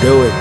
Do it.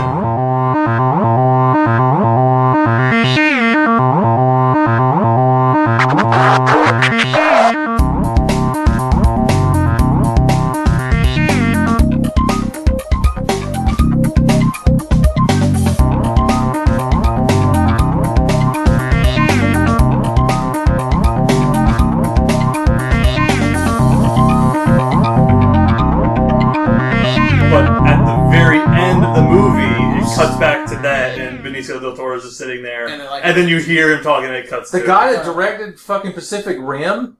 Del Toro's just sitting there, and then you hear him talking, and it cuts the guy that directed fucking Pacific Rim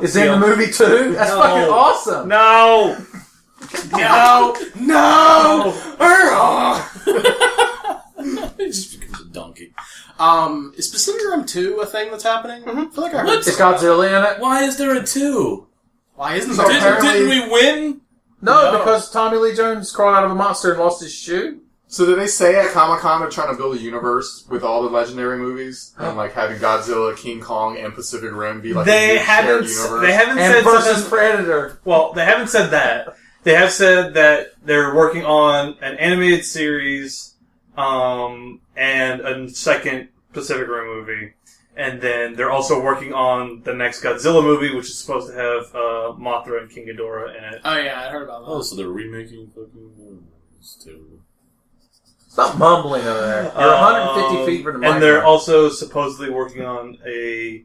is in the movie. movie too? That's fucking awesome. No! It just becomes a donkey. Is Pacific Rim 2 a thing that's happening? I feel like I heard Is Godzilla in it? Why is there a 2? Why isn't So there? Didn't we win? No, because Tommy Lee Jones crawled out of a monster and lost his shoe. So did they say at Comic-Con they're trying to build a universe with all the legendary movies? And like having Godzilla, King Kong, and Pacific Rim be like a shared universe? They haven't and said versus Predator. Well, they haven't said that. They have said that they're working on an animated series, and a second Pacific Rim movie. And then they're also working on the next Godzilla movie, which is supposed to have Mothra and King Ghidorah in it. Oh yeah, I heard about that. Oh, so they're remaking fucking movies too. Stop mumbling over there. You're 150 feet from the mic. And they're also supposedly working on a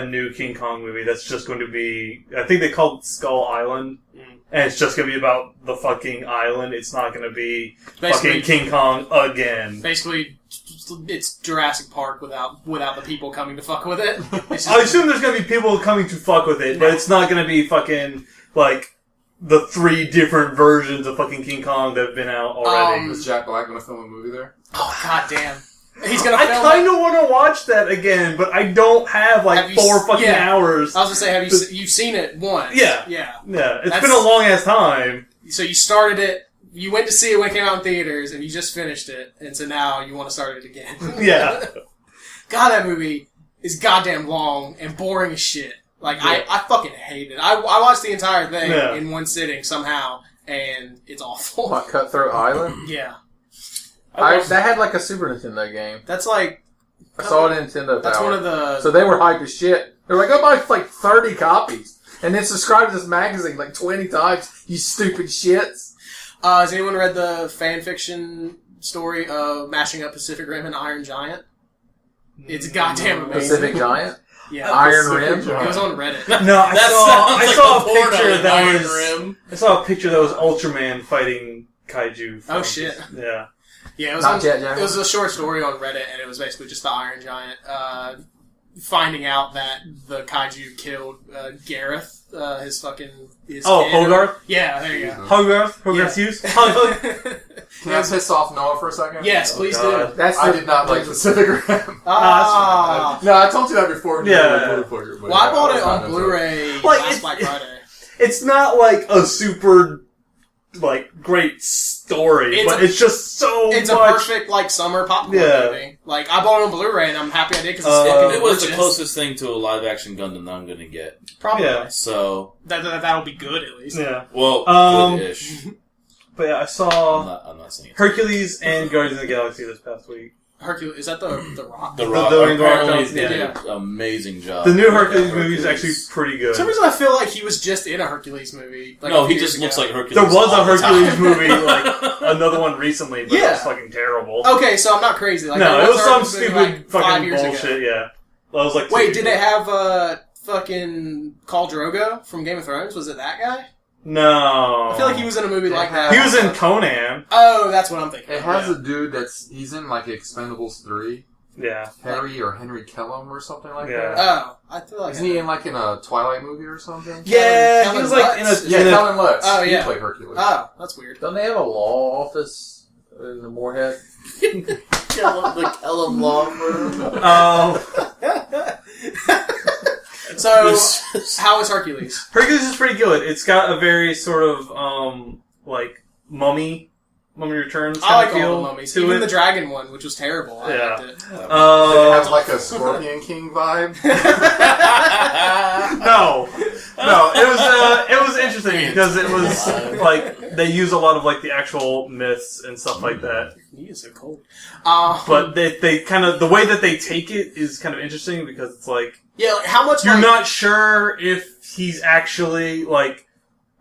new King Kong movie that's just going to be, I think they called it Skull Island. And it's just going to be about the fucking island. It's not going to be fucking King Kong again. Basically, it's Jurassic Park without the people coming to fuck with it. I assume there's going to be people coming to fuck with it, but it's not going to be fucking, like, the 3 different versions of fucking King Kong that have been out already. Is Jack Black going to film a movie there? Oh, goddamn. He's gonna film I kind of want to watch that again, but I don't have, like, 4 fucking hours. I was going to say, have you've seen it once? Yeah. It's been a long-ass time. So you started it, you went to see it when it came out in theaters, and you just finished it, and so now you want to start it again. Yeah. God, that movie is goddamn long and boring as shit. Like, yeah. I fucking hate it. I watched the entire thing in one sitting somehow, and it's awful. What, Cutthroat Island? Yeah. That had like a Super Nintendo game. That's like... I saw it in Nintendo That's Power. one of the... So they were hype as shit. They were like, go buy like 30 copies. And then subscribe to this magazine like 20 times, you stupid shits. Has anyone read the fan fiction story of mashing up Pacific Rim and Iron Giant? It's goddamn amazing. Pacific Giant? Yeah. Iron Rim? It was on Reddit. No, I saw a picture that Iron was... Rim. I saw a picture that was Ultraman fighting kaiju. Oh, shit. Yeah. Yeah, it was, it was a short story on Reddit, and it was basically just the Iron Giant finding out that the kaiju killed Gareth, his kid. Hogarth? Yeah, there you go. Hogarth Hughes? Can I piss off Noah for a second? Yes, please do. I did not like Pacific Rim. No, I told you that before. Yeah. Well, I bought it on Blu-ray last Black Friday. It's not like a super... like great story, it's just so it's much. A perfect like summer popcorn movie. Like I bought it on Blu-ray and I'm happy I did because it was the closest thing to a live action Gundam that I'm gonna get. Probably. Yeah. So that'll be good at least. Yeah. Well, good-ish. But yeah, I saw I'm not saying Hercules and Guardians of the Galaxy this past week. Hercules, is that the Rock? The Rock. Apparently they did an amazing job. The new Hercules movie is actually pretty good. For some reason, I feel like he was just in a Hercules movie. Like no, he just looks like Hercules. There was a Hercules movie, like another one recently, but it was fucking terrible. Okay, so I'm not crazy. Like, no, it was some stupid like fucking bullshit. Yeah, that was like. Wait, did they have fucking Khal Drogo from Game of Thrones? Was it that guy? No. I feel like he was in a movie like that. He was in Conan. Oh, that's what I'm thinking. It has a dude he's in like Expendables 3. Yeah. Henry Kellum or something like that. Oh, I feel like... Isn't he in like in a Twilight movie or something? Yeah, he was like in a... Kellen Lutz. Oh, yeah. He played Hercules. Oh, that's weird. Don't they have a law office in the Moorhead? The Kellum Law Firm. So, how is Hercules? Hercules is pretty good. It's got a very sort of, like, mummy Mummy Returns. I like feel all the mummies. to Even it. the dragon one, which was terrible. I Yeah. liked it. Did it have like a Scorpion King vibe? No, it was interesting because it was like they use a lot of like the actual myths and stuff like that. He is so cold. But they kind of the way that they take it is kind of interesting because it's like Yeah, like how much you're not sure if he's actually like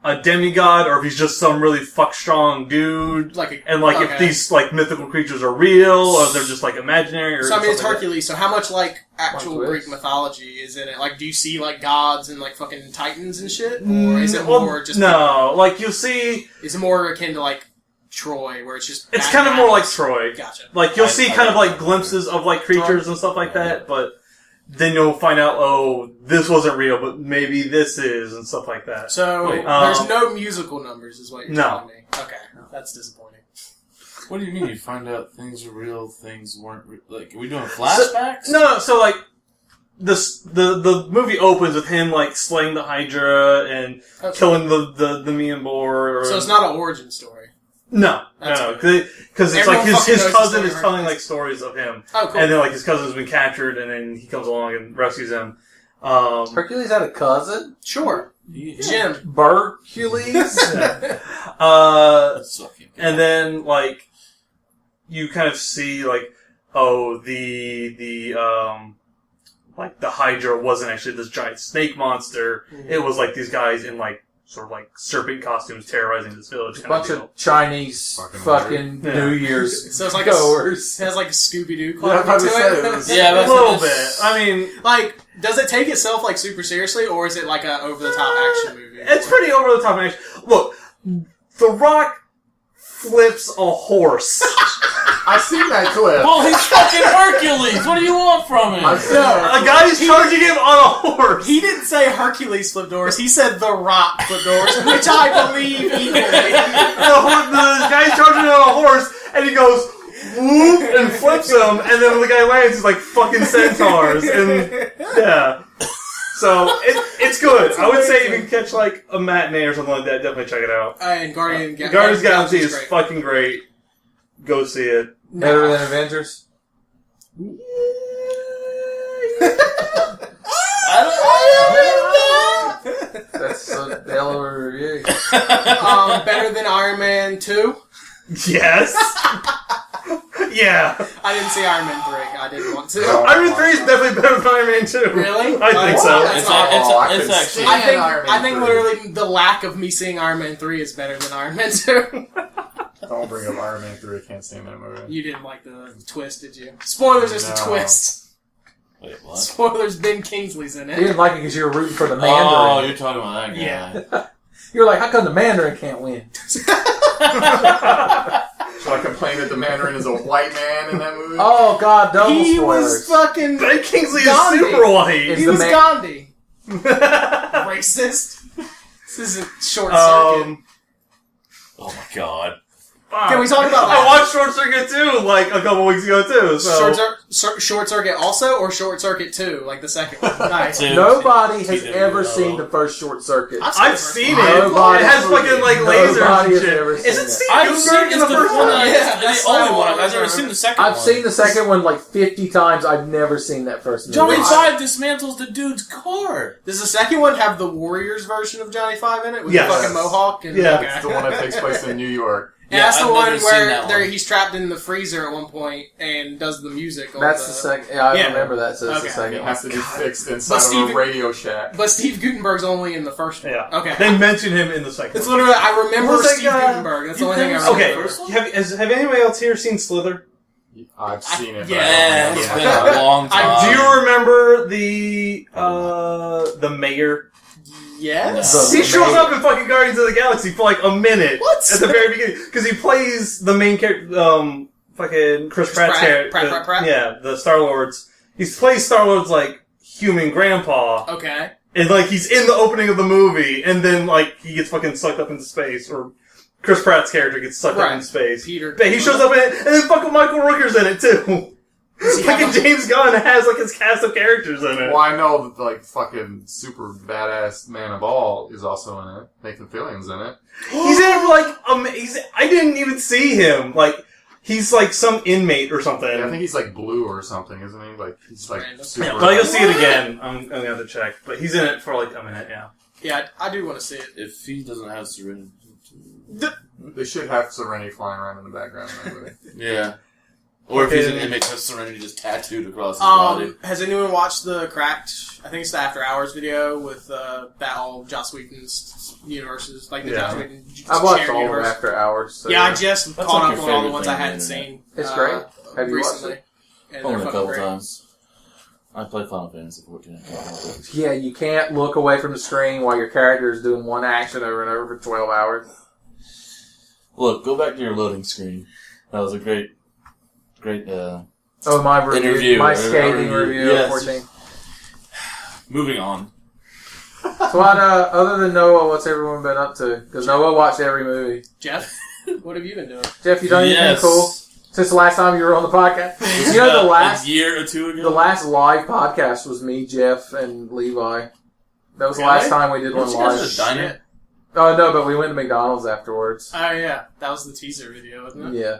a demigod or if he's just some really strong dude. If these like mythical creatures are real or they're just like imaginary. Or So I mean, it's something Hercules. So how much like actual Greek mythology is in it? Like, do you see like gods and like fucking titans and shit, or is it more just no? Like you'll see, is it more akin to like Troy, where it's just it's kind of more like Troy. Gotcha. Like you'll see kind of like glimpses of like creatures and stuff like that, but then you'll find out, oh, this wasn't real, but maybe this is, and stuff like that. So there's no musical numbers, is what you're telling me. Okay, that's disappointing. What do you mean? You find out things are real, things weren't real? Like, are we doing flashbacks? So like the movie opens with him like slaying the Hydra and killing the Mionbor. So it's not an origin story. No, because it's like his cousin is telling like stories of him, Oh, cool. and then like his cousin's been captured, and then he comes along and rescues him. Hercules had a cousin? Sure. Yeah. Jim. Hercules? And then like you kind of see like the Hydra wasn't actually this giant snake monster. Mm-hmm. It was like these guys in like sort of like serpent costumes terrorizing this village. A bunch of Chinese fucking New Year's So it's like goers. It has like a Scooby-Doo Yeah, quality to it. A little bit. I mean, like, does it take itself like super seriously, or is it like a over-the-top action movie? It's pretty over the top action. Look, The Rock flips a horse. I've seen that clip. Well, he's fucking Hercules. What do you want from him? I've seen that. A guy is charging him on a horse. He didn't say Hercules flipped doors. He said The Rock flipped doors, which I believe equally. The guy's charging him on a horse, and he goes whoop and flips him, and then when the guy lands, he's like fucking centaurs, and yeah. So it's good. I would say if you can catch like a matinee or something like that, definitely check it out. And Guardians Galaxy is fucking great. Go see it. Better than Avengers? That's so Delaware review. Better than Iron Man 2? Yes. Yeah. I didn't see Iron Man 3. I didn't want to. Iron Man 3 is definitely better than Iron Man 2. Really? I think so. It's actually. I think literally the lack of me seeing Iron Man 3 is better than Iron Man 2. Don't bring up Iron Man 3. I can't stand that movie. You didn't like the twist, did you? Spoilers, there's a twist. Wait, what? Spoilers, Ben Kingsley's in You it. didn't like it because you were rooting for the Oh, Mandarin. you're talking about that guy. Yeah. You were like, how come the Mandarin can't win? So I complained that the Mandarin is a white man in that movie? Oh, God, double He spoilers. was fucking Ben Kingsley Gandhi. is super white. He was Gandhi. Racist. This isn't short circuit. Oh my god. Can we talk about that? I watched Short Circuit 2 like a couple weeks ago too. So. Short Circuit also, or Short Circuit 2, like the second one? Nice. Nobody has Two. ever seen the first Short Circuit. I've seen it. Nobody It has fucking like lasers Nobody and has ever shit. seen Isn't it. Steve I've seen Gutenberg in the first one? Yeah, that's the only one. I've never seen the second one. I've seen the second one like 50 times. I've never seen that first movie. Johnny Five dismantles the dude's car. Does the second one have the Warriors version of Johnny Five in it? With Yes. the fucking mohawk? And, Yeah. okay. It's the one that takes place in New York. And that's the I've one never seen that where one. he's trapped in the freezer at one point and does the music. On That's the second. Yeah, I Yeah. remember that. So that's Okay. the second It one. has to be fixed But inside of Steven- a Radio Shack. But Steve Gutenberg's only in the first one. Yeah. Okay. They mention him in the second It's one. literally, I remember What was that Steve guy? Gutenberg. That's the only thing I Okay. remember. Have anybody else here seen Slither? I've seen it. yeah. But I don't It's remember. been a long time. Do you remember the mayor? Yes. He shows up in fucking Guardians of the Galaxy for like a minute. What? At the very beginning. Because he plays the main character, fucking Chris Pratt's character. Pratt? Yeah, the Star-Lord's. He plays Star-Lord's, like, human grandpa. Okay. And, like, he's in the opening of the movie, and then, like, he gets fucking sucked up into space, or Chris Pratt's character gets sucked up into space. Peter. But he shows up in it, and then fucking Michael Rooker's in it, too. Fucking James Gunn has, like, his cast of characters in it. Well, I know that, like, fucking super badass Man of All is also in it. Nathan Fillion's in it. He's in it for, like, I didn't even see him. Like, he's like some inmate or something. Yeah, I think he's like blue or something, isn't he? Like, he's like super... Yeah, but you'll see it again. I'm gonna have to check. But he's in it for like a minute, yeah. Yeah, I do want to see it. If he doesn't have Serenity. They should have Serenity flying around in the background anyway. Yeah. Or if he's an inmate, has Serenity just tattooed across his body. Has anyone watched the Cracked, I think it's the After Hours video with that all Joss Whedon's universes, like the Joss Whedon I've watched shared all universe. of After Hours. So I just That's caught like up your on all the favorite ones thing I on the hadn't internet. seen. It's great. Have you watched recently. it? And Only they're a fucking couple great. times. I played Final Fantasy XIV. Yeah, you can't look away from the screen while your character is doing one action over and over for 12 hours. Look, go back to your loading screen. That was a great My review, interview. my scathing review of 14. Moving on. So what, other than Noah, what's everyone been up to? Because Noah watched every movie. Jeff, what have you been doing? Jeff, you done anything cool since the last time you were on the podcast? You know, a year or two ago? The last live podcast was me, Jeff, and Levi. That was the last time we did one live. You guys at a diner? Oh, no, but we went to McDonald's afterwards. Oh, yeah. That was the teaser video, wasn't it? Yeah.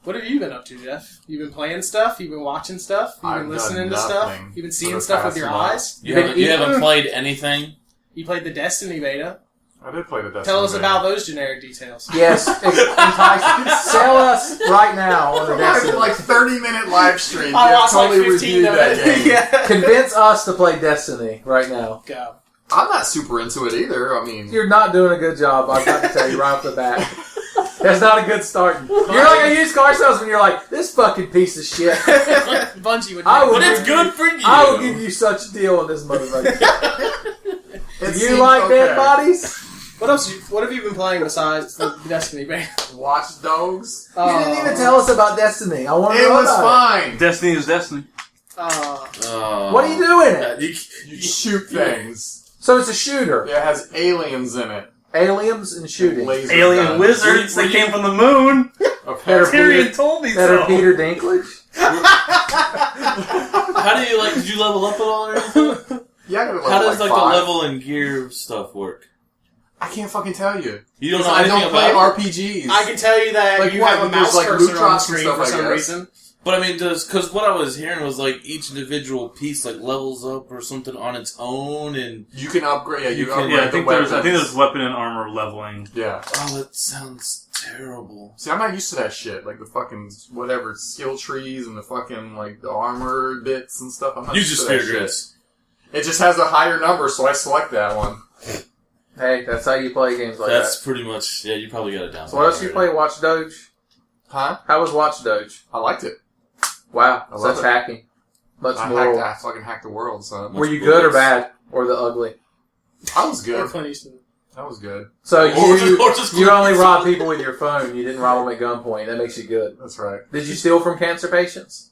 What have you been up to, Jeff? You been playing stuff? You been watching stuff? You been listening to stuff? You been seeing stuff with your eyes? You haven't played anything? You played the Destiny beta. I did play the Destiny Tell us beta. about those generic details. Yes, entice. Sell us right now on the Destiny. Like 30-minute live stream. I watched totally like 15 reviewed of that it. game. Yeah. Convince us to play Destiny right now. Go. I'm not super into it either. I mean, You're not doing a good job, I've got to tell you right off the bat. That's not a good start. You're like a used car salesman, you're like, this fucking piece of shit. Bungie would But it's good for you. I will give you such a deal on this motherfucker. it You seems like okay. dead bodies? What else? What have you been playing besides the Destiny beta? Watch Dogs. You didn't even tell us about Destiny. I want to It know was about it. fine. Destiny is Destiny. What are you doing it? You shoot things. So it's a shooter. It has aliens in it. Aliens and shooting. Laser Alien guns. wizards that came from the moon. Apparently. Tyrion told me That are so. Peter Dinklage? How do you, did you level up at all or anything? Yeah, I got How does, the the level and gear stuff work? I can't fucking tell you. You don't know I anything don't play about it? RPGs. I can tell you that Like you what? have a There's, mouse like, loot cursor on the drops and screen stuff, for I some guess. reason. But I mean, because what I was hearing was each individual piece levels up or something on its own, and You can upgrade. Yeah, you can upgrade Yeah, I the think weapons. there's weapon and armor leveling. Yeah. oh, that sounds terrible. See, I'm not used to that shit. Like the fucking whatever skill trees and the fucking the armor bits and stuff. I'm not You used just to that fear shit. Chris. It just has a higher number, so I select that one. Hey, that's how you play games like That's that. pretty much yeah. You probably got it down. So what else you play? Watch Doge? Huh? How was Watch Doge? I liked it. Wow, I love such it. hacking. Much more. I fucking hacked the world, son. Were you good or bad? Or the ugly? I was Or good. Clint Eastwood. That was good. So Or just you only rob people with your phone. You didn't rob them at gunpoint. That makes you good. That's right. Did you steal from cancer patients?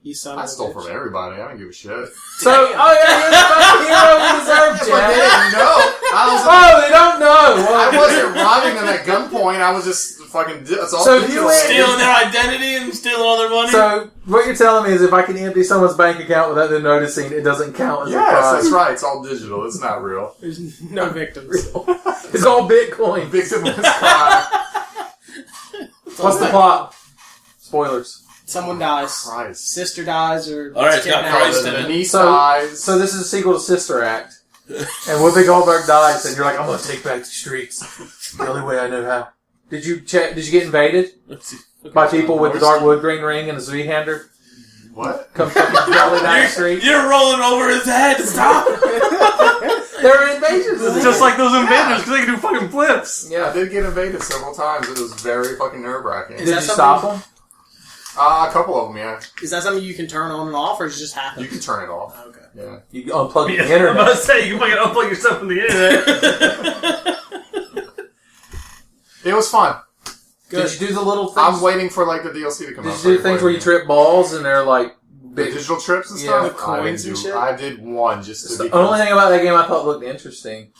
You son I of a stole bitch. from everybody. I don't give a shit. So, oh yeah, you're the fucking hero we deserve, But they Jeff. didn't know. Oh, they don't know. I wasn't robbing them at gunpoint. I was just fucking. That's all. So if you went- stealing their identity and stealing all their money. So, what you're telling me is if I can empty someone's bank account without them noticing, it doesn't count as a Yes, crime. that's right. It's all digital. It's not real. There's no victims. It's all Bitcoin. Victimless crime. What's the plot? Spoilers. Someone dies. Christ. Sister dies or All right, it's got kidnapped. Christ in The it. niece So- dies. So this is a sequel to Sister Act. And Whoopi Goldberg dies, and you're like, I'm gonna take back the streets. The only way I know how. Did you get invaded by people with the dark wood green ring and a Z-hander? What? Come fucking rolling down the street? You're rolling over his head. Stop. There are invasions. It's just like those invaders because they can do fucking flips. I Yeah. did get invaded several times. It was very fucking nerve-wracking. Did that you something- stop them? A couple of them, yeah. Is that something you can turn on and off, or does it just happen? You can turn it off. Okay. Yeah. You unplug the I'm internet. about to say, you can fucking unplug yourself from the internet. It was fun. Did you do the little things? I'm waiting for the DLC to come out. Did you do things where you trip balls and they're like The big? digital trips and Yeah. stuff? The coins and shit? I did one just to The be only thing about that game I thought looked interesting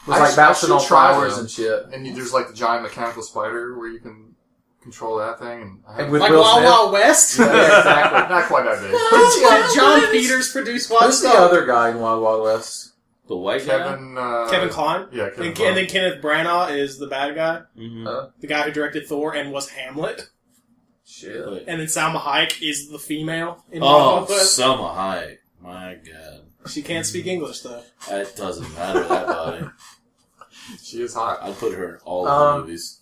was I like should bouncing on try flowers them. and shit. And there's the giant mechanical spider where you can control that thing. And with Like Will Wild Smith. Wild West? Yeah, exactly. Not quite that big. Did John Peters produce Watch Who's the other guy in Wild Wild West? The white guy? Kevin Kline. Yeah, Kevin And Kline. then Kenneth Branagh is the bad guy. Mm-hmm. The guy who directed Thor and was Hamlet. Shit. And then Salma Hayek is the female in Oh, Marvel. Selma Hayek. My God. She can't speak English, though. It doesn't matter, that body. She is hot. I'd put her in all of the movies.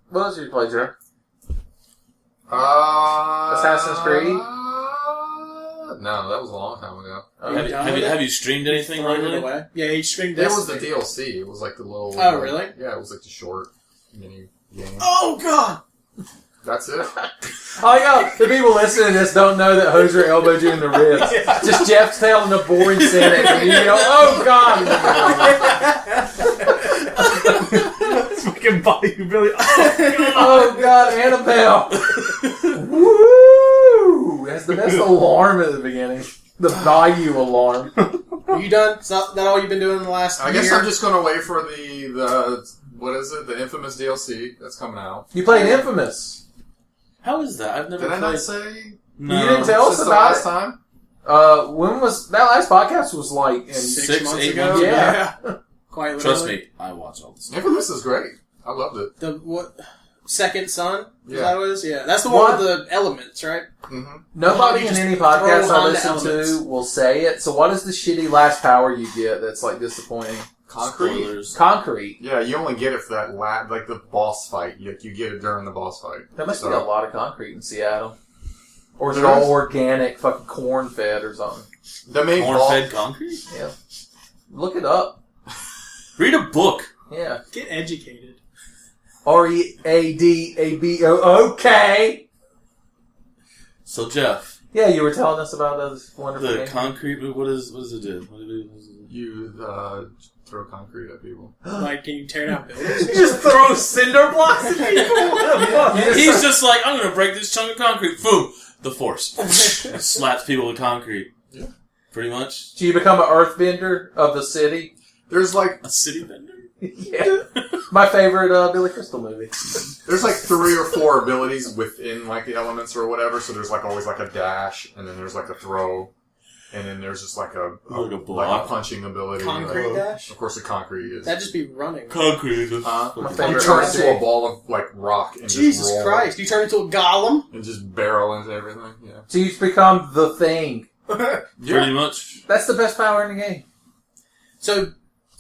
What else did you play, Joe? Assassin's Creed? No, that was a long time ago. Have you streamed anything Throwing it lately? away. Yeah, he streamed It this. was the DLC. It was like the little... Oh, really? Yeah, it was like the short mini game. Oh, God! That's it. Oh, yeah, the people listening to this don't know that Hoser elbowed you in the ribs. Just Jeff telling a boring sentence, and you go, oh, God! It's fucking body really. Oh, God, Annabelle! Woo! That's the best alarm at the beginning. The value alarm. Are you done? Is that all you've been doing in the last I year? guess I'm just going to wait for the what is it? The infamous DLC that's coming out. You played Infamous. How is that? I've never Did I played... not say? No. You didn't tell us Since the about last it. time? When was that last podcast? Was like in 6 months 8 ago? months ago? Yeah. Quite literally. Trust me, I watch all this. Infamous is great. I loved it. The what? Second Son? Is Yeah. that what it is? Yeah. That's the one with the elements, right? Mm-hmm. Nobody You in just any podcast throw I on the listen elements. to will say it. So what is the shitty last power you get that's like disappointing? Concrete. Spoilers. Concrete. Yeah, you only get it for that like the boss fight. You get it during the boss fight. There must So- be a lot of concrete in Seattle. Or is it There all is. organic, fucking corn fed or something? The main boss. Corn-fed concrete? Yeah. Look it up. Read a book. Yeah. Get educated. READABO. Okay. So, Jeff, Yeah, you were telling us about those wonderful the games. concrete, what does it do? You throw concrete at people. Like, can you tear down buildings? You just throw cinder blocks at people? What the fuck? He's just like, I'm going to break this chunk of concrete. Boom. The force. Slaps people with concrete. Yeah. Pretty much. Do you become an earthbender of the city? There's like A city vendor? Yeah. My favorite Billy Crystal movie. there's like 3 or 4 abilities within like the elements or whatever. So there's like always like a dash, and then there's like a throw, and then there's just like a punching ability. Concrete like, dash? Of course, the concrete is. That'd just be running. Concrete. My You favorite turn RPG. into a ball of like rock and Jesus just roll Christ. You turn into a golem? and just barrel into everything. Yeah. So you become the Thing. Pretty much. That's the best power in the game. So,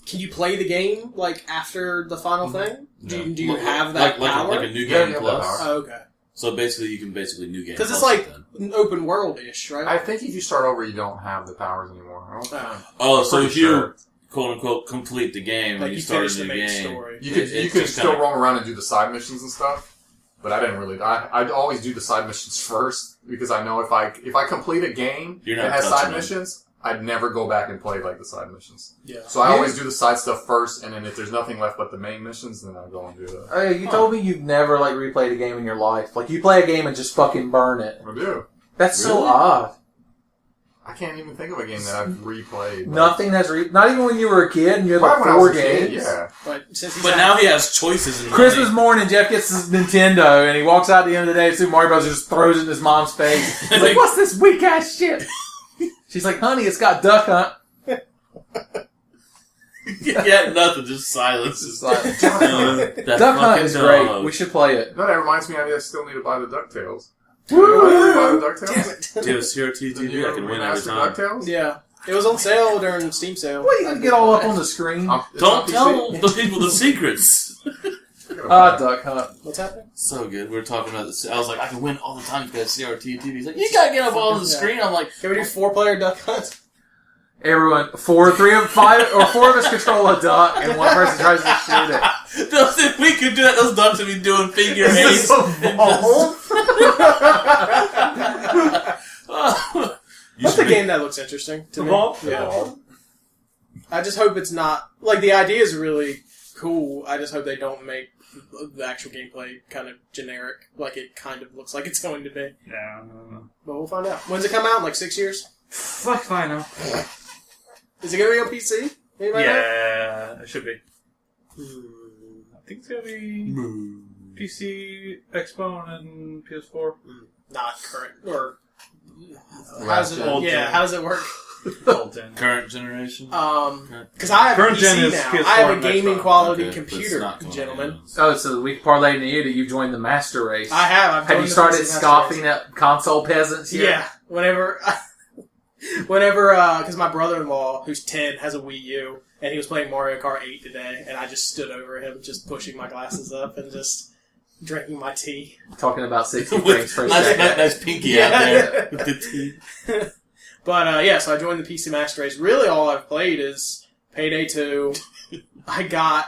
can you play the game, like, after the final thing? Do you have that like power? Like a new Yeah, game you have plus? that power. Oh, okay. So basically, you can new game. Because it's plus like it an open world-ish, right? I think if you start over, you don't have the powers anymore. I don't think. Oh, so pretty if you sure. quote unquote complete the game Like and you you start finish a the new main game, story. You could it's still just kinda- roam around and do the side missions and stuff, but I didn't really. I'd always do the side missions first because I know if I complete a game You're not that has touching side them. missions, I'd never go back and play like the side missions. Yeah. So I always do the side stuff first, and then if there's nothing left but the main missions, then I go and do that. Oh, you told me you've never like replayed a game in your life. Like you play a game and just fucking burn it. I do. That's so Really? odd. I can't even think of a game that I've replayed. Nothing that's not even when you were a kid and you had like Probably when I 4 was a kid, games. yeah. But since he's But now he has choices in Christmas money. morning, Jeff gets his Nintendo and he walks out at the end of the day. Super Mario Bros. Just throws it in his mom's face. He's like, "What's this weak ass shit?" She's like, "Honey, it's got Duck Hunt." Yeah, nothing, just silence. That That Duck Hunt fucking is dog. great. We should play it. No, that reminds me, I still need to buy the DuckTales. Woo! Buy the DuckTales? Dude, it's here at TTV, I can win every time. DuckTales? Yeah. It was on sale during Steam sale. What, you gonna get all up on the screen? Don't tell the people the secrets. Duck Hunt. What's happening? So good. We were talking about this. I was like, I can win all the time. You guys CRT TV. He's like, you gotta get up on the screen. I'm like, Can we do 4-player Duck Hunt? Everyone, 4 of us control a duck, and one person tries to shoot it. if we could do that, those ducks would be doing figure Is eights. this evolved? You That's should a be- game that looks interesting to me. Evolve? Yeah. I just hope it's not... Like, the idea is really cool. I just hope they don't make the actual gameplay kind of generic, like it kind of looks like it's going to be. Yeah. But we'll find out. When's it come out? In like 6 years? Fuck if I know. Is it going to be on PC? Anybody know? Yeah, it should be. I think it's gonna be PC, Xbox, and PS4. Not current. Or... Last How's it, gen. Old yeah, gen. how does it work? Old gen. Current generation? Because I have Current a gen PC is now. PS4 I have a and gaming Xbox. quality Okay, but it's computer, not going gentlemen. on. Oh, so we parlayed into you that you joined the master race. I have. I've Have you joined the started PC Master scoffing Race. at console peasants yet? Yeah. Whenever, because my brother-in-law, who's 10, has a Wii U, and he was playing Mario Kart 8 today, and I just stood over him, just pushing my glasses up and just drinking my tea. Talking about 60 frames per second. Nice pinky Yeah. out there with the teeth. But, yeah, so I joined the PC Master Race. Really, all I've played is Payday 2. I got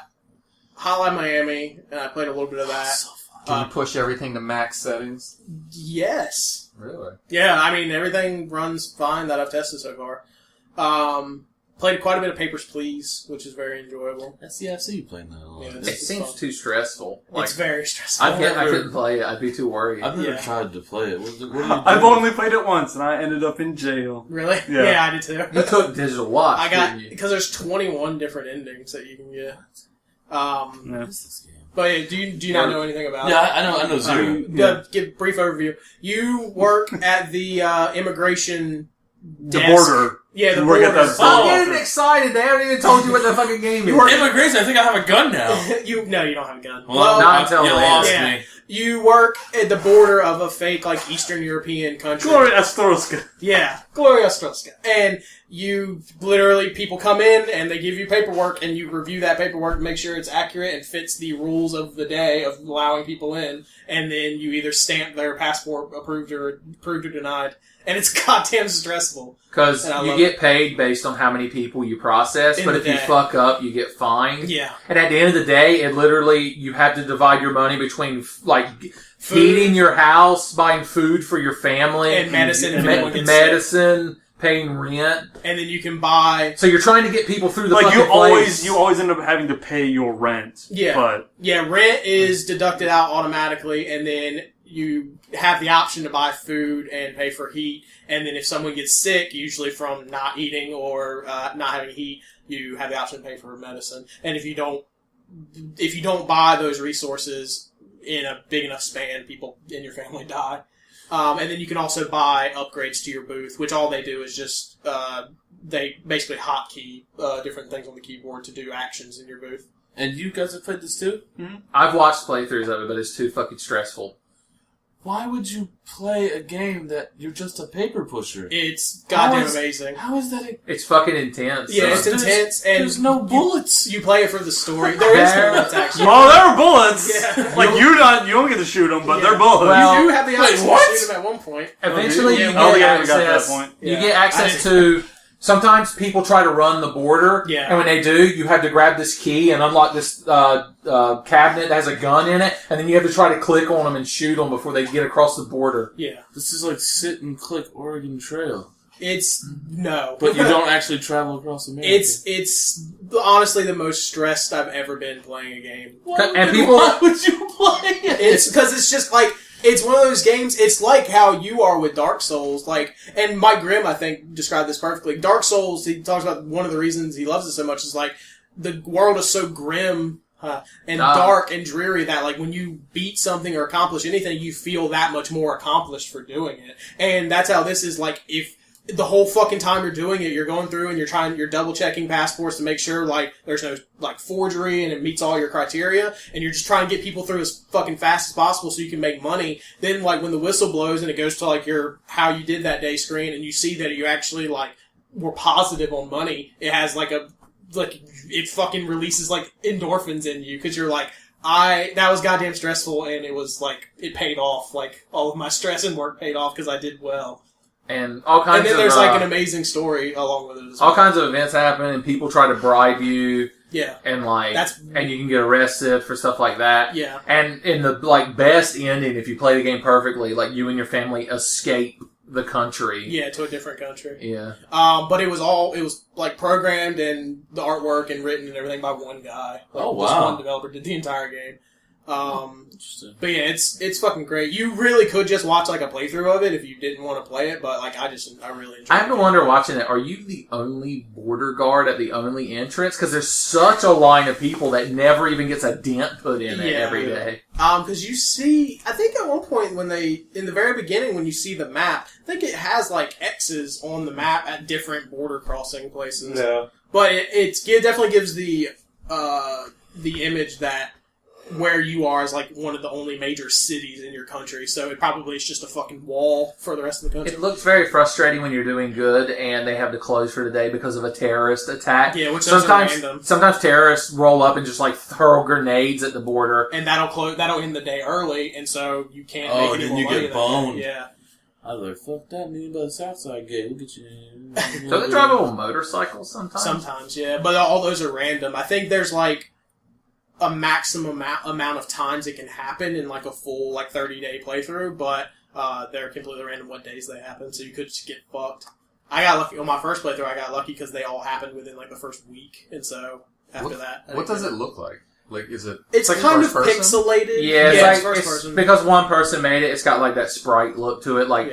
Hotline Miami, and I played a little bit of that. So fun. Can you push everything to max settings? Yes. Really? Yeah, I mean, everything runs fine that I've tested so far. Played quite a bit of Papers, Please, which is very enjoyable. I've seen you playing that a lot. Yeah, It this is seems fun. too stressful. It's very stressful. I've I never- couldn't play it. I'd be too worried. I've never Yeah. tried to play it. What do you I've do? only played it once, and I ended up in jail. Really? Yeah. I did too. You took Digital Watch, I got, didn't you? because there's 21 different endings that you can get. Yeah. What is this game? But yeah, do you not know anything about Yeah, it? I know zero. Give a brief overview. You work at the immigration The desk. border. Yeah, the You work at border. the Stop border. getting excited. They haven't even told you what the fucking game is. Immigration, I think I have a gun now. No, you don't have a gun. Well, not until you later. lost Yeah. me. You work at the border of a fake, like, Eastern European country. Gloria Astorska. Yeah, Gloria Stroska. And you literally, people come in and they give you paperwork and you review that paperwork, make sure it's accurate and fits the rules of the day of allowing people in. And then you either stamp their passport approved or denied. And it's goddamn stressful. Because And I you love get paid based on how many people you process, In but the if you day. fuck up, you get fined. Yeah. And at the end of the day, it literally, you have to divide your money between, like, Food. heating your house, buying food for your family, And medicine if me- anyone gets medicine, paying rent. And then you can buy... So you're trying to get people through the Like, fucking place. you always end up having to pay your rent. Yeah. But Yeah, rent is deducted out automatically, and then you have the option to buy food and pay for heat. And then if someone gets sick, usually from not eating or not having heat, you have the option to pay for medicine. And if you don't buy those resources in a big enough span, people in your family die. And then you can also buy upgrades to your booth, which all they do is just they basically hotkey different things on the keyboard to do actions in your booth. And you guys have played this too? I've watched playthroughs of it, but it's too fucking stressful. Why would you play a game that you're just a paper pusher? It's goddamn How is- amazing. How is that? It's fucking intense. Yeah, it's son. intense, and There's no bullets. You play it for the story. There is no bullets, actually. oh, there are bullets. Yeah. Like you don't get to shoot them, but Yeah. they're bullets. Well, You do have the option to what? shoot them at one point. Eventually, Yeah, you oh, get yeah, we got to that access. point. You Yeah. get I access didn't- to. Sometimes people try to run the border, Yeah. and when they do, you have to grab this key and unlock this cabinet that has a gun in it, and then you have to try to click on them and shoot them before they get across the border. Yeah. This is like sit and click Oregon Trail. It's... No. But you don't actually travel across America. It's honestly the most stressed I've ever been playing a game. And people- Why would you play it? It's because it's just like... It's one of those games, it's like how you are with Dark Souls, like, and Mike Grimm, I think, described this perfectly. Dark Souls, he talks about one of the reasons he loves it so much is like, the world is so grim, and dark and dreary that like when you beat something or accomplish anything, you feel that much more accomplished for doing it. And that's how this is like, if the whole fucking time you're doing it, you're going through and you're double checking passports to make sure like there's no like forgery and it meets all your criteria, and you're just trying to get people through as fucking fast as possible so you can make money. Then like when the whistle blows and it goes to like your how you did that day screen and you see that you actually like were positive on money, it has like it fucking releases like endorphins in you because you're like, that was goddamn stressful, and it was like it paid off. Like all of my stress and work paid off because I did well. And all kinds And then of there's like an amazing story along with it as well. all kinds of events happen, and people try to bribe you, Yeah. and like, That's- and you can get arrested for stuff like that. Yeah. And in the like best ending, if you play the game perfectly, like you and your family escape the country. Yeah, to a different country. Yeah. But it was like programmed and the artwork and written and everything by one guy. Like, Oh, Just wow. one developer did the entire game. Interesting. But yeah, it's fucking great. You really could just watch like a playthrough of it if you didn't want to play it, but like I really enjoy it. I have to wonder watching it, are you the only border guard at the only entrance? Because there's such a line of people that never even gets a dent put in it every day. Because you see, I think at one point in the very beginning when you see the map, I think it has like X's on the map at different border crossing places. Yeah. But it definitely gives the image that where you are is like one of the only major cities in your country, so it probably is just a fucking wall for the rest of the country. It looks very frustrating when you're doing good and they have to close for the day because of a terrorist attack. Yeah, which is random. Sometimes terrorists roll up and just like throw grenades at the border, and that'll end the day early, and so you can't. Oh, make any then more you money get boned. Yeah. I was like, fuck that nigga by the south side gate. Look at you. So they drive little motorcycles sometimes? Sometimes, yeah. But all those are random. I think there's like a maximum amount of times it can happen in like a full like 30-day playthrough, but they're completely random what days they happen, so you could just get fucked. I got lucky on my first playthrough. I got lucky because they all happened within like the first week, and so after that, what does it look like? Like, is it? It's like kind of person? pixelated. Yeah, it's like, first person. because one person made it, it's got like that sprite look to it. Like,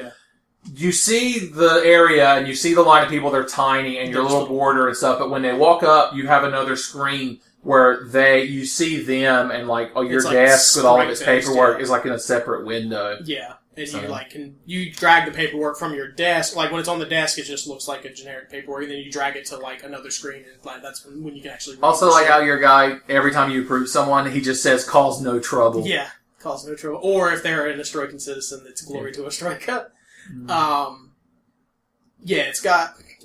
you see the area and you see the line of people, they're tiny and your little border and stuff, but when they walk up, you have another screen where you see them and like your desk with all of its paperwork is like in a separate window. Yeah. And you drag the paperwork from your desk. Like when it's on the desk, it just looks like a generic paperwork, and then you drag it to like another screen, and like that's when you can actually. Also, like how your guy, every time you approve someone, he just says "cause no trouble." Yeah, cause no trouble. Or if they're an Ostroican citizen, it's glory to Ostroika. Yeah,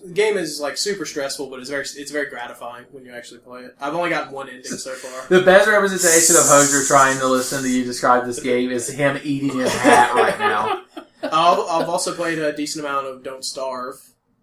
the game is like super stressful, but it's very gratifying when you actually play it. I've only gotten one ending so far. The best representation of Hoser trying to listen to you describe this game is him eating his hat right now. I've also played a decent amount of Don't Starve,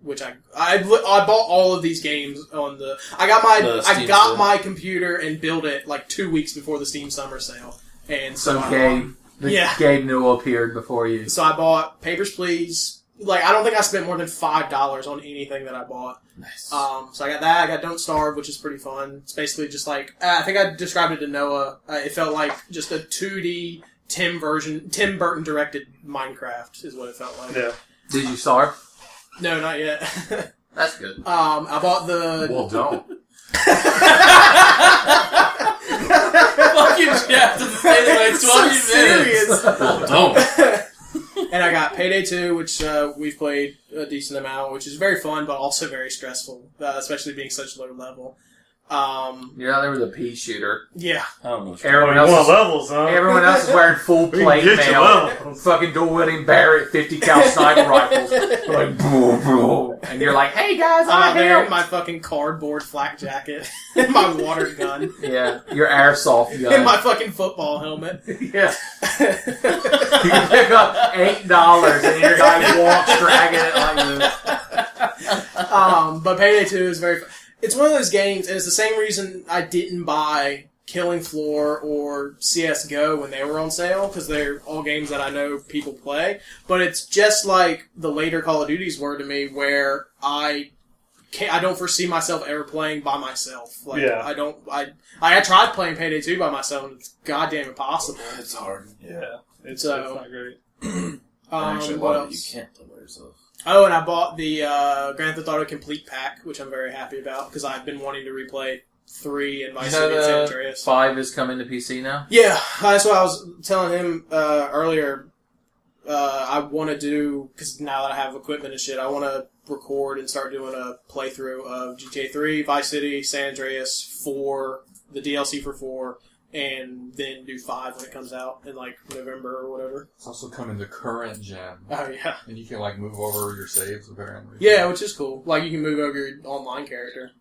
which I bought all of these games on the. I got my computer and built it like 2 weeks before the Steam Summer Sale, and so Gabe Newell appeared before you. So I bought Papers, Please. Like, I don't think I spent more than $5 on anything that I bought. Nice. So I got that. I got Don't Starve, which is pretty fun. It's basically just like, I think I described it to Noah. It felt like just a 2D Tim Burton directed Minecraft is what it felt like. Yeah. Did you starve? No, not yet. That's good. I bought the... Well, don't. Fucking Jeff to say that like 20 minutes. Well, don't. And I got Payday 2, which we've played a decent amount, which is very fun, but also very stressful, especially being such low level. You're out there with a pea shooter. Yeah. I don't know. Everyone else is wearing full plate mail. Fucking dual-wielding Barrett 50 cal sniper rifles. Like, boom, boom. And you're like, hey guys, I'm here. My fucking cardboard flak jacket. And my water gun. Yeah, your airsoft gun. And my fucking football helmet. Yeah. You can pick up $8 and your guy walks dragging it like this. But Payday 2 is very fun. It's one of those games, and it's the same reason I didn't buy Killing Floor or CSGO when they were on sale, because they're all games that I know people play. But it's just like the later Call of Duties were to me, where I don't foresee myself ever playing by myself. Like, yeah. I tried playing Payday 2 by myself, and it's goddamn impossible. It's hard. Yeah. It's not great. Actually, what you else? can't play by yourself. Oh, and I bought the Grand Theft Auto Complete Pack, which I'm very happy about, because I've been wanting to replay 3 and Vice City and San Andreas. 5 is coming to PC now? Yeah, that's what I was telling him earlier. I want to do, because now that I have equipment and shit, I want to record and start doing a playthrough of GTA 3, Vice City, San Andreas, 4, the DLC for 4, and then do 5 when it comes out in like November or whatever. It's also coming to current gen. Oh yeah. And you can like move over your saves apparently. Yeah, which is cool. Like you can move over your online character.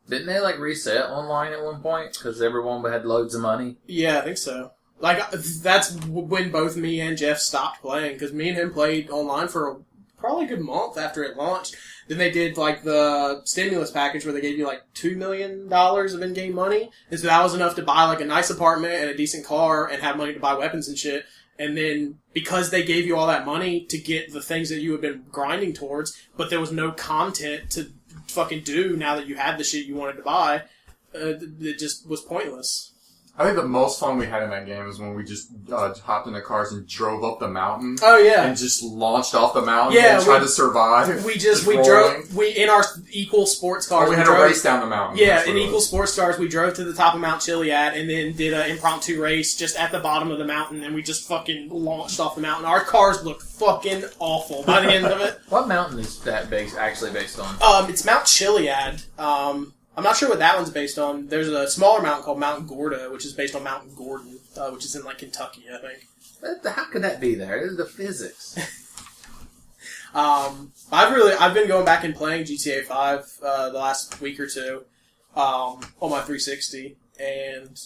Didn't they like reset online at one point? Because everyone had loads of money? Yeah, I think so. Like, that's when both me and Jeff stopped playing, because me and him played online for probably a good month after it launched. Then they did, like, the stimulus package where they gave you, like, $2 million of in-game money. And so that was enough to buy, like, a nice apartment and a decent car and have money to buy weapons and shit. And then, because they gave you all that money to get the things that you had been grinding towards, but there was no content to fucking do now that you had the shit you wanted to buy, it just was pointless. I think the most fun we had in that game was when we just hopped in the cars and drove up the mountain. Oh yeah, and just launched off the mountain Yeah, and tried to survive. we drove in our equal sports cars. We had to race down the mountain. Yeah, in equal sports cars, we drove to the top of Mount Chiliad and then did an impromptu race just at the bottom of the mountain, and we just fucking launched off the mountain. Our cars looked fucking awful by the end of it. What mountain is that actually based on? It's Mount Chiliad. I'm not sure what that one's based on. There's a smaller mountain called Mount Gorda, which is based on Mount Gordon, which is in like Kentucky, I think. How could that be there? It's the physics. I've been going back and playing GTA 5 the last week or two on my 360 and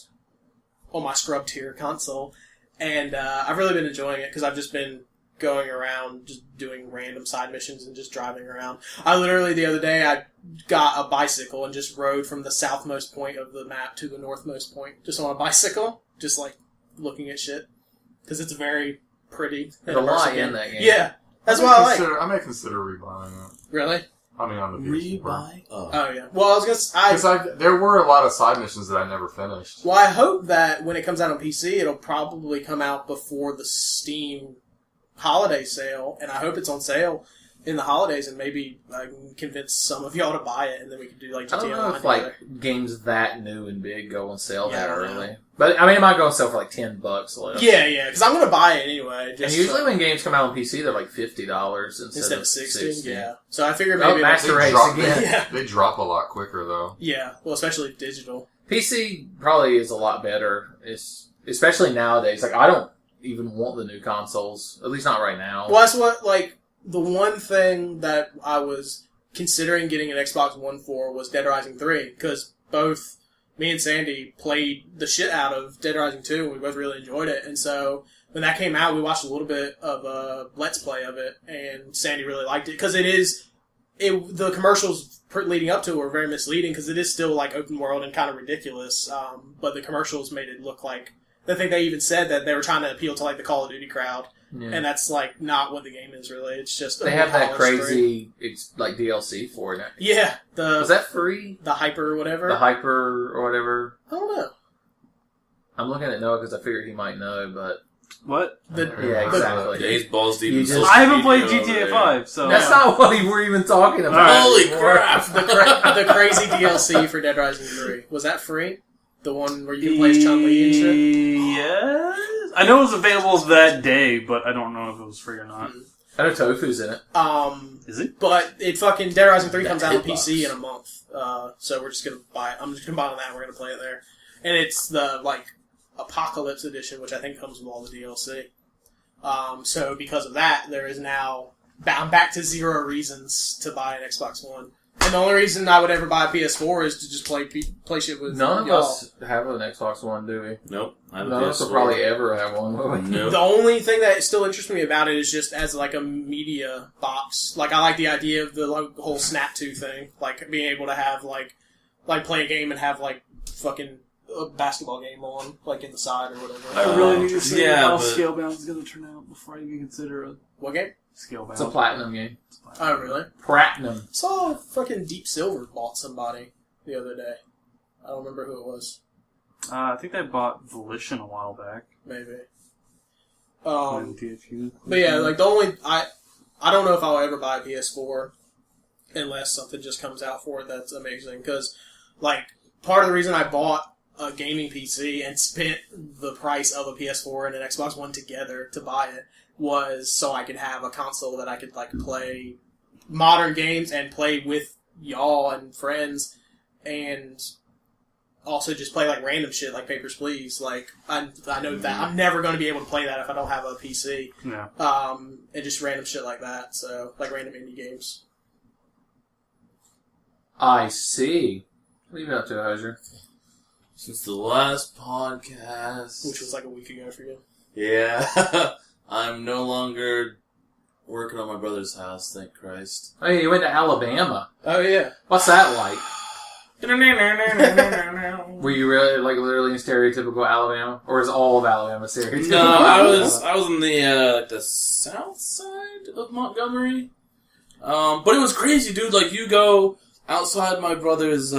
on my scrub tier console, and I've really been enjoying it because I've just been going around just doing random side missions and just driving around. I literally the other day I got a bicycle and just rode from the southmost point of the map to the northmost point just on a bicycle, just like looking at shit because it's very pretty. There's a lot in that game. Yeah, that's why I like. I may consider rebuying it. Really? I mean, on the PS4. Rebuy? Oh yeah. Well, I was gonna. Because there were a lot of side missions that I never finished. Well, I hope that when it comes out on PC, it'll probably come out before the Steam holiday sale, and I hope it's on sale in the holidays, and maybe I can convince some of y'all to buy it, and then we can do like GTA I don't know Online if like games that new and big go on sale that early. But I mean, it might go on sale for like $10 less. Yeah, because I'm gonna buy it anyway. And usually when games come out on PC, they're like $50 instead of 60. Yeah, so I figured maybe Master Race again. Yeah. They drop a lot quicker though. Yeah, well, especially digital. PC probably is a lot better, especially nowadays. Like I don't even want the new consoles, at least not right now. Well, that's what, like, the one thing that I was considering getting an Xbox One for was Dead Rising 3, because both me and Sandy played the shit out of Dead Rising 2, and we both really enjoyed it, and so when that came out, we watched a little bit of a Let's Play of it, and Sandy really liked it, because the commercials leading up to it were very misleading, because it is still, like, open world and kind of ridiculous, but the commercials made it look like I think they even said that they were trying to appeal to like the Call of Duty crowd, and that's like not what the game is really. It's just they have that crazy like DLC for it. Yeah, was that free? The Hyper or whatever. The Hyper or whatever. I don't know. I'm looking at Noah because I figured he might know, but what? Yeah, exactly. Yeah, he's balls deep. I haven't played GTA 5, so that's not what we're even talking about. Right. Holy crap! The crazy DLC for Dead Rising 3 was that free? The one where you can play as Chun-Li and shit? Yes. I know it was available that day, but I don't know if it was free or not. I know Tofu's in it. Is it? But Dead Rising 3 comes out on PC in a month. So we're just gonna buy it. I'm just gonna buy it on that and we're gonna play it there. And it's the, like, Apocalypse Edition, which I think comes with all the DLC. So because of that, there is now... I'm back to 0 reasons to buy an Xbox One. And the only reason I would ever buy a PS4 is to just play shit with None of y'all. us have an Xbox One, do we? Nope. None of us will probably ever have one, will we? Nope. The only thing that still interests me about it is just as like a media box. Like I like the idea of the like, whole Snap 2 thing. Like being able to have like play a game and have like fucking a basketball game on like in the side or whatever. I really need to see how Scalebound is going to turn out before I even consider a... What game? Scalebound. It's a platinum game. Oh, really? Platinum. I saw fucking Deep Silver bought somebody the other day. I don't remember who it was. I think they bought Volition a while back. Maybe. But yeah, like the only... I don't know if I'll ever buy a PS4 unless something just comes out for it that's amazing. Because, like, part of the reason I bought a gaming PC and spent the price of a PS4 and an Xbox One together to buy it was so I could have a console that I could like play modern games and play with y'all and friends, and also just play like random shit like Papers, Please. Like I know that I'm never going to be able to play that if I don't have a PC. Yeah. And just random shit like that. So like random indie games. I see. What have you been up to, Hosier? Since the last podcast, Which was like a week ago for you. Yeah. I'm no longer working on my brother's house, thank Christ. Oh, you went to Alabama. Oh yeah. What's that like? Were you really, like, literally in stereotypical Alabama? Or is all of Alabama stereotypical? No, I was in the south side of Montgomery. But it was crazy, dude. Like, you go outside my brother's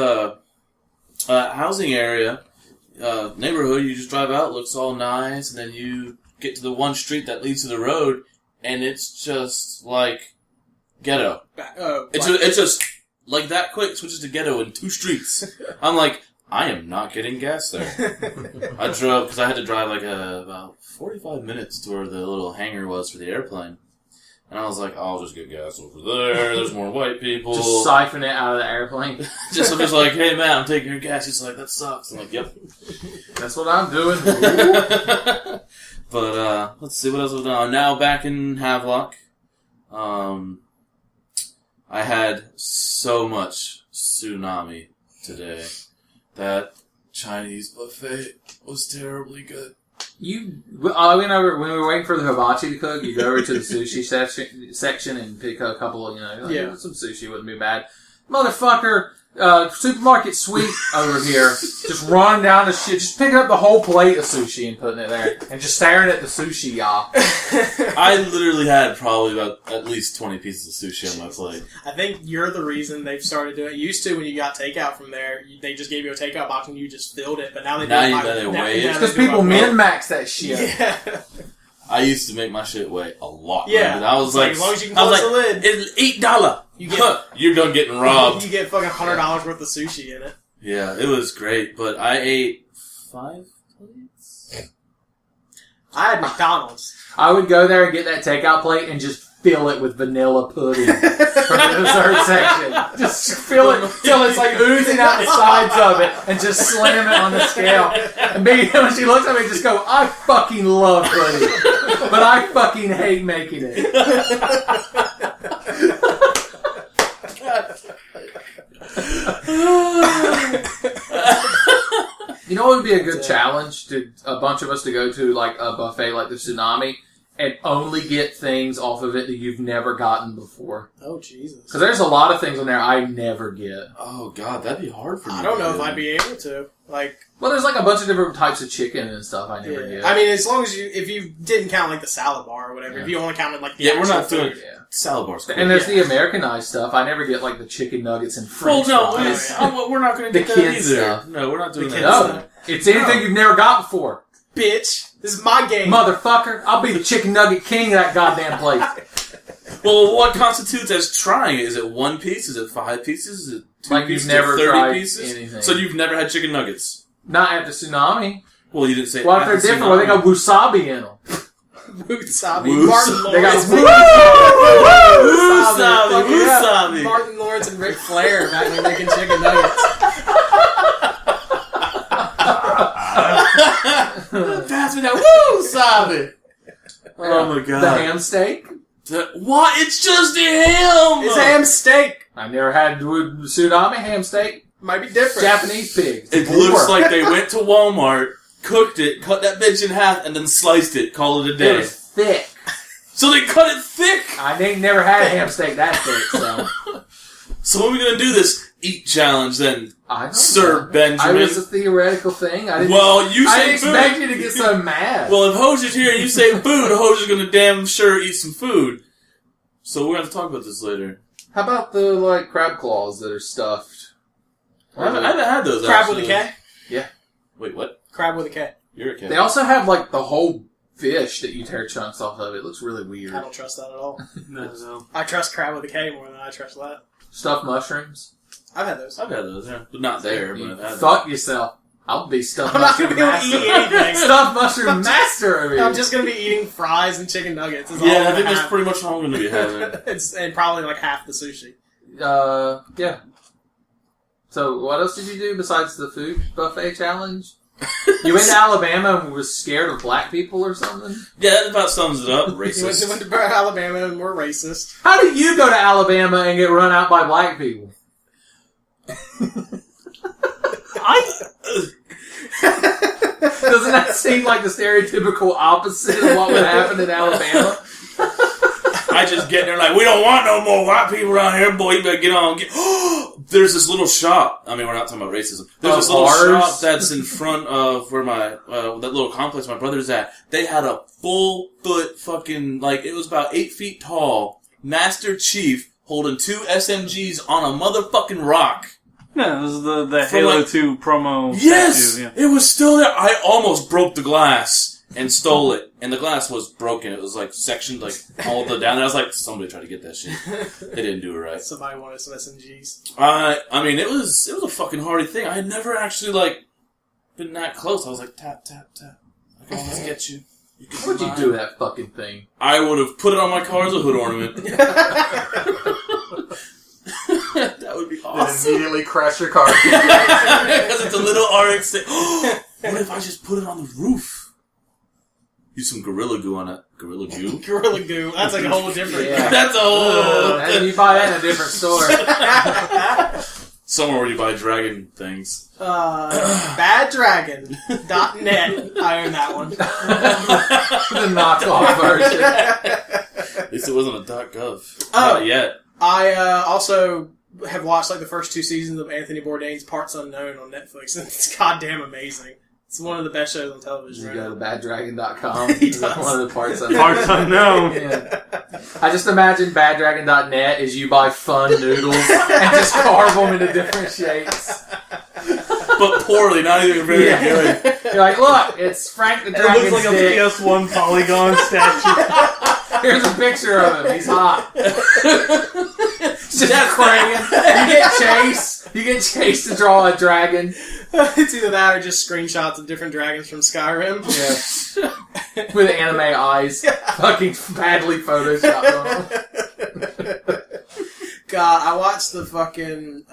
housing area, neighborhood. You just drive out, looks all nice, and then you get to the one street that leads to the road, and it's just like ghetto. It's just like that quick switches to ghetto in 2 streets. I'm like, I am not getting gas there. I drove, because I had to drive like about 45 minutes to where the little hangar was for the airplane. And I was like, I'll just get gas over there. There's more white people. Just siphon it out of the airplane. I'm just like, hey man, I'm taking your gas. He's like, that sucks. I'm like, yep. That's what I'm doing. But let's see what else I've done. I'm now back in Havelock. I had so much Tsunami today. That Chinese buffet was terribly good. When we were waiting for the hibachi to cook, you go over to the sushi section and pick a couple of, some sushi wouldn't be bad. Motherfucker, supermarket sweep over here, just running down the shit, just picking up the whole plate of sushi and putting it there, and just staring at the sushi, y'all. I literally had probably about at least 20 pieces of sushi on my plate. I think you're the reason they've started doing it. Used to, when you got takeout from there, they just gave you a takeout box and you just filled it, but now they weigh it. Because people min-max that shit. Yeah. I used to make my shit weigh a lot. Yeah. I was like, as long as you can close the lid. It's $8. You're done getting robbed. You get fucking $100 worth of sushi in it. Yeah, it was great, but I ate 5 plates. I had McDonald's. I would go there and get that takeout plate and just fill it with vanilla pudding from the dessert section. Just fill it till it's like oozing out the sides of it and just slam it on the scale. And when she looks at me, just go, I fucking love pudding, but I fucking hate making it. You know what would be a good challenge to a bunch of us to go to like a buffet like the Tsunami and only get things off of it that you've never gotten before. Oh, Jesus. Because there's a lot of things on there I never get. Oh, God, that'd be hard for me. I don't know if I'd be able to. Well, there's like a bunch of different types of chicken and stuff I never get. I mean, as long as if you didn't count like the salad bar or whatever, if you only counted like the we're not doing salad bars. And there's the Americanized stuff. I never get like the chicken nuggets and French fries. We're not going to get the that kids either. Stuff. No, we're not doing that. No, it's anything you've never got before. Bitch, this is my game. Motherfucker, I'll be the chicken nugget king of that goddamn place. Well, what constitutes as trying it? Is it 1 piece? Is it 5 pieces? Is it 2 pieces? You've never 30 tried pieces? anything. So you've never had chicken nuggets? Not at the Tsunami. Well, you didn't say. Well, if they're different, well, they got Woo-Sabi in them. Woo-Sabi. Martin They got Woo-Sabi. Woo-Sabi. Martin Lawrence and Ric Flair back when making chicken nuggets. Pass me that Woo-Sabi. Oh my God. The ham steak? What? It's just a ham! It's ham steak. I never had Tsunami ham steak. Might be different. Japanese pigs. It looks like they went to Walmart, cooked it, cut that bitch in half, and then sliced it, called it a day. It was thick. So they cut it thick! I ain't never had a ham steak that thick, so. So when are we gonna do this eat challenge then, Sir Benjamin? I was a theoretical thing. I didn't expect you to get so mad. Well, if Hosier's here and you say food, Hosier's gonna damn sure eat some food. So we're gonna talk about this later. How about the, crab claws that are stuffed? I haven't had those, Crab actually. with a K? Yeah. Wait, what? Crab with a K. You're a K. They also have, the whole fish that you tear chunks off of. It looks really weird. I don't trust that at all. No. I trust crab with a K more than I trust that. Stuffed mushrooms. I've had those. I've had those, yeah. But not there, but I've had Fuck yourself. I'll be stuffed I'm not mushroom going to be able to master. eat anything. Stuffed mushroom master over here. I'm just going to be eating fries and chicken nuggets. Is all Yeah, I'm I think gonna that's have. pretty much all I'm gonna be having. And probably half the sushi. Yeah. So, what else did you do besides the food buffet challenge? You went to Alabama and was scared of black people or something? Yeah, that about sums it up. You went Racist. to Alabama and we're racist. How did you go to Alabama and get run out by black people? Doesn't that seem like the stereotypical opposite of what would happen in Alabama? I just get there we don't want no more white people around here, boy. You better get on. There's this little shop. I mean, we're not talking about racism. There's this little shop that's in front of where my that little complex my brother's at. They had a full foot fucking it was about 8 feet tall Master Chief holding 2 SMGs on a motherfucking rock. No, this is the Halo 2 promo. Yes! statue, It was still there. I almost broke the glass and stole it. And the glass was broken. It was like sectioned like all the down there. I was like, somebody tried to get that shit. They didn't do it right. Somebody wanted some SMGs. I mean, it was a fucking hardy thing. I had never actually like been that close. I was like, tap, tap, tap. I can almost get you. What'd you do with that fucking thing? I would have put it on my car as a hood ornament. That would be awesome. And immediately crash your car. Because it's a little RX thing. What if I just put it on the roof? Use some Gorilla Glue on it. Gorilla Glue? Gorilla Glue. That's like a whole different... Yeah. That's a whole... You buy that in a different store. Somewhere where you buy dragon things. Baddragon.net. I own that one. The knockoff version. At least it wasn't a .gov. Oh. Not yet. I also have watched like the first 2 seasons of Anthony Bourdain's Parts Unknown on Netflix, and it's goddamn amazing. It's one of the best shows on television. You right go to now. baddragon.com. He Is that does. one of the parts of Parts unknown. Yeah. I just imagine baddragon.net is you buy fun noodles and just carve them into different shapes. But poorly, not even very good. You're like, look, it's Frank the It Dragon looks like Stick. a PS1 polygon statue. Here's a picture of him. He's hot. Just crayon. You get chased to draw a dragon. It's either that or just screenshots of different dragons from Skyrim. Yeah. With anime eyes. Fucking badly photoshopped on them. God, I watched the fucking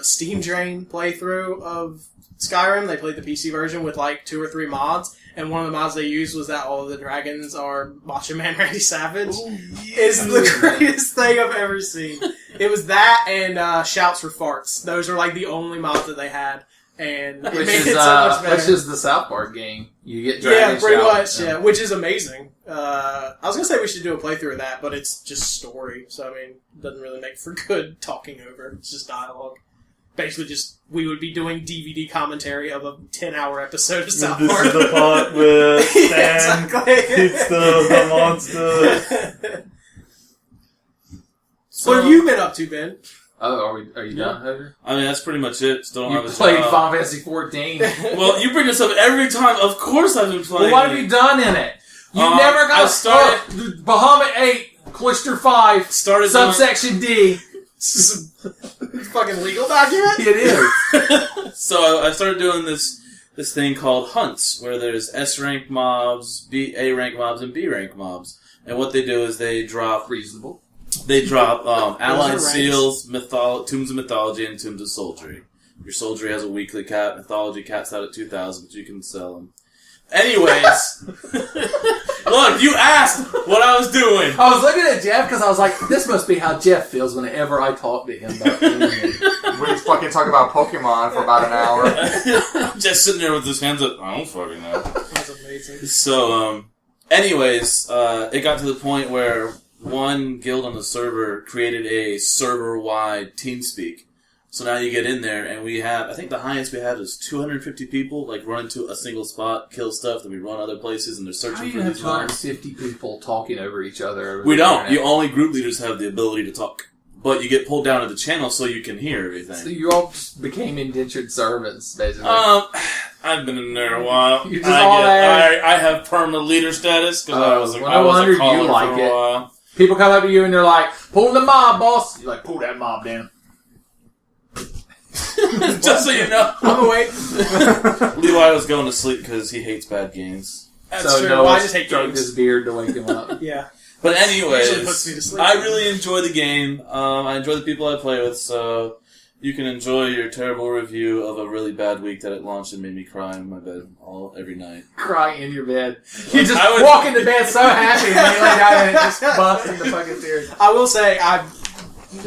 Steam Drain playthrough of Skyrim. They played the PC version with like 2 or 3 mods, and one of the mods they used was that all of the dragons are Macho Man Randy Savage. Ooh, yeah. It's the greatest thing I've ever seen. It was that and Shouts for Farts. Those are like the only mods that they had, and it Which made is, it so much better. which is the South Park game. You get dragon Yeah, pretty shout. much, yeah, which is amazing. I was gonna say we should do a playthrough of that, but it's just story, so I mean, it doesn't really make for good talking over. It's just dialogue. Basically, just we would be doing DVD commentary of a 10-hour episode of South This Park. is the part with Stan. Yeah, exactly. It's the monster. So, What have you been up to, Ben? Oh, are you done, Hover? I mean, that's pretty much it. Still don't You have a played job. Final Fantasy XIV. Well, you bring this up every time. Of course I've been playing. Well, what have you done in it? You never got I started- Bahamut 8, Cloister 5, Started subsection D. Fucking legal document? It is. So I started doing this thing called hunts, where there's S rank mobs, A rank mobs, and B rank mobs. And what they do is they drop Reasonable. allied ranks. seals, tombs of mythology, and tombs of soldiery. Your soldiery has a weekly cap. Mythology caps out at 2,000, but you can sell them. Anyways, look, you asked what I was doing. I was looking at Jeff because I was like, this must be how Jeff feels whenever I talk to him about gaming. We fucking talk about Pokemon for about an hour. Just sitting there with his hands up. I don't fucking know. That's amazing. So, anyways, it got to the point where one guild on the server created a server-wide TeamSpeak. So now you get in there, and we have, I think the highest we had was 250 people, like, run into a single spot, kill stuff, then we run other places, and they're How do searching you for have these mobs. 250 people talking over each other? Over We the don't. internet? You only group leaders have the ability to talk. But you get pulled down to the channel so you can hear everything. So you all just became indentured servants, basically. I've been in there a while. You just all there. I have permanent leader status because I was well, I no was wonder a caller you like for a it. while. People come up to you and they're like, pull the mob, boss. You're like, pull that mob down. Just so you know. I'm awake. Levi was going to sleep because he hates bad games. That's So true. Noah Well, I just hate stroked games. his beard to wake him up. Yeah. But Usually puts me to anyways, sleep. I really enjoy the game. I enjoy the people I play with, so you can enjoy your terrible review of a really bad week that it launched and made me cry in my bed every night. Crying in your bed. You just I would- walk into bed so happy and then you lay down and it just busts into fucking tears. I will say I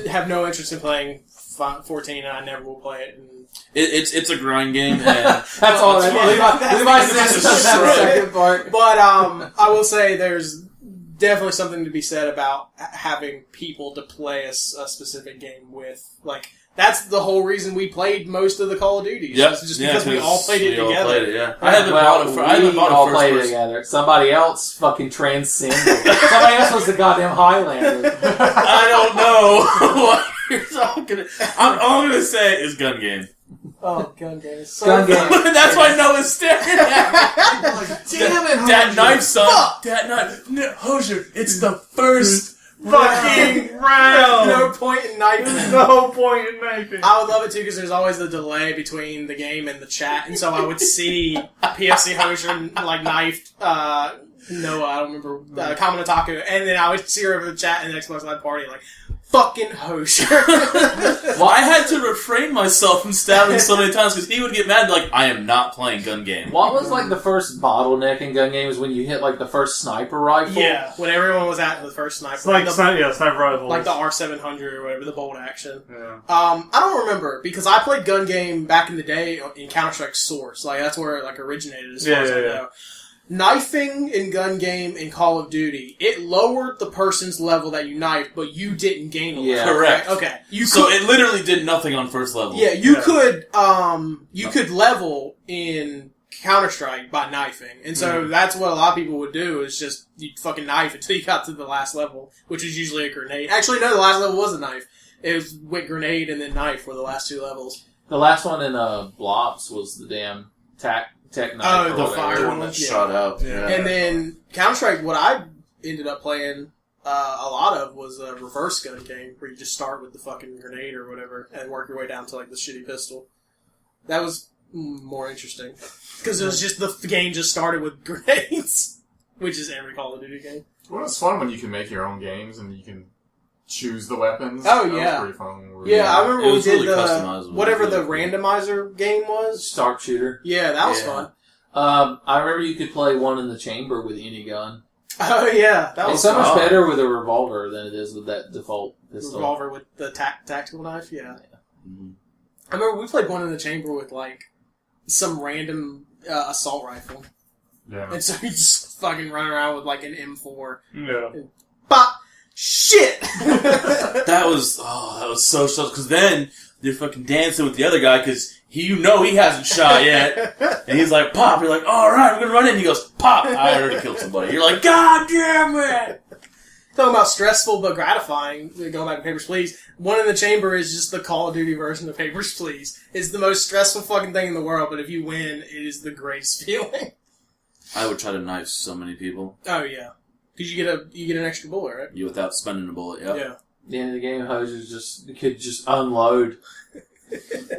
have no interest in playing 14, and I never will play it. And It's a grind game, and That's all that's right. fine. Levi says that second part. But I will say there's definitely something to be said about having people to play a specific game with. Like, that's the whole reason we played most of the Call of Duties. Yep. It's just because we all played it we all together. played it, yeah. I haven't bought it. I haven't we bought all it played it first person. together. Somebody else fucking transcended. Somebody else was the goddamn Highlander. I don't know. all I'm gonna say is gun game. Oh, gun game. Is so Gun game. fun. That's why Noah's staring at me. Like, damn it, That Hosier. knife, son. Fuck. That knife. No, Hosier, it's the first Fucking round. No point in knifing. There's no point in knifing. I would love it too because there's always the delay between the game and the chat, and so I would see PFC Hosier like knifed Noah. I don't remember Kaminataku, and then I would see her over the chat and the Xbox Live Party like fucking Hosier. Well, I had to refrain myself from stabbing so many times because he would get mad like, I am not playing gun game. What was like the first bottleneck in gun games when you hit like the first sniper rifle? Yeah, when everyone was at the first sniper, Sniper rifles. like the R700 or whatever, the bolt action. Yeah. I don't remember because I played gun game back in the day in Counter-Strike Source. Like that's where it like originated as far as I know. Knifing in gun game in Call of Duty, it lowered the person's level that you knifed, but you didn't gain a level. Yeah. Correct. Okay. So it literally did nothing on first level. Yeah, you could level in Counter-Strike by knifing. And so that's what a lot of people would do is just you'd fucking knife until you got to the last level, which is usually a grenade. Actually, no, the last level was a knife. It was with grenade and then knife were the last two levels. The last one in Blobs was the damn tech knife. Oh, or the whatever. fire The one. one that Yeah. shot out. Yeah. And then Counter-Strike, what I ended up playing a lot of was a reverse gun game where you just start with the fucking grenade or whatever and work your way down to like the shitty pistol. That was more interesting because it was just the game just started with grenades, which is every Call of Duty game. Well, it's fun when you can make your own games and you can choose the weapons. Oh, That yeah. was pretty fun. Yeah, I remember It we was did really the customizable. whatever the Really cool. randomizer game was. Sharpshooter. Yeah, that was Yeah. fun. I remember you could play one in the chamber with any gun. Oh yeah, that It's was so fun. much better with a revolver than it is with that default pistol. Revolver with the tactical knife. Yeah. Mhm. I remember we played one in the chamber with like some random assault rifle, Yeah. and so you just fucking run around with like an M4. Yeah. Pop! Shit! That was so because then they're fucking dancing with the other guy because he hasn't shot yet, and he's like pop. You're like, all right, we're gonna run in. He goes pop. I already killed somebody. You're like, god damn it! Talking about stressful but gratifying. Going back to Papers, Please. One in the chamber is just the Call of Duty version of Papers, Please. It's the most stressful fucking thing in the world, but if you win, it is the greatest feeling. I would try to knife so many people. Oh yeah, because you get an extra bullet, right? You without spending a bullet. Yep. Yeah. The end of the game, you could just unload.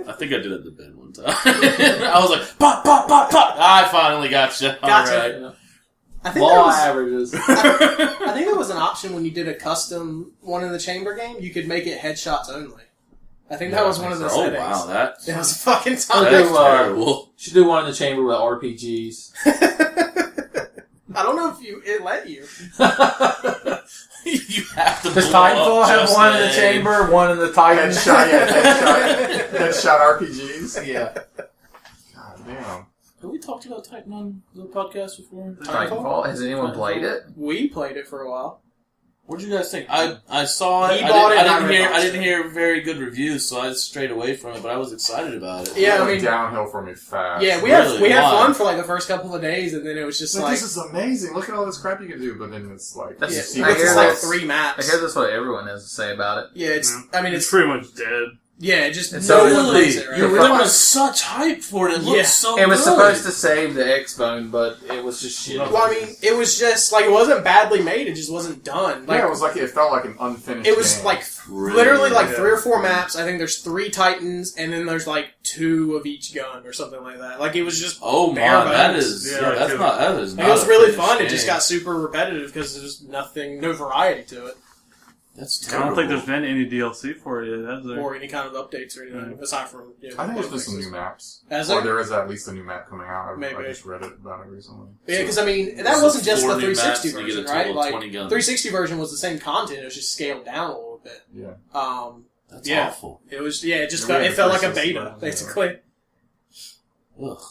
I think I did it at the bed one time. I was like, pop, pop, pop, pop. I finally got you. Gotcha. All right. I think there Law was, averages. I think there was an option when you did a custom one in the chamber game. You could make it headshots only. I think that Yeah, was I one of think the so. Oh settings. wow, that It was fucking Okay, time. that's well, terrible. Should do one in the chamber with RPGs. I don't know if it let you. You have to. Does blow up Titanfall have just one in the then. chamber, one in the Titan? Headshot RPGs. Yeah. God damn. Have we talked about Titan on the podcast before? Titanfall? Has anyone played it? We played it for a while. What did you guys think? I saw it. He bought it, I I didn't didn't hear very good reviews, so I strayed away from it. But I was excited about it. Yeah, It I went mean, downhill for me fast. yeah, we Really? had Why? fun for like the first couple of days, and then it was just Like, like, this is amazing. Look at all this crap you can do, but then it's like That's- you I see it's hear just like like that's- 3 maps. I hear that's what everyone has to say about it. Yeah, I mean, It's it's pretty much dead. yeah, just It's no so one Really, plays it, right? there was such hype for it. It looked Yeah. so It was good. supposed to save the X-Bone, but it was just shit. Well, I mean, it was just like it wasn't badly made; it just wasn't done. Like yeah, it felt like an unfinished. it was game. like Really? literally like Yeah. 3 or 4 maps. I think there's 3 Titans, and then there's like 2 of each gun or something like that. Like it was just Oh my, bare that bones. is Yeah, that's like, not that is. It Not was a really finished fun. It game. just got super repetitive because there's no variety to it, That's I terrible. don't think there's been any DLC for it yet, has there? or any kind of updates or anything aside from. I think there's been some new maps. Has Or there? there is at least a new map coming out. I Maybe. just read it about it recently. Yeah, because I mean that So wasn't just the 4 new 360 maps, and you version, get a total right? of Like 20 guns. 360 version was the same content. It was just scaled down a little bit. Yeah. That's yeah. awful. It was it just Yeah, we felt, had it felt like a 360 beta version, basically. Ugh.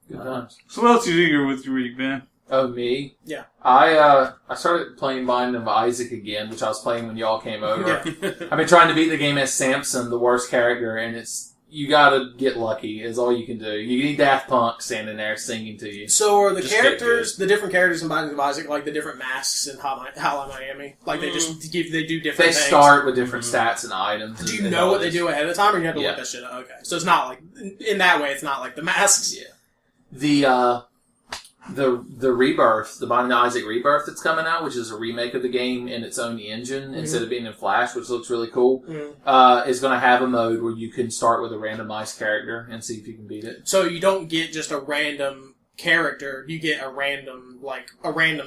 Good times. So what else you do with your week, man? Oh, me? Yeah. I started playing Binding of Isaac again, which I was playing when y'all came over. Yeah. I've been trying to beat the game as Samson, the worst character, and it's you gotta get lucky is all you can do. You need Daft Punk standing there singing to you. So are the characters, the different characters in Binding of Isaac, like the different masks in Hotline Miami? Like they do different things? They start with different stats and items. Do you know what they do ahead of time, or you have to look that shit up? Okay. So it's not like, in that way, it's not like the masks. Yeah. The Rebirth, the Binding of Isaac Rebirth that's coming out, which is a remake of the game in its own engine instead of being in Flash, which looks really cool, is going to have a mode where you can start with a randomized character and see if you can beat it. So you don't get just a random character, you get a random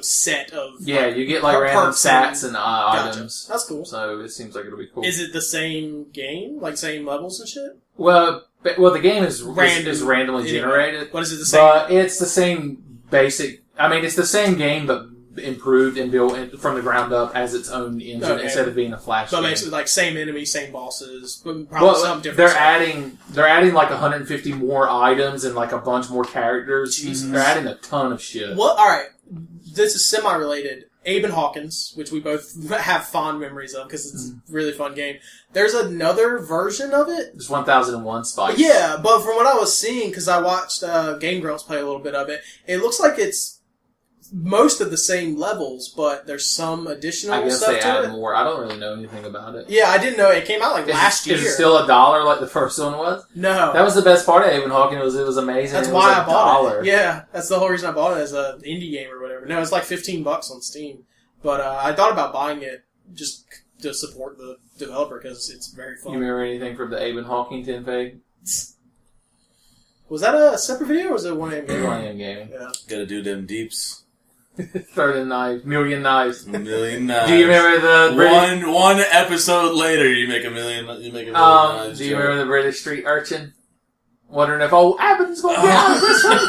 set of... Yeah, you get random stats and items. That's cool. So it seems like it'll be cool. Is it the same game? Like same levels and shit? Well, the game is randomly generated. What is it the same? But it's the same basic... I mean, it's the same game, but improved and built from the ground up as its own engine instead of being a Flash game. But basically, like, same enemies, same bosses, but probably something different. They're adding like 150 more items and like a bunch more characters. Jesus. They're adding a ton of shit. What? Alright, this is semi-related. Abe and Hawkins, which we both have fond memories of because it's a really fun game. There's another version of it. There's 1001 Spikes. Yeah, but from what I was seeing, because I watched Game Girls play a little bit of it, it looks like it's most of the same levels, but there's some additional stuff to it. I guess they added more. I don't really know anything about it. Yeah, I didn't know. It came out last year. Is it still $1 like the first one was? No. That was the best part of Abe and Hawkins. It was amazing. That's why I bought it. Yeah, that's the whole reason I bought it as an indie game or whatever. No, it's like $15 on Steam. But I thought about buying it just to support the developer because it's very fun. You remember anything from the Abe and Hawking Tenfei? Was that a separate video or was it 1AM gaming? 1AM gaming. Yeah. Gotta do them deeps. Third and knives. Million knives. Million knives. Do you remember the one episode later you make a million knives. Do you remember the British street urchin? Wondering if old Abbott's going to get out of this one.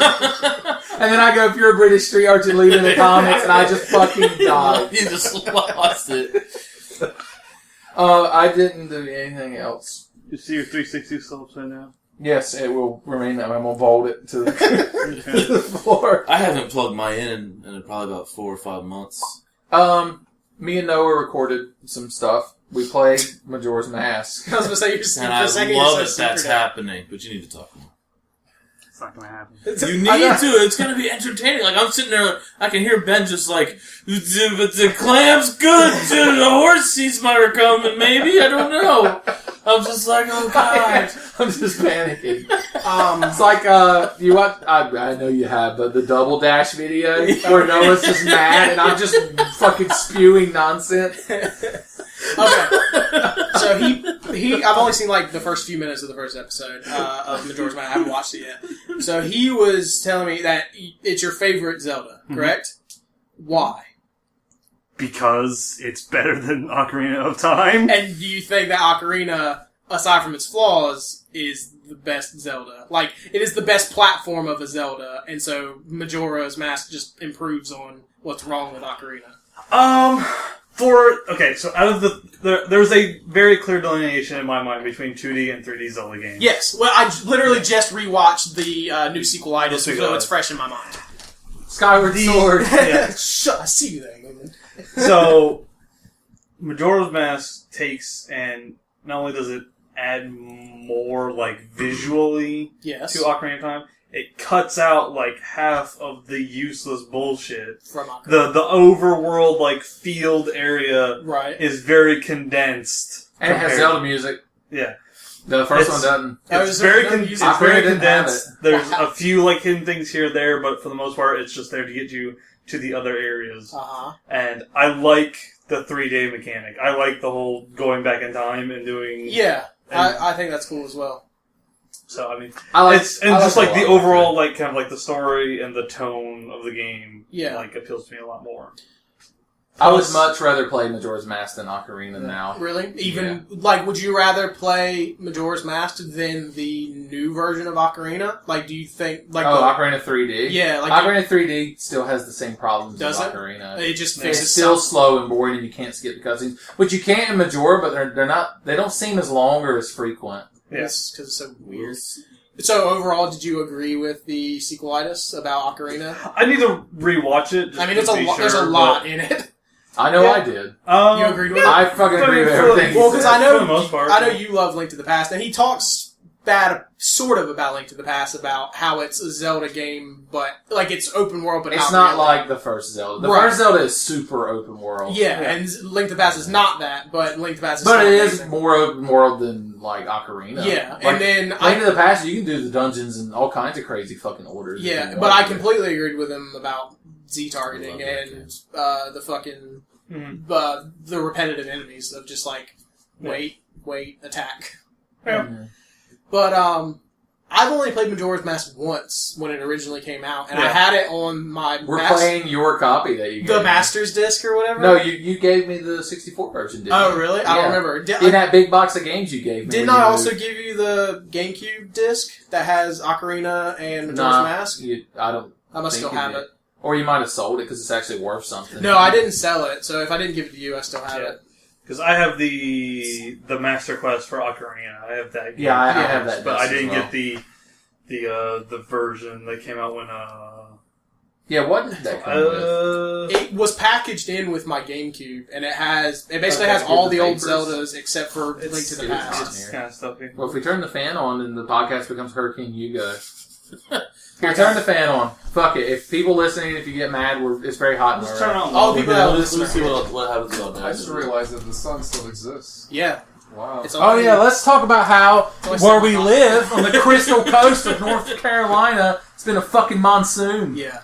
And then I go, if you're a British street urchin, leave it in the comments, and I just fucking died. You just lost it. I didn't do anything else. You see your 360 still upside down? Yes, it will remain that way. I'm going to vault it to the floor. I haven't plugged mine in probably about 4 or 5 months. Me and Noah recorded some stuff. We played Majora's Mask. I was going to say, you're and I love that that's happening, but you need to talk more. It's not going to happen. You need to. It's going to be entertaining. Like, I'm sitting there, I can hear Ben just like, but the clam's good. The horse seats might are coming, maybe. I don't know. I'm just like, oh, God. I'm just panicking. It's like, you watch, I know you have, but the Double Dash video where Noah's just mad and I'm just fucking spewing nonsense. Okay. So I've only seen like the first few minutes of the first episode of Majora's Mask. I haven't watched it yet. So he was telling me that it's your favorite Zelda, correct? Why? Because it's better than Ocarina of Time. And do you think that Ocarina, aside from its flaws, is the best Zelda? Like, it is the best platform of a Zelda, and so Majora's Mask just improves on what's wrong with Ocarina. So out of there's a very clear delineation in my mind between 2D and 3D Zelda games. Yes. Well, I literally just rewatched the new sequelitis, so it's fresh in my mind. Skyward Sword. Yeah. I see you there, man. So, Majora's Mask takes, and not only does it add more, like, visually to Ocarina of Time, it cuts out, like, half of the useless bullshit. From Ocarina. The overworld, like, field area is very condensed. And it has Zelda music. Yeah. The first one doesn't. It's very condensed. There's a few, like, hidden things here and there, but for the most part, it's just there to get you to the other areas. And I like the 3-day mechanic. I like the whole going back in time and doing... Yeah, I think that's cool as well. So, I mean, the overall, like, kind of like the story and the tone of the game, like, appeals to me a lot more. I would much rather play Majora's Mask than Ocarina now. Really? Like, would you rather play Majora's Mask than the new version of Ocarina? Like, do you think... like Ocarina 3D? Yeah. Like Ocarina 3D still has the same problems as Ocarina. It just fixes It's still slow and boring and you can't skip the cutscenes. Which you can in Majora, but they don't seem as long or as frequent. Yes, because it's so weird. So, overall, did you agree with the sequelitis about Ocarina? I need to rewatch it. There's a lot in it. I know I did. You agreed with it? I fucking agree with everything. Well, because I know, for the most part, I know you love Link to the Past, and he talks sort of about Link to the Past, about how it's a Zelda game, but like it's open world, but it's not like the first Zelda. The first Zelda is super open world. Yeah, and Link to the Past is not that, but Link to the Past is. But it is more open world than like Ocarina. Yeah, like, and then Link to the Past, you can do the dungeons and all kinds of crazy fucking orders. Yeah, but I completely agreed with him about Z targeting and the fucking the repetitive enemies of just like wait, attack. Yeah. But I've only played Majora's Mask once when it originally came out, and I had it on my. We're playing your copy that you gave the me. Master's Disc or whatever. No, you gave me the 64 version. Didn't Oh, you? really? I don't remember. In that big box of games you gave me. Didn't I also give you the GameCube disc that has Ocarina and Majora's Mask? I must still have it. Or you might have sold it because it's actually worth something. No, I didn't sell it, so if I didn't give it to you, I still have it. Because I have the Master Quest for Ocarina. I have that game. Yeah, I have that. But I didn't get the version that came out when Yeah, what did that come with? It was packaged in with my GameCube, and it basically has all the old Zeldas except for Link to the Past. It's kind of stuffy. Well, if we turn the fan on, then the podcast becomes Hurricane Hugo. Here, turn the fan on. Fuck it. If people listening, if you get mad, it's very hot in Just there. turn on. All the people that Let's listen. see what happens about that. I just realized that the sun still exists. Yeah. Wow. It's Oh yeah, let's talk about how where we hot. live on the crystal coast of North Carolina, it's been a fucking monsoon. Yeah.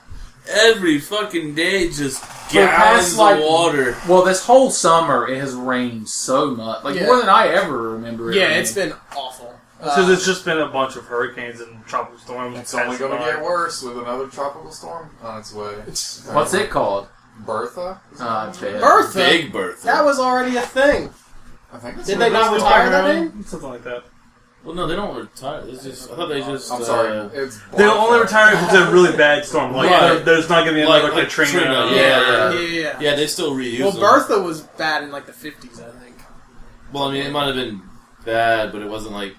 Every fucking day, just For the past, gallons of water. Well, this whole summer it has rained so much, like more than I ever remember. Yeah, it's been awful. Because it's just been a bunch of hurricanes and tropical storms. It's only going to get worse with another tropical storm on its way. What's it called? Bertha? Bertha? Big Bertha. That was already a thing. I think it's Did they not retire that name? Something like that. Well, no, they don't retire. It's just, I thought they just... I'm sorry. It's They'll only retire if it's a really bad storm. Like, Right. there's not going to be another Katrina. Yeah. Yeah, they still reuse Well, them. Bertha was bad in like the 50s, I think. Well, I mean, it might have been bad, but it wasn't like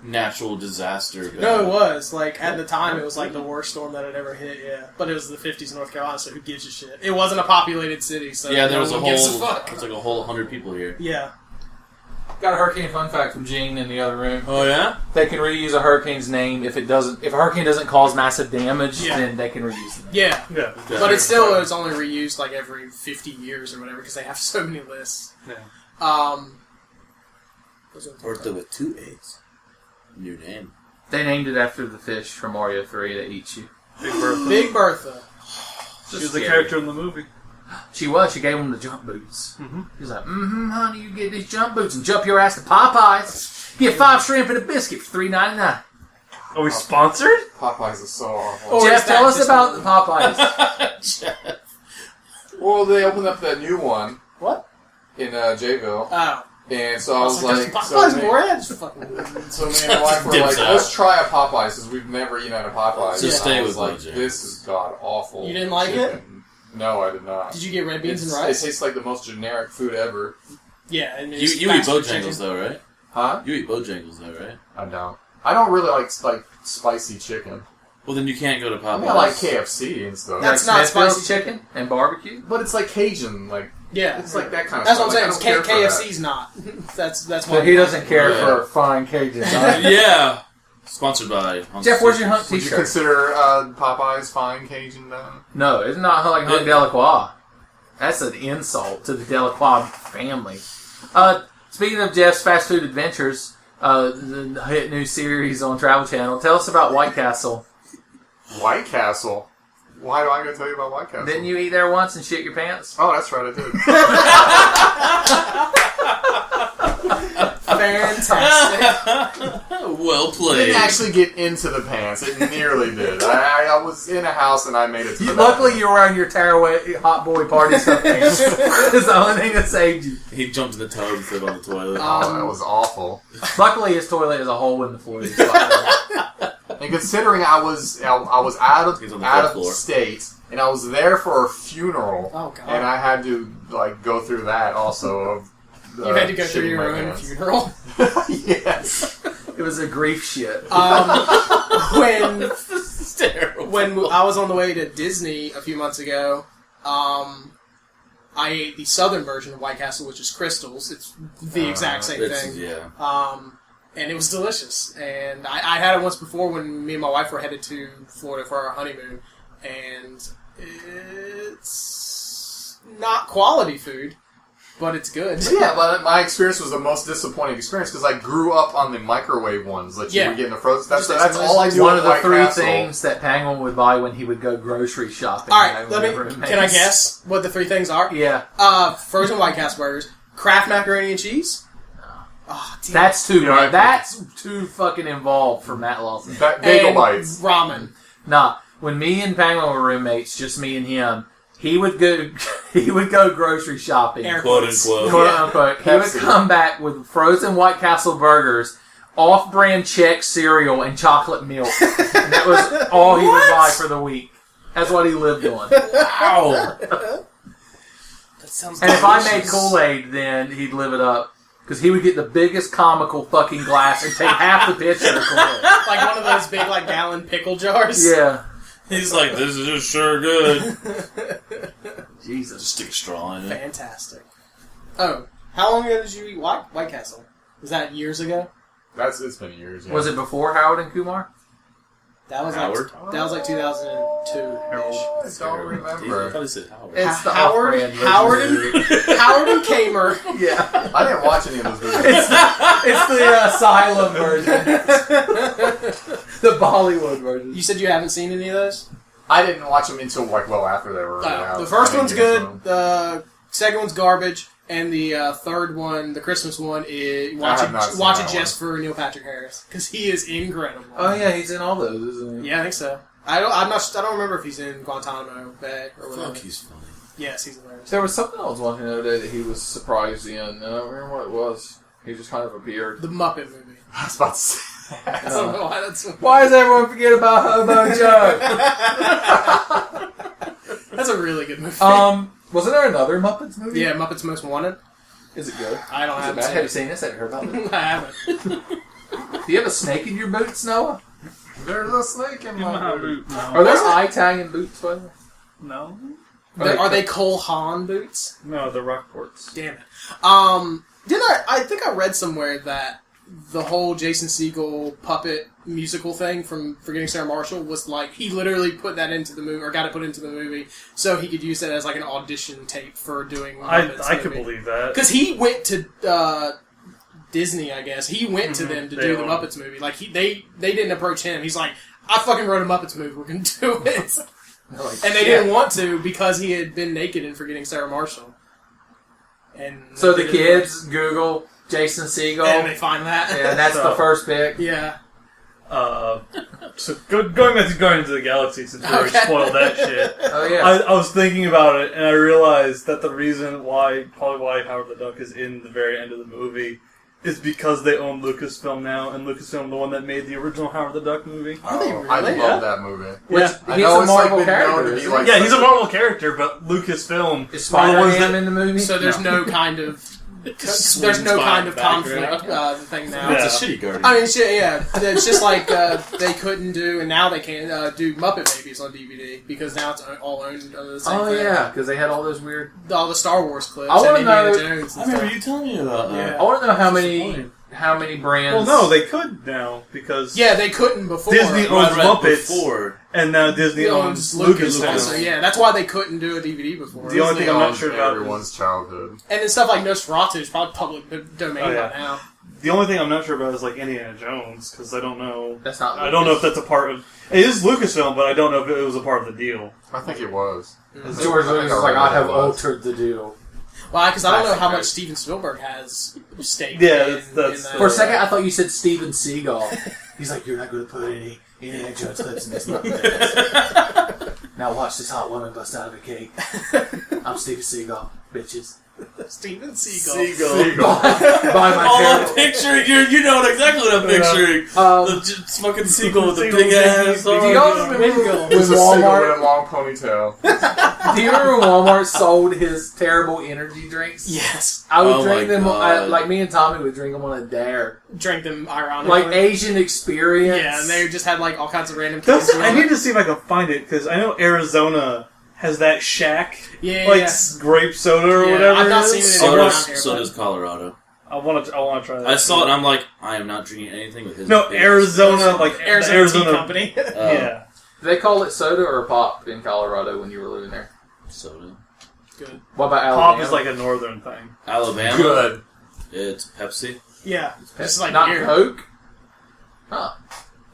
natural disaster. No, it was. Like, at the time, it was like the worst storm that had ever hit, yeah. But it was the 50s in North Carolina, so who gives a shit? It wasn't a populated city, so Yeah, there was no a one gives whole... fuck. It's like a whole 100 people here. Yeah. Got a hurricane fun fact from Gene in the other room. Oh, yeah? They can reuse a hurricane's name if a hurricane doesn't cause massive damage, then they can reuse the name. Yeah. Yeah. But it's only reused like every 50 years or whatever, because they have so many lists. Yeah. Bertha with 2 A's. New name. They named it after the fish from Mario 3 that eats you. Big Bertha. Big Bertha. She was the character in the movie. She was. She gave him the jump boots. Mm-hmm. He was like, honey, you get these jump boots and jump your ass to Popeyes. Get 5 shrimp and a biscuit for $3.99. Are we sponsored? Popeyes is so awful. Or Jeff, is that tell us just about the Popeyes. Well, they opened up that new one. What? In Jayville. Oh. And so I was like... Popeyes more heads. Fucking... So me and my wife were like, let's try a Popeyes, because we've never eaten at a Popeyes. Just stay I was with like, Bojangles. this is god-awful. You didn't like it? No, I did not. Did you get red beans and It rice? tastes like the most generic food ever. Yeah. And You eat Bojangles, though, right? Huh? You eat Bojangles, though, right? I don't. I don't really like spicy chicken. Well, then you can't go to I Popeyes. mean, I like KFC and stuff. That's Like not Smithfield spicy chicken and barbecue. But it's like Cajun, like... Yeah. It's like that kind of That's stuff. what I'm saying. Like, I don't care for KFC's not. That's why. But he doesn't care Yeah. for fine Cajun. Huh? Yeah. Sponsored by... Jeff, where's your hunt that. Would you t-shirt? consider Popeyes fine Cajun, though? No, it's not like Hunt Delacroix. That's an insult to the Delacroix family. Speaking of Jeff's fast food adventures, the hit new series on Travel Channel, tell us about White Castle. White Castle? Why do I gotta tell you about White Castle? Didn't you eat there once and shit your pants? Oh, that's right, I did. Fantastic. Well played. Didn't actually get into the pants. It nearly did. I was in a house and I made it to the Luckily, bathroom. you were wearing your tearaway hot boy party stuff pants. It's the only thing that saved you. He jumped in the tub and slid on the toilet. Oh, that was awful. Luckily, his toilet has a hole in the floor. And considering I was out He's on the fifth of floor. state, and I was there for a funeral, Oh, God. and I had to like go through that also. Of, You had to go through shitting your my own pants. funeral. Yes. It was a grief shit. When This is terrible. when I was on the way to Disney a few months ago, I ate the southern version of White Castle, which is Crystals. It's the exact same thing. Yeah. and it was delicious. And I had it once before when me and my wife were headed to Florida for our honeymoon, and it's not quality food, but it's good. Yeah, but my experience was the most disappointing experience because I grew up on the microwave ones that you would get in the frozen. That's all I do. One of the White three Castle. things that Penguin would buy when he would go grocery shopping. All right, can I guess what the three things are? Yeah. Frozen White Castle burgers, Kraft macaroni and cheese. Oh, that's too. That's too fucking involved for Matt Lawson. Bagel bites, ramen. Nah, when me and Penguin were roommates, just me and him, he would go grocery shopping, quote unquote. Quote unquote. He would come back with frozen White Castle burgers, off-brand Chex cereal, and chocolate milk. And that was all he would buy for the week. That's what he lived on. Wow. That sounds. And if I made Kool-Aid, then he'd live it up. Because he would get the biggest comical fucking glass and take half the pitcher of Kool-Aid. Like one of those big gallon pickle jars. Yeah. He's like, this is just sure good. Jesus. Just stick a straw in it. Fantastic. Oh, how long ago did you eat White Castle? Was that years ago? It's been years. Yeah. Was it before Howard and Kumar? That was Howard? like 2002-ish. I don't remember. I thought he said Howard. It's the Howard and Kamer. Yeah. I didn't watch any of those movies. It's the Asylum version. The Bollywood version. You said you haven't seen any of those? I didn't watch them until well after they were out. The first one's good. The second one's garbage. And the third one, the Christmas one, is watch it just for Neil Patrick Harris because he is incredible. Oh yeah, he's in all those, isn't he? Yeah, I think so. I don't remember if he's in Guantanamo Bay or whatever. Fuck, he's funny. Yes, he's hilarious. There was something I was watching the other day that he was surprised in. I don't remember what it was. He just kind of appeared. The Muppet movie. I was about to say. I don't know why that's. Why does everyone forget about Hobo Joe? That's a really good movie. Wasn't there another Muppets movie? Yeah, Muppets Most Wanted. Is it good? I don't have. Have you seen this? Have you heard about it? I haven't. Do you have a snake in your boots, Noah? There's a snake in my boot. Are there Italian boots, by the way? No. Are they Cole Haan boots? No, the Rockports. Damn it. I think I read somewhere that the whole Jason Seagal puppet musical thing from Forgetting Sarah Marshall was he literally put that into the movie, or got it put into the movie, so he could use that as an audition tape for doing Muppets I could believe that. Because he went to Disney, I guess. He went to them to do the Muppets movie. They didn't approach him. He's like, I fucking wrote a Muppets movie, we're going to do it. And they didn't want to because he had been naked in Forgetting Sarah Marshall. And so the kids Google Jason Seagal. And they find that. Yeah, and that's the first pick. Yeah. So going back to Guardians of the Galaxy, since we already spoiled that shit. Oh yeah. I was thinking about it, and I realized that the reason why Howard the Duck is in the very end of the movie is because they own Lucasfilm now, and Lucasfilm, the one that made the original Howard the Duck movie. Are they really? I love that movie. Yeah. I know it's Marvel been known character. to be Yeah, he's a Marvel character, but Lucasfilm Is Spider-Man in the movie? So there's no kind of... There's no kind of conflict thing now. Yeah. It's a shitty Guardian. I mean, yeah. It's just they couldn't do, and now they can do Muppet Babies on DVD because now it's all owned under the same thing. Oh yeah, because they had all those weird. All the Star Wars clips. I wanna and Indiana know- Jones. I And remember stuff. you telling me about that. Yeah. I want to know how Disappointing. many brands. Well, no, they could now because Yeah, they couldn't before. Disney owns Muppets, before. and now Disney owns Lucasfilm. So Lucasfilm. yeah, that's why they couldn't do a DVD before. The only Disney thing I'm not owns sure about everyone's childhood. And then stuff like Nosferatu is probably public domain Oh, yeah. by now. The only thing I'm not sure about is Indiana Jones because I don't know. That's not. I don't know if that's a part of. It is Lucasfilm, but I don't know if it was a part of the deal. I think it was. George Lucas was like, I have altered the deal. Well, because I don't know how much Steven Spielberg has stake. Yeah, in that's that. For a second, I thought you said Steven Seagal. He's like, you're not going to put any Indiana Jones clips in this movie. Now watch this hot woman bust out of a cake. I'm Steven Seagal, bitches. Steven Seagal. By my Oh, I'm terrible. picturing you know exactly what I'm picturing. The smoking seagull with the Seagull big ass. Do y'all remember when It's a single with Walmart? a long ponytail. Do you remember when Walmart sold his terrible energy drinks? Yes. I would Oh drink my them. God. Like me and Tommy would drink them on a dare. Drank them ironically. Like Asian experience. Yeah, and they just had all kinds of random That's, kids. I need to see if I can find it because I know Arizona has that shack, Yeah, like yeah. grape soda or Yeah, whatever. I've not it seen is. it So around does, here, so but- does Colorado. I want to try that. I saw it and I'm like, I am not drinking anything with his. No, Arizona, like Arizona Tea Company. Yeah. Do they call it soda or pop in Colorado when you were living there? Soda. Good. What about Alabama? Pop is like a northern thing. Alabama. Good. It's Pepsi. Yeah. Just like not beer. Coke. Huh.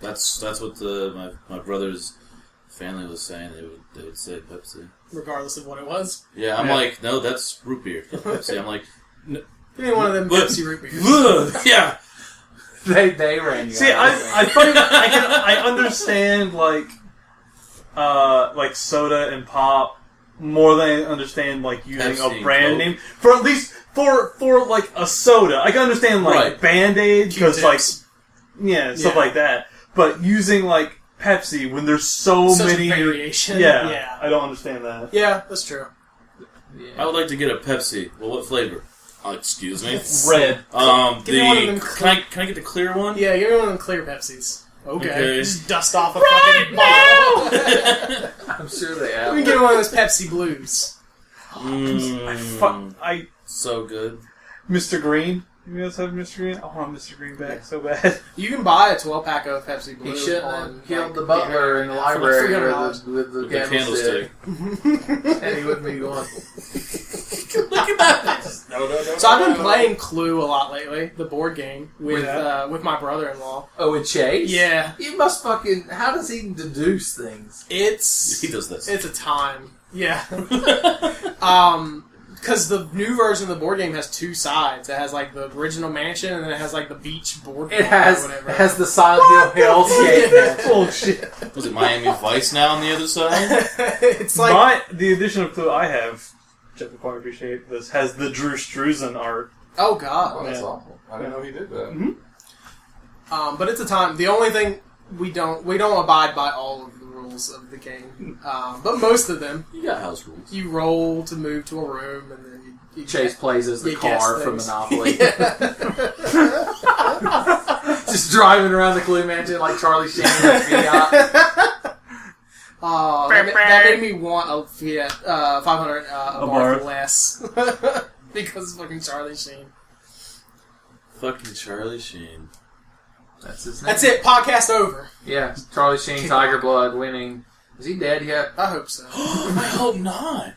That's what my brother's family was saying. They would say Pepsi. Regardless of what it was. Yeah, I'm like, no, that's root beer. Pepsi. I'm like, give me one of them Pepsi root beers. Yeah. They ran you. See, I understand like soda and pop more than I understand like using Pepsi a brand and name for at least for like a soda. I can understand like Right. Band-Aid because like Q-tips. stuff like that. But using like Pepsi when there's so Such many variation. yeah, Yeah. I don't understand that. Yeah, that's true. I would like to get a Pepsi. Well, what flavor? Excuse me. Red. Give me one of them Can I get the clear one? Yeah, give me one of them clear Pepsis. Okay. Just dust off a fucking bottle. I'm sure they have. We can get one of those Pepsi Blues. So good. Mr. Green. You guys have Mr. Green? I want Mr. Green back so bad. You can buy a 12-pack of Pepsi Blue. He shouldn't on, have killed like, the butler in the for library $300. with the The candlestick. candlestick. And he wouldn't be going. Look at that! No. So I've been playing Clue a lot lately, the board game, with my brother-in-law. Oh, with Chase? Yeah. You must fucking... How does he deduce things? He does this. It's a time. Yeah. Because the new version of the board game has two sides. It has like the original mansion, and then it has like the beach board. It has or whatever. the Silent Hill hellscape. Bullshit. Was it Miami Vice now on the other side? It's like The edition of Clue I have, which I quite appreciate this, has the Drew Struzan art. oh god. Oh, that's Yeah. awful. I didn't know he did that. Mm-hmm. But it's a time. The only thing we don't abide by all of the rules of the game, but most of them. You got house rules. You roll to move to a room, and then you Chase plays as the you guess car from things. Monopoly. Just driving around the Clue Mansion like Charlie Sheen in a Fiat. That made me want a Fiat 500 Abarth. less because of fucking Charlie Sheen. Fucking Charlie Sheen. That's his name. That's it. Podcast over. Yeah, Charlie Sheen, Tiger Blood, winning. Is he dead yet? I hope so. I hope not.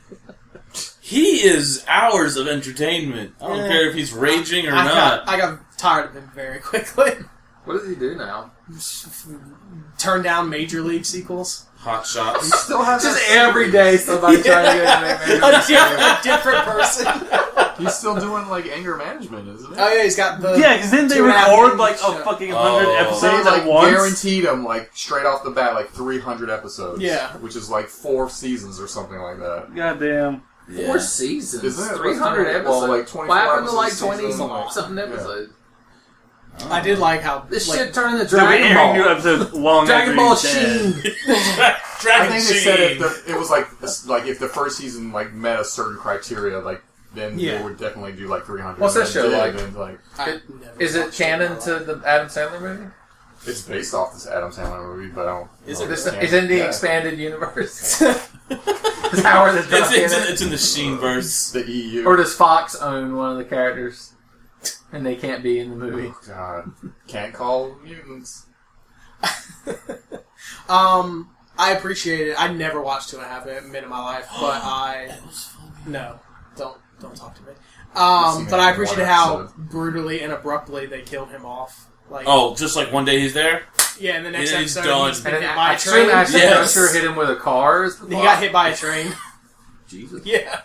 He is hours of entertainment. I don't care if he's raging or not. I got tired of him very quickly. What does he do now? Turn down Major League sequels. Hot shots. Still has Just that every day somebody trying to get him. A different person. He's still doing like anger management, isn't he? Oh yeah, he's got the Yeah, because then they 2.5 record minute like a show. fucking 100 Oh. They episodes like at once. guaranteed him like straight off the bat like 300 episodes. Yeah. which is like 4 seasons or something like that. Goddamn. 4 seasons. Isn't it? 300 episodes. Well, like 24 what happened to like episodes a 20 season, like- something episodes? I did like how This like, shit turned into They're Dragon airing new Ball. episodes long Dragon after Ball he's dead. Sheen. I Dragon think they said Sheen. if it was like if the first season like met a certain criteria, like then they Yeah. would definitely do like 300. What's that And show they did, like? and, like? I Is never it watched canon it. to the Adam Sandler movie? It's based off this Adam Sandler movie, but I don't. Is know it? if it's It's in the canon. expanded universe. Is Howard the Duck in it? It's in the Sheen verse. The EU. Or does Fox own one of the characters? And they can't be in the movie. Oh, God, can't call mutants. I appreciate it. I never watched 2.5 Men in my life, but no, don't talk to me. But I appreciate how brutally and abruptly they killed him off. Like, Oh, just like one day he's there? yeah, in the next he's episode, done. he's been And hit an by a extreme train. accident Yes. hit him with a car. Is the He plot? got hit by a train. Jesus. Yeah.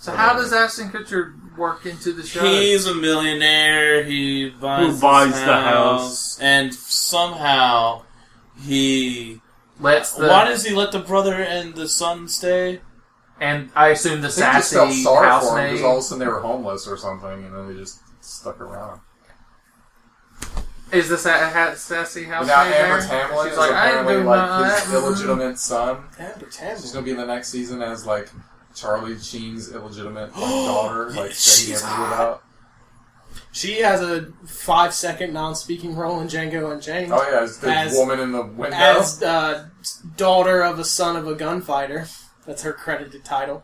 So how does Ashton Kutcher work into the show? He's a millionaire. He buys, Who buys this the house. and somehow he. Lets the Why does he let the brother and the son stay? and I assume the I think they just sassy felt sorry for him housemaid. because all of a sudden they were homeless or something, and then they just stuck around. Is the sassy But housemaid now there? Amber Tamlin She's is like, I ain't apparently doing like none of his that. illegitimate son. Amber She's Tamlin. gonna be in the next season as like Charlie Sheen's illegitimate daughter, like that he She's never knew about. She has a 5-second non-speaking role in Django Unchained. Oh yeah, the As- woman in the window. As daughter of a son of a gunfighter. That's her credited title.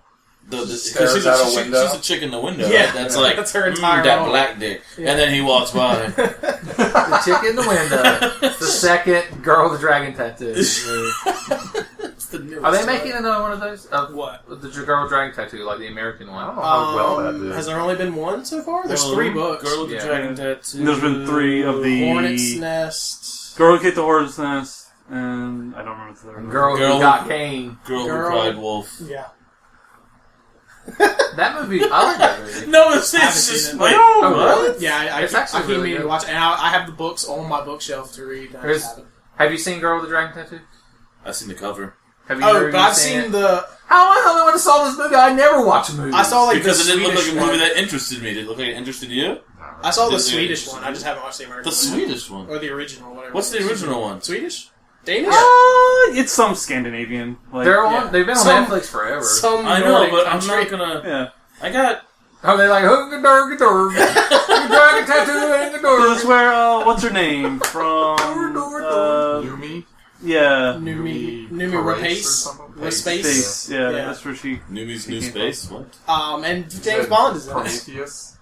Because she's a chick in the window. Yeah, right? That's like that's her entire that role. black dick. Yeah. And then he walks by. The chick in the window. It's the second Girl with the Dragon Tattoo. Are they making another one of those? Of what? The Girl with the Dragon Tattoo, like the American I one. don't know how well that did. Has there only been one so far? There's 3 books. Girl with the Dragon Tattoo. There's been 3 of the Hornet's Nest. Girl Who Kicked the Hornet's Nest, and I don't remember the third one. Girl Who Got Cane. Girl Who Cried Wolf. Yeah. That movie, I like that movie. No, it's I haven't just seen it. like, Oh, really? Yeah, It's I actually keep really meaning good. to watch it. And I have the books on my bookshelf to read. I just haven't. Have you seen Girl with the Dragon Tattoo? I've seen the cover. Have you Oh, ever but I've seen seen it? the... How am I the only one who saw this movie? I never watch movies. I saw like Because the it didn't look like Swedish a movie one. that interested me. Did it look like it interested you? I saw the Did it Swedish interest one. you? I just haven't watched the American The one. Swedish one. Or the original, whatever. What's the original one? Swedish? Danish? It's some Scandinavian. Like, They're on. Yeah. They've been on Some- Netflix forever. Some I know, Nordic but I'm country. not gonna... yeah. I got... Oh, they like Hooga Durga Durga. Dragon Tattoo and the That's Durga. where, what's her name? From, Lumi? yeah. Numi Pace or Rapace. something? With Pace. space. Space, yeah, Yeah. that's where she, Newbie's New Space? What? And James Bond is in it. Prometheus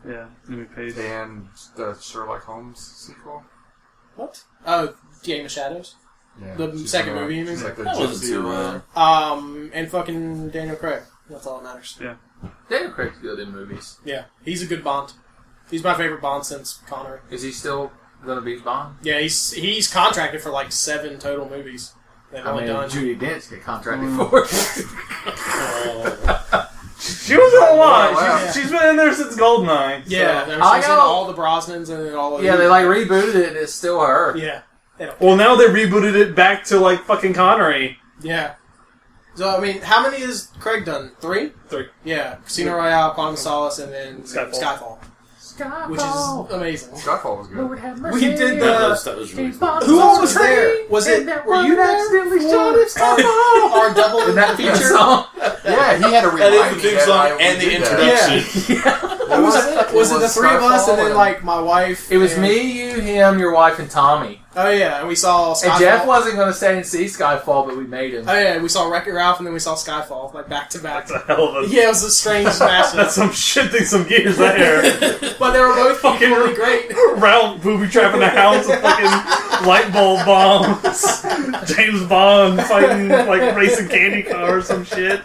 yeah, Numi Pace. and the Sherlock Holmes sequel. What? Oh, Game of Shadows. Yeah, The she's second in a- movie, you mean? She's like the That wasn't gypsy too or bad. whatever. And fucking Daniel Craig. That's all that matters. Yeah. Daniel Craig's good in movies. Yeah, he's a good Bond. He's my favorite Bond since Connery. Is he still going to be Bond? Yeah, he's contracted for like 7 total movies. They've only done. Judy Dent's get contracted for it. She was in a lot. Wow. She's been in there since Goldeneye. Yeah, so. she's in all the Brosnans and then all of Yeah, they like rebooted it and it's still her. Yeah. They don't- Well, now they rebooted it back to, like, fucking Connery. Yeah. So, I mean, how many has Craig done? 3? 3. Yeah. Casino Royale, Quantum of Solace, and then Skyfall. Skyfall. Which is amazing. Skyfall was good. Lord have mercy. We did That was really cool. Who all was there? Was it? Were you there? accidentally for shot at Skyfall? Our double Isn't that the feature? song? Yeah, he had to That remind is me the theme that song I and the did that. introduction. Who was it? Was it the 3 of us and Skyfall then like my wife? It was and- me, you, him, your wife, and Tommy. Oh yeah, and we saw Skyfall. And Jeff wasn't going to stay and see Skyfall, but we made him. Oh yeah, we saw Wreck-It Ralph and then we saw Skyfall, like back to back. That's a hell of a... Yeah, it was a strange mashup. That's some shifting some gears there. But they were both Fucking equally great. Ralph booby trapping the house with fucking light bulb bombs. James Bond fighting, like, racing candy car or some shit.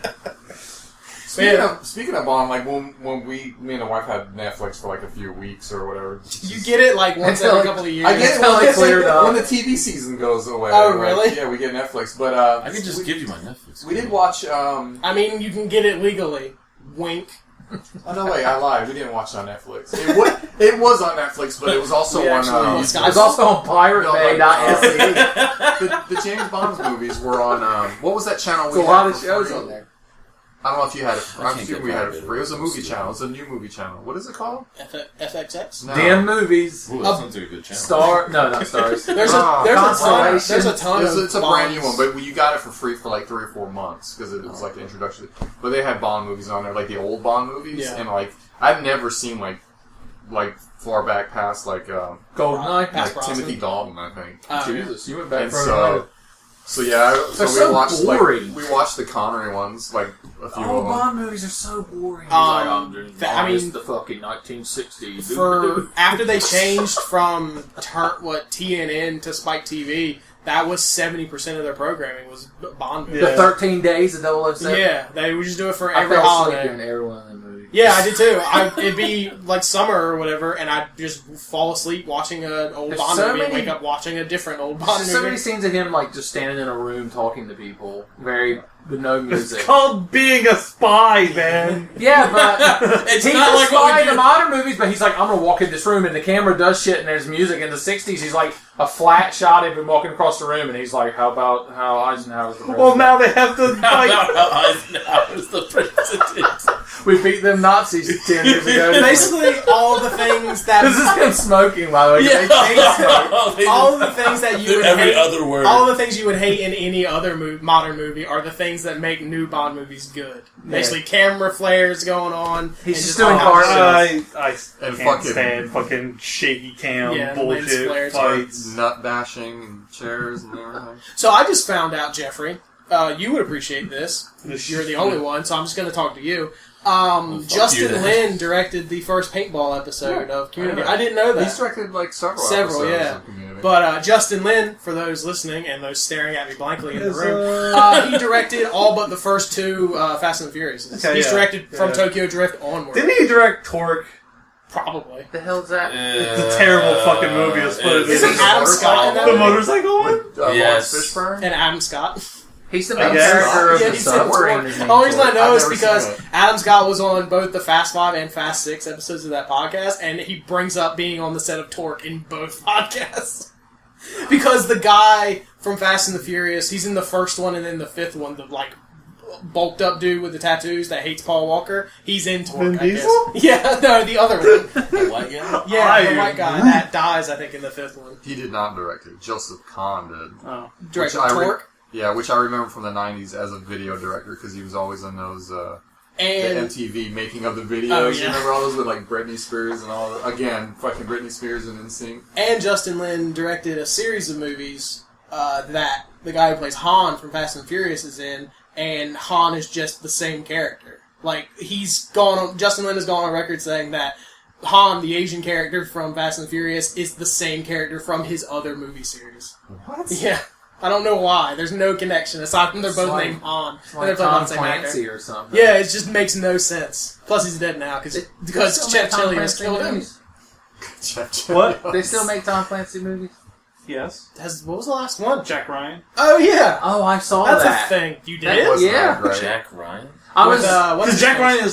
Speaking of Bond, like when me and the wife had Netflix for like a few weeks or whatever. You get it like once Until every it- couple of years. I get it Until when, it cleared up. when the TV season goes away. Oh, like, really? yeah, we get Netflix, but I could just give you my Netflix. we did watch. I mean, you can get it legally. Wink. Oh no, wait, I lied. We didn't watch it on Netflix. It was on Netflix, but it was also We on. actually watched It was also on PirateBay.se. the James Bond movies were on. What was that channel? There's a lot of shows on there. I don't know if you had it. I I'm can't sure get we had it Pirate for free. It was a movie Bay. channel. It's a new movie channel. What is it called? FXX? No. Damn movies. Ooh, that sounds like a good channel. Not Stars. There's Oh, a ton. Constellation. There's a ton of. It's a brand new Bonds. one, but you got it for free for like 3 or 4 months because it was like the introduction. But they had Bond movies on there, like the old Bond movies, Yeah. and like I've never seen like far back past like Goldeneye. Past like Timothy Brosnan. Dalton, I think. Oh, Jesus, you went back And for so yeah, They're so so we watched boring. we watched the Connery ones, like a few All of them. Bond movies are so boring. I mean, the fucking 1960s. For after they changed from TNN to Spike TV, that was 70% of their programming was Bond movies. the 13 Days of 007. Yeah, they would just do it for I every fell asleep holiday. during every one of them movies. Yeah, I did too. It'd be like summer or whatever, and I'd just fall asleep watching an old There's Bond so movie and many- wake up watching a different old Bond There's so many movie. scenes of him like just standing in a room talking to people, with no It's music. called being a spy, man. Yeah, but It's he's not a like spy what we in the do. modern movies. But he's like, I'm gonna walk in this room, and the camera does shit, and there's music. In the '60s, he's like a flat shot of him walking across the room, and he's like, how about how Eisenhower's the president? Well, now they have to How fight. about how Eisenhower's the president? we beat them Nazis 10 years ago. Basically, all the things that This is him smoking, by the way. Yeah. They changed smoke. They all just- the things that you would every hate, other word. all the things you would hate in any other modern movie are the things that make new Bond movies good. Basically, camera flares going on. He's and just doing all car that shows. I And can't fucking- stand fucking shaky cam Yeah, lens bullshit flares. fights. Nut bashing and chairs and everything. So I just found out, Jeffrey, you would appreciate this. This You're the shit. only one, so I'm just going to talk to you. fuck Justin you, then. Lin directed the first paintball episode of Community. I didn't know that. He's directed like several Several, episodes yeah. of Community. But Justin Lin, for those listening and those staring at me blankly in the room, he directed all but the first two Fast and the Furious. Okay, He's yeah. directed from Yeah. Tokyo Drift onward. Didn't he direct Torque? Probably. The hell's that? It's a terrible fucking movie. That's what it is. Isn't Adam Scott in that The movie? motorcycle one? With, Yes. Lawrence Fishburne? And Adam Scott. He's the I main guess. character of Yeah, the he's in submarine. Torque. is named The only reason I Torque. know I've is never because seen it. Adam Scott was on both the Fast 5 and Fast 6 episodes of that podcast, and he brings up being on the set of Torque in both podcasts. Because the guy from Fast and the Furious, he's in the first one and then the fifth one, the like bulked up dude with the tattoos that hates Paul Walker, he's in Torque, Vin I guess. Diesel? Yeah, no, the other one. The white guy? Yeah, the I white guy that dies, I think, in the fifth one. He did not direct it. Joseph Kahn did. Oh. Directed Which I re- Torque. Yeah, which I remember from the 90s as a video director because he was always in those the And MTV making of the videos. Oh, You yeah. remember all those with like Britney Spears and all? Again, fucking Britney Spears and NSYNC. And Justin Lin directed a series of movies that the guy who plays Han from Fast and Furious is in, and Han is just the same character. Like, Justin Lin has gone on record saying that Han, the Asian character from Fast and Furious, is the same character from his other movie series. What? Yeah. I don't know why. There's no connection, aside from they're both like- named Han. It's And like they're played by Tom the same actor. Clancy or something. Yeah, it just makes no sense. Plus, he's dead now, because They still make Chef Tom Chili has Clancy killed him. movies? What? They still make Tom Clancy movies? Yes. What was the last one? Jack Ryan. Oh, yeah. Oh, I saw That's that. a thing. You That did? was- Yeah. Right. Jack Ryan? I was. what's Because his Jack face? Ryan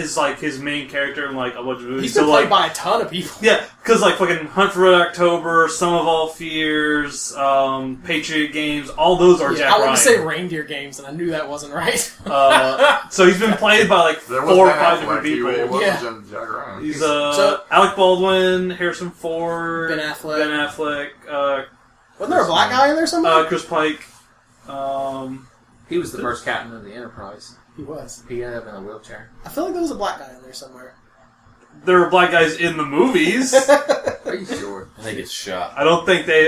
is like his main character in like a bunch of movies. He's been So, played like, by a ton of people. yeah, because like fucking Hunt for Red October, Sum of All Fears, Patriot Games, all those are Jack I wanted Ryan. to say Reindeer Games, and I knew that wasn't right. So he's been played by like There was 4 or Ben 5 Affleck. different people. It wasn't Yeah. Jack Ryan. He's So- Alec Baldwin, Harrison Ford, Ben Affleck. Wasn't there a black guy in there somewhere? Chris Pike. He was the first captain of the Enterprise. He was. He ended up in a wheelchair. I feel like there was a black guy in there somewhere. There are black guys in the movies. Are you sure? I think it's shot. I don't think they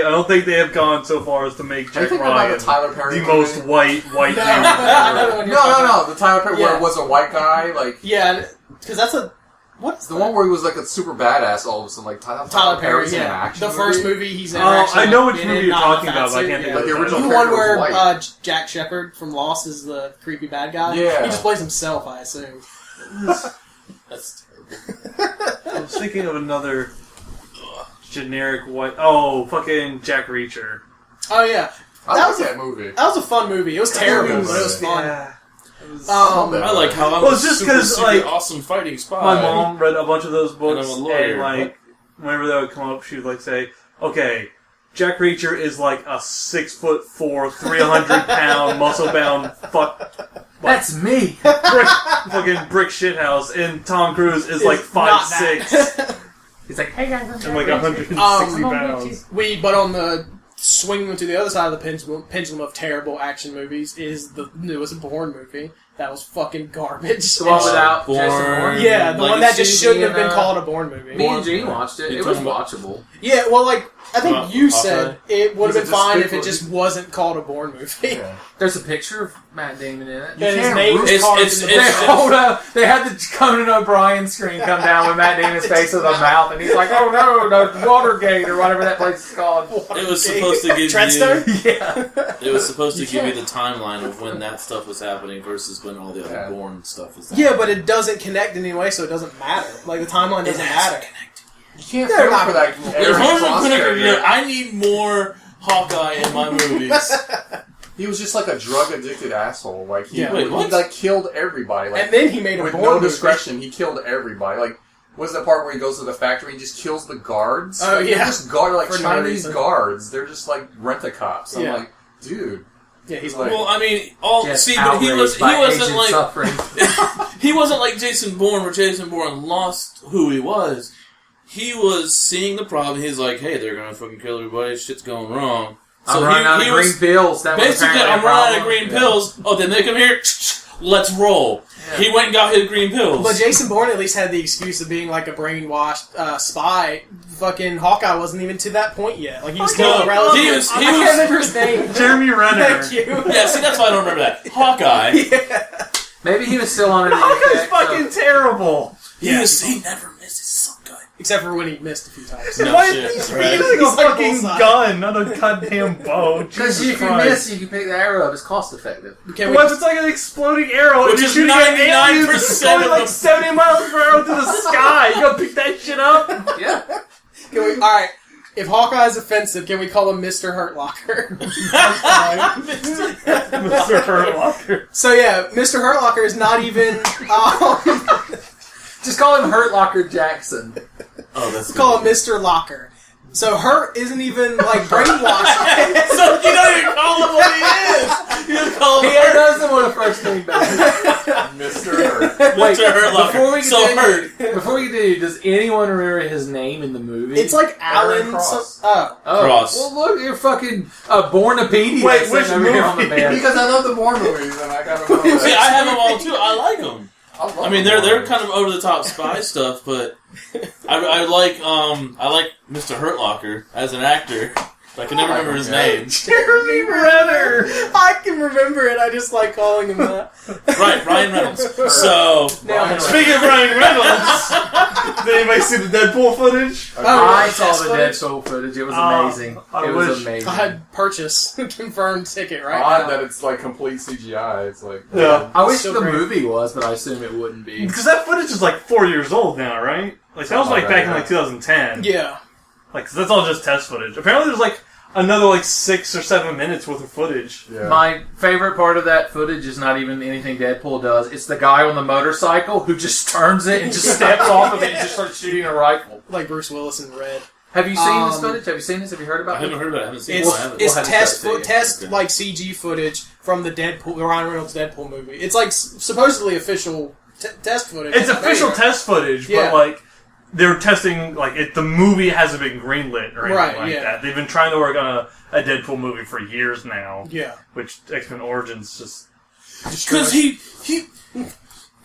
have gone so far as to make Are you Jack thinking about Ryan the Tyler Perry the movie? most white I dude. know the one you're talking about. No. The Tyler Perry where it was a white guy. Like Yeah, because that's a... What's the one where he was like a super badass all of a sudden. Like Tyler Perry, Perry's in an yeah. action The first movie he's in. Oh, actually, I know which been movie in, you're not talking in a about, but I fat can't suit, think Like of the it. original The one character was where white. Jack Shepherd from Lost is the creepy bad guy. Yeah. He just plays himself, I assume. That's terrible. I was thinking of another generic white. Oh, fucking Jack Reacher. Oh, yeah. I That like was that movie. That was a fun movie. It was terrible, movie but it was fun. Yeah. It was- I like how I Well, was it's just super, 'cause, super like, awesome fighting spy. My mom read a bunch of those books, And I'm a lawyer, and like, whenever that would come up, she would like say, "Okay, Jack Reacher is like a 6'4", 300-pound, muscle-bound That's me! fucking brick shithouse, and Tom Cruise is like It's not 5'6", He's like, hey guys, I'm and like 160 I'm pounds. But on the swinging to the other side of the pendulum of terrible action movies is the newest Bourne movie. That was fucking garbage. The one without Bourne. Jason Bourne? Yeah, the one that Legacy just shouldn't have been and, called a Bourne movie. Me and Gene watched it. You It was talking watchable. Yeah, well, like, I think Well, you Hawkeye. said it would have Was been it just fine if it people- just wasn't called a Bourne movie. Yeah. There's a picture of Matt Damon in it. And his can't name root- is carved it's- in the it's- They hold up. They had the Conan O'Brien screen come down with Matt Damon's face with a mouth, and he's like, "Oh no, the Watergate or whatever that place is called." It was supposed to give Treadstone? you. Yeah, It was supposed to give you the timeline of when that stuff was happening versus when all the other Yeah. Bourne stuff was happening. Yeah, but it doesn't connect in any way, so it doesn't matter. Like, the timeline doesn't matter. You can't They're feel not for that. There's Aaron Harmon Cross Pinnacle character. here. I need more Hawkeye in my movies. He was just like a drug addicted asshole. Like he, Yeah. Wait, he what? like killed everybody. Like And then he made a with Bourne no movie. discretion, he killed everybody. Like what's the part where he goes to the factory and just kills the guards? Oh, Like, yeah. they're just guard like For no Chinese reason. guards. They're just like rent-a-cops. I'm Yeah. like, dude. Yeah, he's Like- Well, I mean, all Just see, but he outraged wasn't agent like suffering. he wasn't like Jason Bourne, where Jason Bourne lost who he was. He was seeing the problem. He's like, "Hey, they're gonna fucking kill everybody. Shit's going wrong." I'm running out of green pills. That was Basically, apparently a I'm running out of problem. green pills. Oh, then they come here. let's roll. Yeah. He went and got his green pills. But Jason Bourne at least had the excuse of being like a brainwashed spy. Fucking Hawkeye wasn't even to that point yet. Like he was still relative. I can't remember his name. Jeremy Renner. Thank you. Yeah, see, that's why I don't remember that. Hawkeye. Yeah. Maybe he was still on it. Hawkeye's fucking terrible. He never misses. So good. Except for when he missed a few times. No Why shit, is he right? using a He's like fucking gun, not a goddamn bow? Because if you miss, you can pick the arrow up. It's cost effective. What if it's like an exploding arrow? Which is 99% going like 70 miles per hour through the sky. You gonna pick that shit up? Yeah. Alright, if Hawkeye is offensive, can we call him Mr. Hurt Locker? Mr. Hurt Locker. So yeah, Mr. Hurt Locker is not even... Just call him Hurt Locker Jackson. Oh, that's call him Mr. Locker. So Hurt isn't even like brainwashed. So you don't even call him what he is. You just call him He doesn't want a first name back. Mr. Hurt. Mr. Hurt Locker. Before we do, does anyone remember his name in the movie? It's like Alan Cross. Cross. Well, look, you're fucking Bourne Identity. Wait, which movie? Because I love the Bourne movies, and I gotta know that. See, I have them all too. I like them. I mean, they're kind of over the top spy stuff, but I like Mr. Hurt Locker as an actor. But I can never remember his name. Jeremy Renner. I can remember it. I just like calling him that. Right, Ryan Reynolds. So speaking of Ryan Reynolds, did anybody see the Deadpool footage? I saw the Deadpool footage. It was amazing. It was amazing. I had purchase confirmed ticket right odd now. that it's like complete CGI. It's like Yeah. I wish the movie was, but I assume it wouldn't be. Because that footage is like 4 years old now, right? Like that was like back in like 2010. Yeah. Like, 'cause that's all just test footage. Apparently there's like another like 6 or 7 minutes worth of footage. Yeah. My favorite part of that footage is not even anything Deadpool does. It's the guy on the motorcycle who just turns it and just steps off of it and just starts shooting a rifle. Like Bruce Willis in Red. Have you seen this footage? Have you seen this? Have you heard about it? I haven't heard about it. I haven't seen it. It's test like CG footage from the Ryan Reynolds Deadpool movie. It's like supposedly official test footage. It's official test footage, but like they're testing like the movie hasn't been greenlit or anything like that. They've been trying to work on a Deadpool movie for years now. Yeah, which X-Men Origins just because he.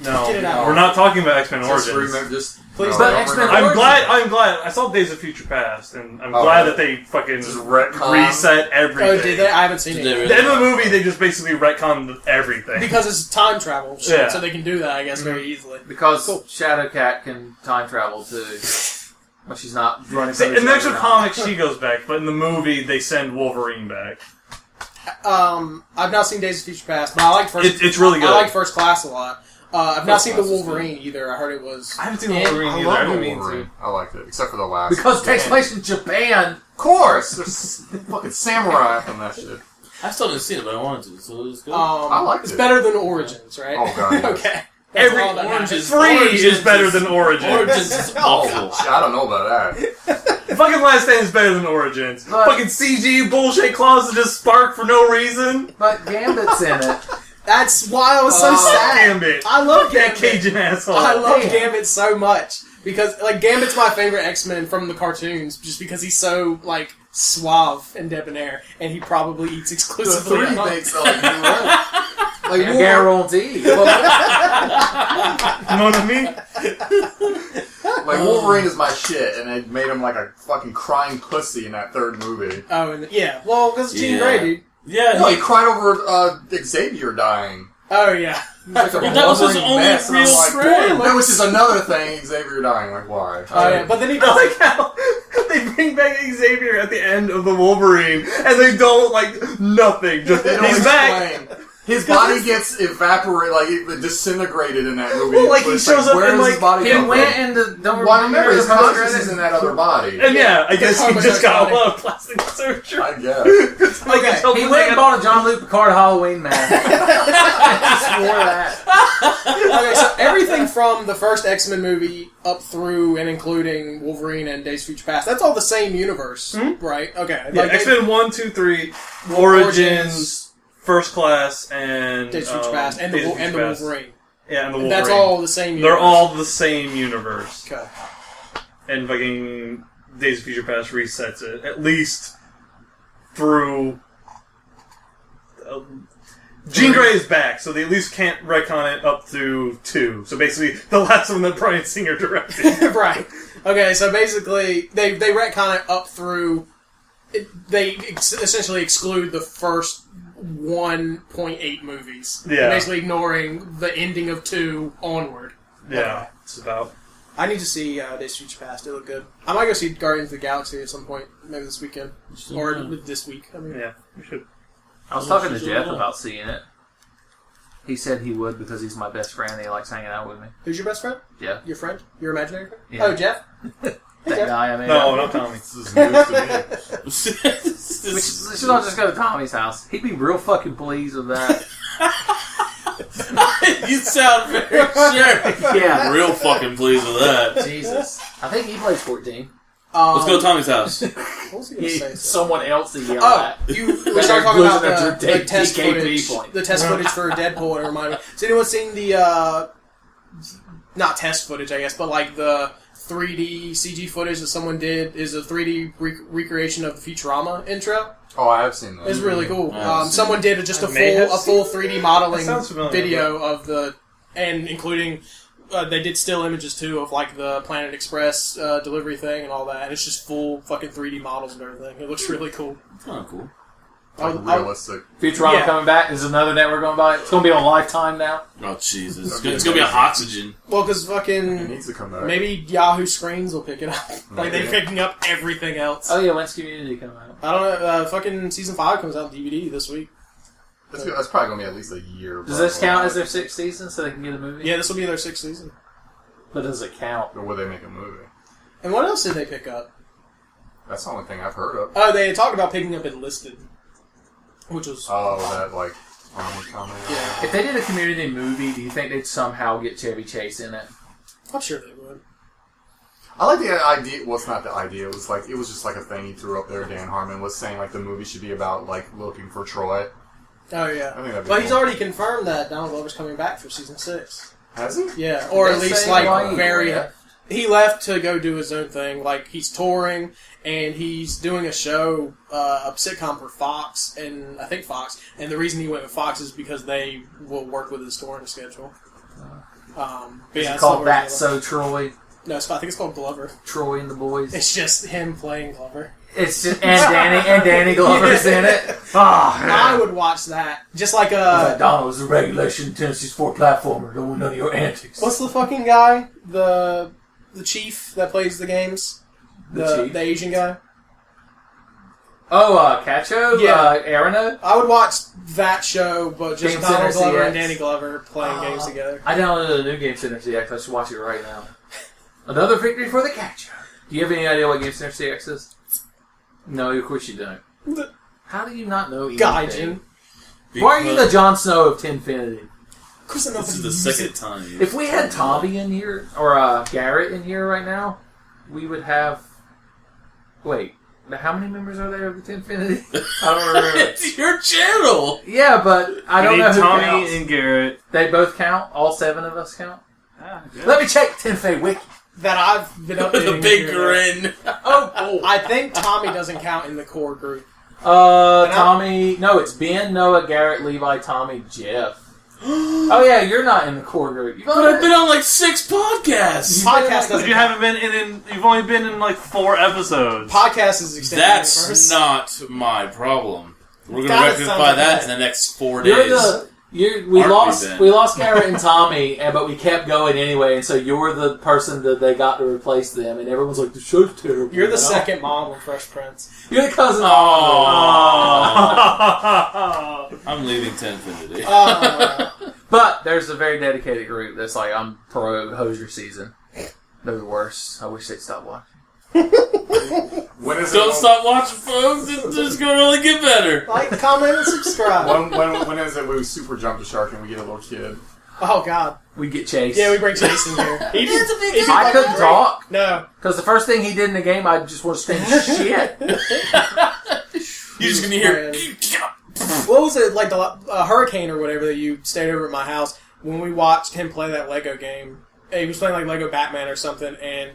No, we're not talking about X-Men Origins. Please, I'm glad. I saw Days of Future Past, and I'm glad that they fucking reset everything. Oh, did they? I haven't seen it. At the end of the movie, they just basically retconned everything because it's time travel, so they can do that, I guess, very easily. Because Shadowcat can time travel too. Well, she's not running. In the actual comics, she goes back, but in the movie, they send Wolverine back. I've not seen Days of Future Past, but I like First. It's really good. I like First Class a lot. I've not seen the Wolverine either. I heard it was. I haven't seen the Wolverine either. I didn't mean to. I liked it, except for the last. Because it takes place in Japan. Of course, there's fucking samurai on that shit. I still didn't see it, but I wanted to, so it was good. I liked it. It's better than Origins, right? Oh god. Yes. Okay. Every Origins is better than Origins. Origins is awful. I don't know about that. Fucking Last Stand is better than Origins. Fucking CG bullshit claws that just spark for no reason. But Gambit's in it. That's why I was so sad. Gambit. I love Gambit. That Cajun asshole. I love Gambit so much. Because, like, Gambit's my favorite X-Men from the cartoons, just because he's so, like, suave and debonair, and he probably eats exclusively the three makes like you're right. Like guarantee. You know what I mean? Like Wolverine is my shit, and they made him like a fucking crying pussy in that third movie. Oh, and yeah. Well, because it's Jean Grey, dude. Yeah. No, he cried over Xavier dying. Oh, yeah. Like that was his only real friend. That was just another thing, Xavier dying. Like, why? Oh, yeah. But then he does like how they bring back Xavier at the end of the Wolverine, and they don't, like, nothing. Just, they don't he's explain. back. His body gets evaporated, like disintegrated in that movie. Well, like he shows up and like he went into. Remember his consciousness is in that other body. And yeah, I guess he just got a lot of plastic surgery. I guess. He went and bought a John Luke Picard Halloween mask. He swore that. Okay, so everything from the first X-Men movie up through and including Wolverine and Days of Future Past, that's all the same universe, right? Okay. Yeah, like X-Men 1, 2, 3, Origins, First Class, and Days of Future Past, and the Wolverine. Yeah, and the Wolverine. That's all the same universe. They're all the same universe. Okay. And fucking Days of Future Past resets it, at least through... Jean Grey is back, so they at least can't retcon it up through 2. So basically, the last one that Bryan Singer directed. Right. Okay, so basically, they retcon it up through... They essentially exclude the first 1.8 movies. Yeah. Basically ignoring the ending of 2 onward. Yeah, it's about... I need to see Days of Future Past. It looked good. I might go see Guardians of the Galaxy at some point, maybe this weekend. Or this week. I mean. Yeah, we should. I was talking to Jeff about seeing it. He said he would because he's my best friend and he likes hanging out with me. Who's your best friend? Yeah. Your friend? Your imaginary friend? Yeah. Oh, Jeff? That guy, I mean. No, not Tommy. This is news to me. We should all just go to Tommy's house. He'd be real fucking pleased with that. You sound very sure. Yeah. Real fucking pleased with that. Jesus. I think he plays 14. Let's go to Tommy's house. What was he going to say? Someone else to yell Oh, at. we started talking about Losing the their test DKP footage. point. The test footage for Deadpool, and it reminded me. Has anyone seen the, not test footage, I guess, but like the 3D CG footage that someone did is a 3D recreation of the Futurama intro? Oh, I have seen that. It's really cool. I've Someone did just a may have full 3D modeling That sounds familiar, video of the, and including, they did still images too of like the Planet Express delivery thing and all that. And it's just full fucking 3D models and everything. It looks really cool. Kind of cool. Like realistic. Futurama Yeah. coming back. There's another network going by. It's going to be on Lifetime now. Oh, Jesus. It's gonna be a Oxygen. Well, because It fucking needs to come back. maybe Yahoo Screens will pick it up. Like they're picking up everything else. Oh, yeah. When's Community coming out? I don't know. Fucking season 5 comes out on DVD this week. That's probably going to be at least a year. Does this count as their 6th season so they can get a movie? Yeah, this will be their 6th season. But does it count? Or would they make a movie? And what else did they pick up? That's the only thing I've heard of. Oh, they talked about picking up Enlisted, which was Oh, that, like, army comedy. yeah. If they did a Community movie, do you think they'd somehow get Chevy Chase in it? I'm sure they would. I like the idea. Well, it's not the idea. It was just like a thing he threw up there. Dan Harmon was saying like the movie should be about like looking for Troy. Oh yeah. I think that'd be But he's cool. already confirmed that Donald Glover's coming back for season 6. Has he? Yeah, or at They least say like why he very. left. He left to go do his own thing. Like he's touring and he's doing a show, a sitcom for Fox, and I think Fox. And the reason he went with Fox is because they will work with his touring schedule. But Is yeah, it it's called not That really- So Troy? No, I think it's called Glover. Troy and the Boys? It's just him playing Glover. It's just and Danny Glover's in it. Oh, I would watch that. Just like Donald was a regulation Tennessee sport platformer. Don't want none of your antics. what's the fucking guy? The chief that plays the games? The chief? The Asian guy? Oh, Cacho? Yeah. Arano? I would watch that show, but just Game Donald Center Glover CX. and Danny Glover playing games together. I downloaded a new Game Center CX. I should watch it right now. Another victory for the Cacho. Do you have any idea what Game Center CX is? No, of course you don't. How do you not know anything? Gaijin. Why are you the Jon Snow of Tenfinity? Of course, I know This is how to the use second it. time. If we had Tommy in here, or Garrett in here right now, we would have... Wait, how many members are there of the Tenfinity? I don't remember. It's your channel! Yeah, but I don't We know need who Tommy counts. and Garrett. They both count? All 7 of us count? Yeah. Let me check Tenfei Wiki. That I've been updating. The big here and there. grin. Oh, I think Tommy doesn't count in the core group. Tommy... No, it's Ben, Noah, Garrett, Levi, Tommy, Jeff. Oh yeah, you're not in the core group. But I've been on like 6 podcasts! Podcast But doesn't you count. haven't been in. You've only been in like 4 episodes. Podcast is extended That's universe. not my problem. We're gonna That sounds rectify like that this. in the next 4 You're days. we Aren't lost we, Ben? Garrett and Tommy, but we kept going anyway. And so you're the person that they got to replace them, and everyone's like, "The show's terrible." You're the You know? second mom of Fresh Prince. You're the cousin. Oh. Oh. I'm leaving Tenfinity. But there's a very dedicated group that's like, I'm pro Hosier season. They're the worst. I wish they'd stop watching. When is Don't it? stop watching, folks. It's just gonna only get better. Like, comment, and subscribe. When is it we super jump the shark and we get a little kid? Oh, God. We get chased. Yeah, we bring Jason here. He did, he did I like couldn't great. talk No. because the first thing he did in the game, I just want to scream shit. You're just gonna hear. What was it, like the hurricane or whatever that you stayed over at my house when we watched him play that Lego game? He was playing like Lego Batman or something, and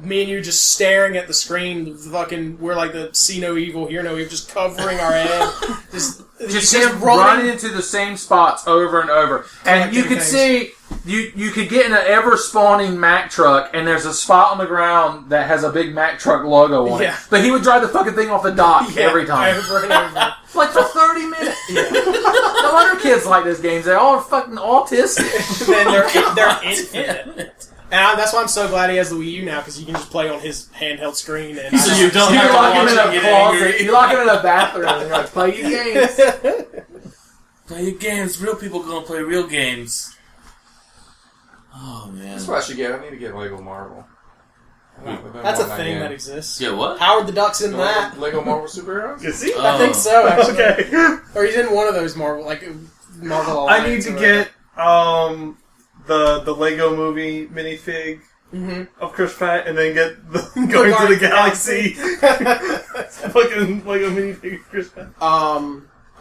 me and you just staring at the screen, fucking, we're like the see no evil, hear no evil, just covering our head. Just him running into the same spots over and over. And you could see, you could get in an ever-spawning Mack truck, and there's a spot on the ground that has a big Mack truck logo on it. But he would drive the fucking thing off the dock every time. Over and over. Like for 30 minutes. No wonder kids like these games. They're all fucking autistic. And they're infinite. And that's why I'm so glad he has the Wii U now, because you can just play on his handheld screen. And so you don't have to watch him get angry. You lock him in a bathroom and you're like, play your games. Play your games. Real people gonna play real games. Oh, man. That's what I should get. I need to get Lego Marvel. That's a thing that exists. Yeah, what? Howard the Duck's in that. Lego Marvel superheroes? Is he? I think so, actually. Okay. Or he's in one of those Marvel Alliance. I need to get the Lego movie minifig of Chris Pratt, and then get the Going to the Galaxy fucking Lego minifig of Chris Pratt.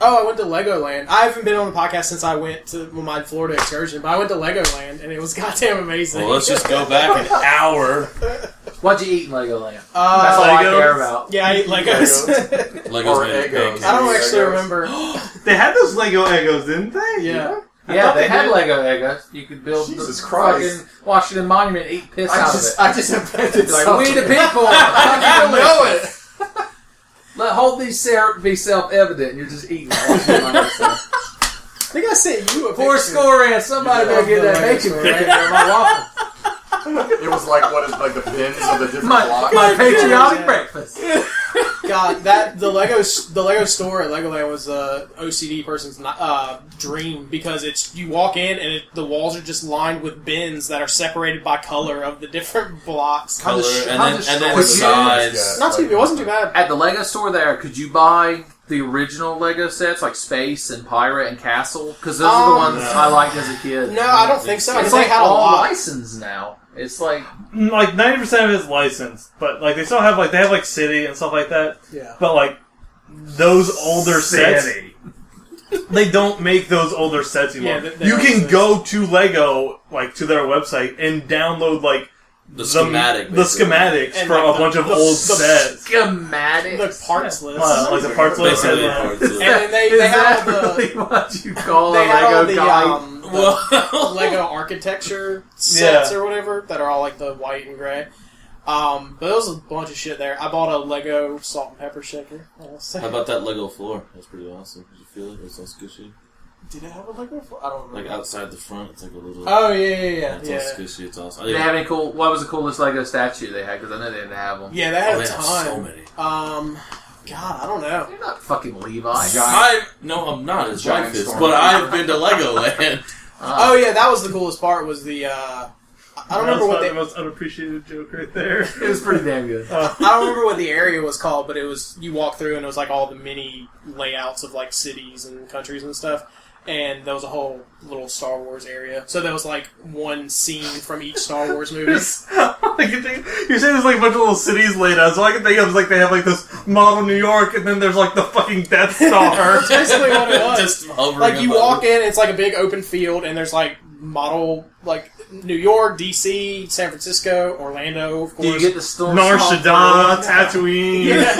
I went to Legoland. I haven't been on the podcast since I went to my Florida excursion, but I went to Legoland, and it was goddamn amazing. Well, let's just go back an hour. What'd you eat in Legoland? That's all I care about. Yeah, I ate Legos. Legos Or made Eggos. I don't actually remember. They had those Lego Eggos, didn't they? Yeah. Yeah, they had Lego Eggos. You could build Jesus the Christ. fucking Washington Monument and eat piss out of it. I just invented Like, something. we the people. I don't know it. Hold these be self-evident. You're just eating Washington Monument stuff. I think I sent you a Four picture. score and somebody better get that bacon right there. My waffle. It was like the bins of the different blocks. My patriotic breakfast. God, the Lego store at Legoland was a OCD person's dream, because you walk in and the walls are just lined with bins that are separated by color of the different blocks. Color, and then size. It wasn't too bad. At the Lego store there, could you buy the original Lego sets, like Space and Pirate and Castle? Because those are the ones I liked as a kid. No, I don't think so. It's They like had a all lot. licensed now. It's like 90% of it is licensed, but like they still have they have like City and stuff like that. Yeah. But like those older sets, they don't make those older sets anymore. Yeah, they you don't can exist. go to Lego, to their website, and download the schematic. the schematics And, for a bunch of old sets. schematics. The parts list. Like the parts list. Basically, Yeah. parts list. And then they Is had that all the... really what you call They a had all Lego guide? the Lego architecture sets or whatever that are all like the white and gray. But there was a bunch of shit there. I bought a Lego salt and pepper shaker. How about that Lego floor? That's pretty awesome. Did you feel it? It was all squishy. Did it have a Lego floor? I don't remember. Like outside the front, it's like a little. Oh yeah. It's all squishy. It's awesome. Did they have any cool? What was the coolest Lego statue they had? Because I know they didn't have them. Yeah, they had a they ton. have so many. God, I don't know. They're not fucking Levi. I'm not as Giant Breakfast, storm. but I've been to Legoland. Oh yeah, that was the coolest part. Was the I don't remember what the most unappreciated joke right there. It was pretty damn good. I don't remember what the area was called, but it was, you walk through and it was like all the mini layouts of like cities and countries and stuff. And there was a whole little Star Wars area. So there was like one scene from each Star Wars movie. You're saying there's like a bunch of little cities laid out. So all I can think of is they have like this model New York, and then there's like the fucking Death Star. That's basically what it was. Just hovering Like you above walk it. in, it's like a big open field, and there's like model like New York, DC, San Francisco, Orlando, of course. Do you get the storm? Nar Shaddaa, Tatooine. Yeah.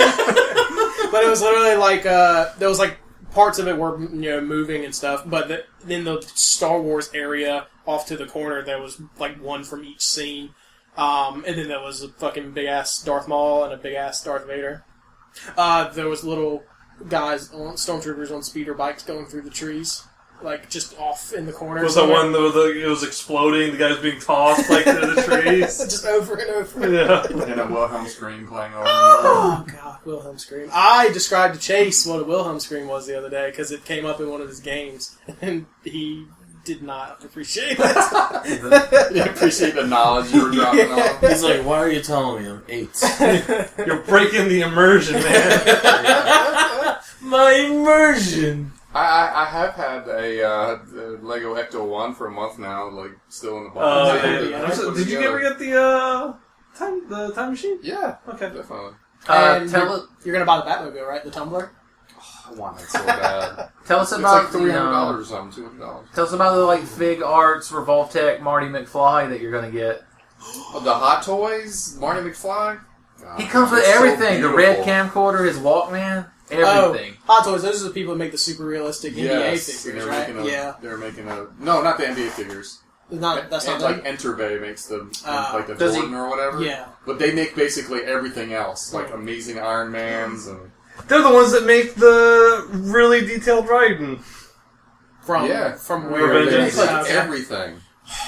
But it was literally like there was like parts of it were moving and stuff, but in the Star Wars area off to the corner there was like one from each scene, and then there was a fucking big ass Darth Maul and a big ass Darth Vader. There was little guys, stormtroopers on speeder bikes going through the trees, like just off in the corner. Was the one that it was exploding? The guy's being tossed through the trees. just over and over. Yeah. And a Wilhelm scream playing over. Oh god, Wilhelm scream! I described to Chase what a Wilhelm scream was the other day because it came up in one of his games, and he did not appreciate it. You appreciate the knowledge you were dropping on him. He's like, "Why are you telling me I'm 8? You're breaking the immersion, man. My immersion." I have had a Lego Ecto 1 for a month now, still in the box. Did you ever get the time machine? Yeah. Okay. Definitely. And you're gonna buy the Batmobile, right? The Tumbler. I want that so bad. Tell us It's about like $300 or something, $200. Tell us about the Fig Arts Revolve Tech Marty McFly that you're gonna get. The Hot Toys, Marty McFly. God, He comes with it's so everything. The red beautiful. camcorder, his Walkman, everything. Oh, Hot Toys. Those are the people that make the super realistic NBA Yes, figures, they're right? making Yeah. They're making a... No, not the NBA figures. That's not like Enterbay makes the like the Does he- Jordan or whatever. Yeah. But they make basically everything else, like Amazing Iron Mans and They're the ones that make the really detailed Raiden. From where? Revenge. they make like Okay. everything.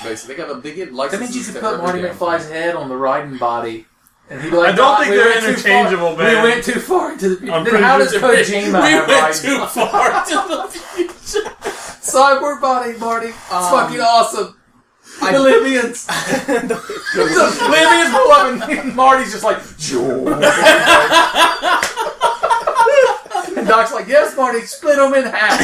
Basically, they get licenses. That means you could to put every Marty damn McFly's thing. head on the riding body. And he'd be like, I don't think we they're went too interchangeable, far. man. We went too far into the future. I'm Then pretty how does sure Kojima have went riding too body? far to the future. Cyborg body, Marty. It's fucking awesome. The Libyans. The Libyans pull up and Marty's just like, Joe. And Doc's like, yes, Marty, split them in half.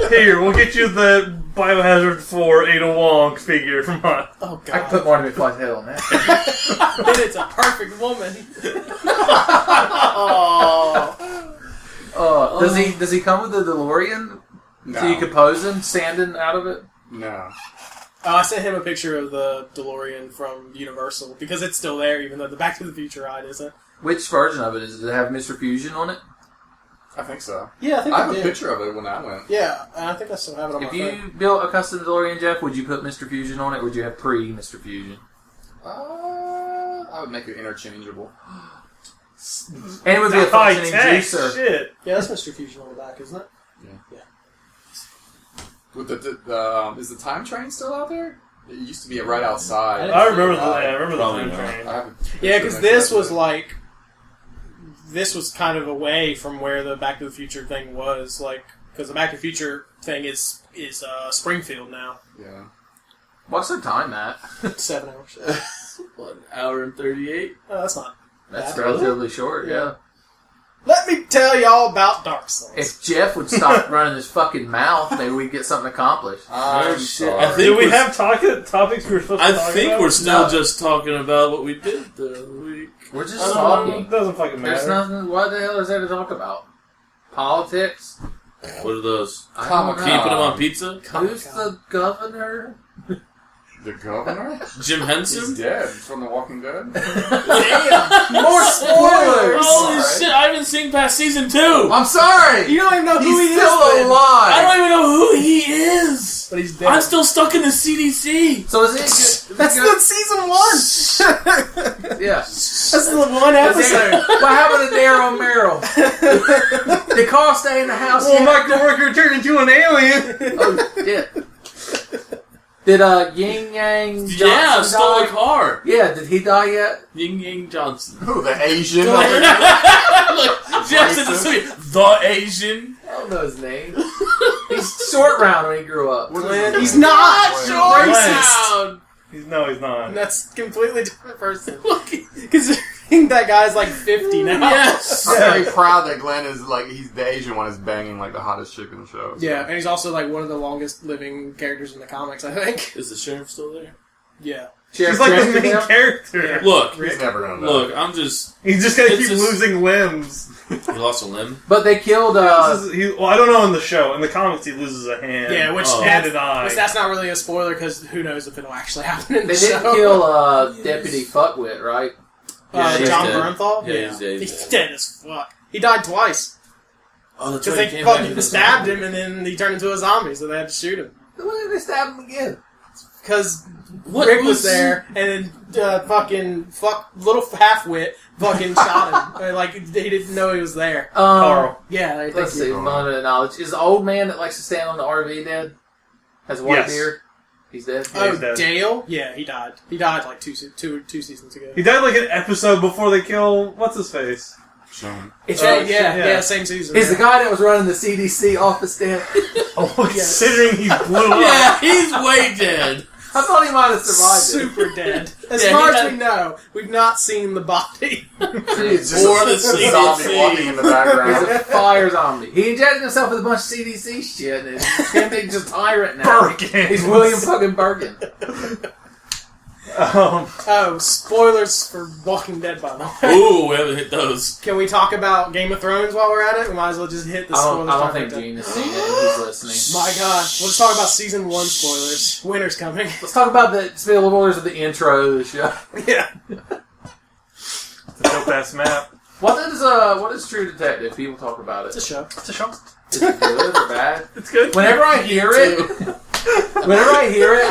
Here, we'll get you the Biohazard 4 Ada Wong figure from us. Oh I can god. put Marty McFly's head on that. Then it's a perfect woman. Does he come with the DeLorean? No. So you could pose him standing out of it? No. I sent him a picture of the DeLorean from Universal because it's still there, even though the Back to the Future ride isn't. Which version of it is it? Does it have Mr. Fusion on it? I think so. Yeah, I think I have I a did. picture of it when I went. Yeah, and I think I still have it on If my you phone. built a custom DeLorean, Jeff, would you put Mr. Fusion on it, or would you have pre-Mr. Fusion? I would make it interchangeable. And it would be a High functioning tech juicer. shit. Yeah, that's Mr. Fusion on the back, isn't it? With is the time train still out there? It used to be right outside. I remember the Probably time not. train. I have a Yeah, picture because next this to was it. like... This was kind of away from where the Back to the Future thing was, like... Because the Back to the Future thing is Springfield now. Yeah. What's the time at? 7 hours. 1 hour and 38. Oh, that's not... That's bad. relatively short, yeah. Let me tell y'all about Dark Souls. If Jeff would stop running his fucking mouth, maybe we'd get something accomplished. I'm shit. sorry. I think Did we we're- have topics we were supposed to I talk think about? we're still No. just talking about what we did the week. We're just It talking. doesn't fucking There's matter. nothing. What the hell is there to talk about? Politics? What are those? I don't Can you put them know. on pizza? Who's the governor? The governor? Jim He's Henson? dead from The Walking Dead. More spoilers! Holy Alright. shit, I haven't seen past season 2! I'm sorry! You don't even know who He's he is. still then. alive! I don't even know who he is! But he's dead. I'm still stuck in the CDC! So is it That's the season 1! Yeah. That's the one episode. What happened to Daryl Merrill? Did Carl stay in the house Well, yet? Michael Worker turned into an alien. Oh, shit. Did Yin Yang Johnson Yeah, stole a die? car! Yeah, did he die yet? Ying Yang Johnson. Who, the Asian? Look, Jackson the Sweet. The Asian. I don't know his name. He's short round when he grew up. He's not Glenn. racist. He's not. That's a completely different person. Considering that guy's like 50 now. Yes. I'm very proud that Glenn is like, he's the Asian one is banging like the hottest chick in the show. So. Yeah, and he's also like one of the longest living characters in the comics, I think. Is the sheriff still there? Yeah. He's like the main character. Look, He's never gonna die. look, I'm just... He's just gonna It's keep just- losing limbs. He lost a limb? But they killed. I don't know in the show. In the comics, he loses a hand. Yeah, which hand and eye. that's not really a spoiler because who knows if it'll actually happen in the They show. didn't kill Deputy Fuckwit, right? Yeah, he's John dead. Bernthal? Yeah, he's dead. He's dead as fuck. He died twice. Oh, that's Because right. they he came back fucking in the stabbed zombie. him and then he turned into a zombie, so they had to shoot him. Why did they stab him again? Because What Rick was was- there, and then little half-wit fucking shot him. Like, he didn't know he was there. Carl. Yeah, I Let's think see. Moment of knowledge. Is the old man that likes to stand on the RV dead? Has a white Yes. beard? He's dead. Yeah, he's Oh, dead. Dale? Yeah, he died. He died like two seasons ago. He died like an episode before they kill what's his face. Sean. It's Yeah, same season. He's yeah. the guy that was running the CDC office dead. Oh, considering he blew up. Yeah, he's way dead. I thought he might have survived Super dead. As Yeah, far he as had- we know, we've not seen the body. It's just Or a the zombie CDC. walking in the He's background. a fire zombie. He injected himself with a bunch of CDC shit and he's just tyrant now. Birkin. He's William fucking Birkin. Oh, spoilers for Walking Dead, by the way. Ooh, we haven't hit those. Can we talk about Game of Thrones while we're at it? We might as well just hit the spoilers. I don't think Gene has seen it if he's listening. My God. Let's talk about Season 1 spoilers. Winter's coming. Let's talk about the spoilers of the intro of the show. Yeah. It's a dope-ass map. What is True Detective? People talk about it. It's a show. It's a show. Is it good or bad? It's good. Whenever I hear it,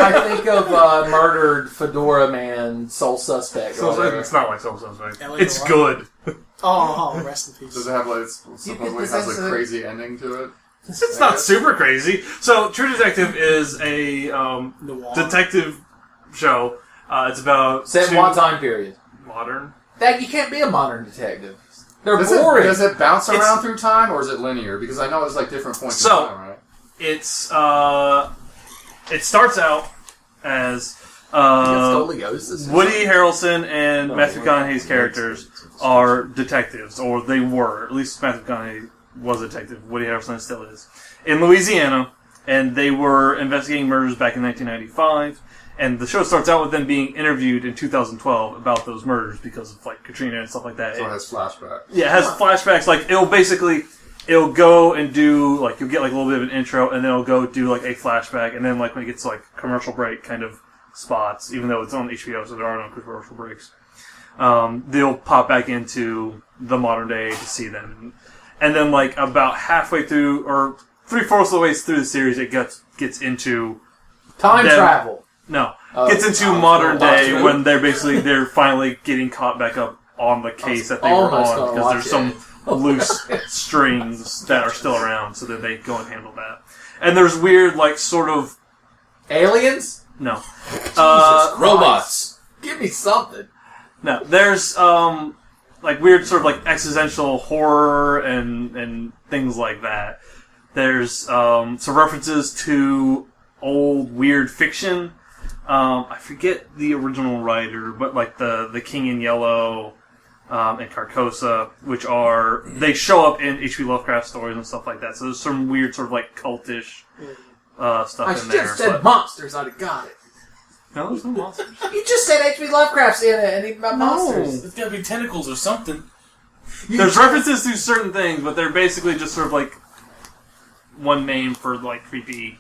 I think of murdered Fedora Man, Soul Suspect. So it's not like Soul Suspect. It's Noir. good. Oh, rest in peace. Does it have like supposedly has a crazy ending to it? It's not super crazy. So, True Detective is a Noir. detective show. It's about Set in what time period? modern. That you can't be a modern detective. They're Does boring. Does it bounce around through time, or is it linear? Because I know it's like different points in time, right? It's it starts out as scoliosis. Woody Harrelson and Matthew McConaughey's characters are detectives, or they were. At least Matthew McConaughey was a detective. Woody Harrelson still is. In Louisiana, and they were investigating murders back in 1995. And the show starts out with them being interviewed in 2012 about those murders because of like Katrina and stuff like that. So it has flashbacks. Yeah, it has flashbacks. Like it'll go and do like you'll get like a little bit of an intro, and then it'll go do like a flashback, and then like when it gets to, like commercial break kind of spots, even though it's on HBO, so there are no commercial breaks. They'll pop back into the modern day to see them, and then like about halfway through or 3/4 of the way through the series, it gets into Time travel. No, gets into modern day when they're finally getting caught back up on the case that they were on because there's some loose strings that are still around, so that they go and handle that. And there's weird, like, sort of aliens. No, robots. Give me something. No, there's like weird sort of like existential horror and things like that. There's some references to old weird fiction. I forget the original writer, but like the King in Yellow and Carcosa, which they show up in H.P. Lovecraft stories and stuff like that. So there's some weird sort of like cultish stuff in there. I just said monsters. I'd have got it. No, there's no monsters. You just said H.P. Lovecraft's in it, and he about monsters. It's gotta be tentacles or something. There's references to certain things, but they're basically just sort of like one name for like creepy,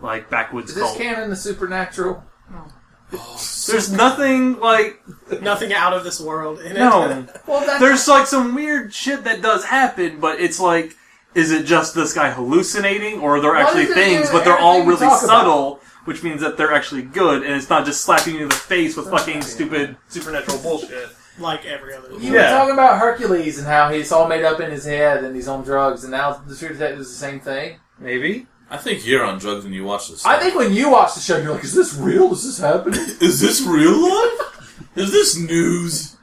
like backwoods Is this cult. canon the supernatural? No. There's nothing like nothing out of this world in it. No. Well, there's like some weird shit that does happen, but it's like, is it just this guy hallucinating, or are there actually things, but they're all really subtle, which means that they're actually good, and it's not just slapping you in the face with fucking stupid supernatural bullshit. Like every other. You were talking about Hercules and how he's all made up in his head and he's on drugs, and now the True Detective is the same thing. Maybe. I think you're on drugs when you watch this. I think when you watch the show, you're like, "Is this real? Is this happening? Is this real life? Is this news?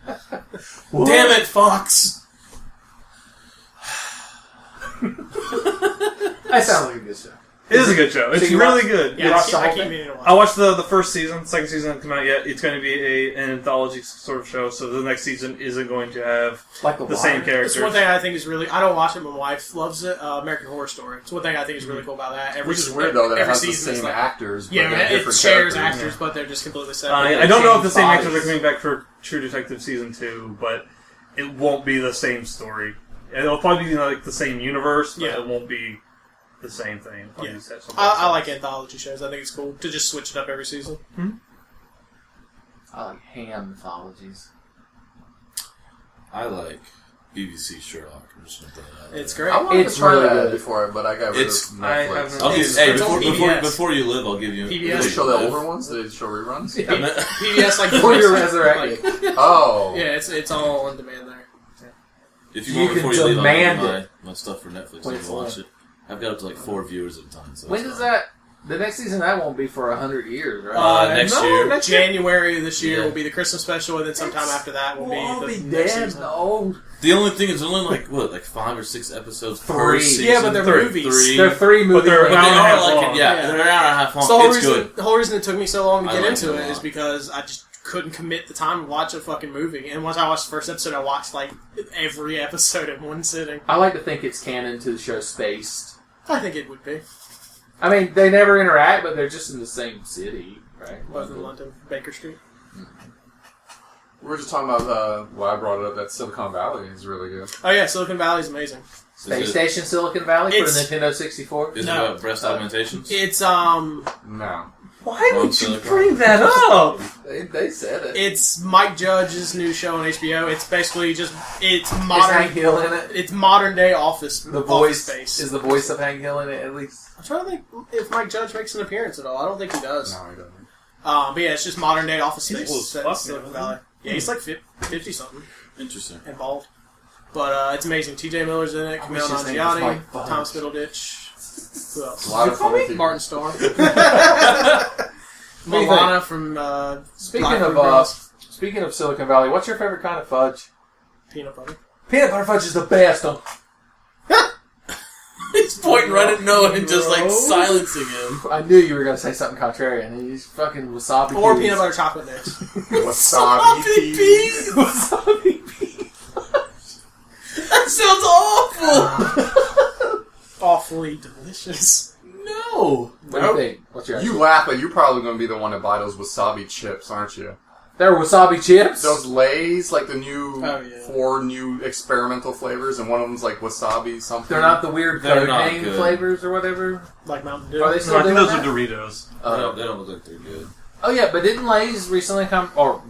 Damn it, Fox!" That sounds like a good show. It is a good show. It's really good. Yeah, I keep meaning to watch. I watched the first season. Second season hasn't come out yet. It's going to be an anthology sort of show, so the next season isn't going to have the same characters. It's one thing I think is really... I don't watch it, but my wife loves it. American Horror Story. It's one thing I think is really cool about that. Which is weird, though, that it has the same actors, but it shares actors, but they're just completely separate. I don't know if the same actors are coming back for True Detective Season 2, but it won't be the same story. It'll probably be like the same universe, but it won't be the same thing. Yeah. I like anthology shows. I think it's cool to just switch it up every season. Mm-hmm. I like ham mythologies. I like BBC Sherlock or something like that. It's great. I wanted to try that before, but I got rid of Netflix. I'll give, before you live, I'll give you... PBS. Did they show the older ones? Did they show reruns? Yeah. PBS, like... Before you're resurrected. Oh. Yeah, it's all on demand there. If you want before you leave, I'll give you my stuff for Netflix and you watch it. I've got up to like 4 viewers at a time. So when does that... The next season, that won't be for 100 years, right? Next year. January this year will be the Christmas special, and then sometime after that will be the next season. No. The only thing is only like, 5 or 6 episodes per season? Yeah, but they're movies. They're 3 movies. But they're an hour and a half long. They're an hour and a half long. So It's good. The whole reason it took me so long to get into it is because I just couldn't commit the time to watch a fucking movie. And once I watched the first episode, I watched like every episode in one sitting. I like to think it's canon to the show Spaced. I think it would be. I mean, they never interact, but they're just in the same city, right? Both in London, Baker Street. We were just talking about why I brought it up. That Silicon Valley is really good. Oh yeah, Silicon Valley's amazing. Space Station Silicon Valley for the Nintendo 64? Is it about breast augmentations? It's No. Why would you Silicon. bring that up? They said it. It's Mike Judge's new show on HBO. It's basically just Is Hank modern. Hill in it? It's modern day office. The office voice space. is the voice of Hank Hill in it at least. I'm trying to think if Mike Judge makes an appearance at all. I don't think he does. No, he doesn't. But yeah, it's just modern day office He's space. old as set in fuck, Silicon man. Valley. Yeah, he's like 50 something Interesting. and bald. But it's amazing. T.J. Miller's in it. I Camille wish his name was Nanjiani, Mike Fudge. Tom Spittledish. Who else? A lot of funny people. Martin Starr. do you Moana from Speaking of Silicon Valley, what's your favorite kind of fudge? Peanut Butter. Peanut butter fudge is the best. He's pointing right at Noah and just like silencing him. I knew you were going to say something contrary, and he's fucking wasabi Or peas. peanut butter chocolate mix. Wasabi Peas. Wasabi peas. That sounds awful. Awfully delicious. No. What do you think? What's your You laugh, but you're probably going to be the one to buy those wasabi chips, aren't you? They're wasabi chips? Those Lay's, like the new 4 4 new experimental flavors, and one of them's like wasabi something. They're not the weird They're not codename good. flavors or whatever? Like Mountain Dew. Are they No, still I think doing those that? are Doritos. They don't look like they're good. Oh yeah, but didn't Lay's recently come out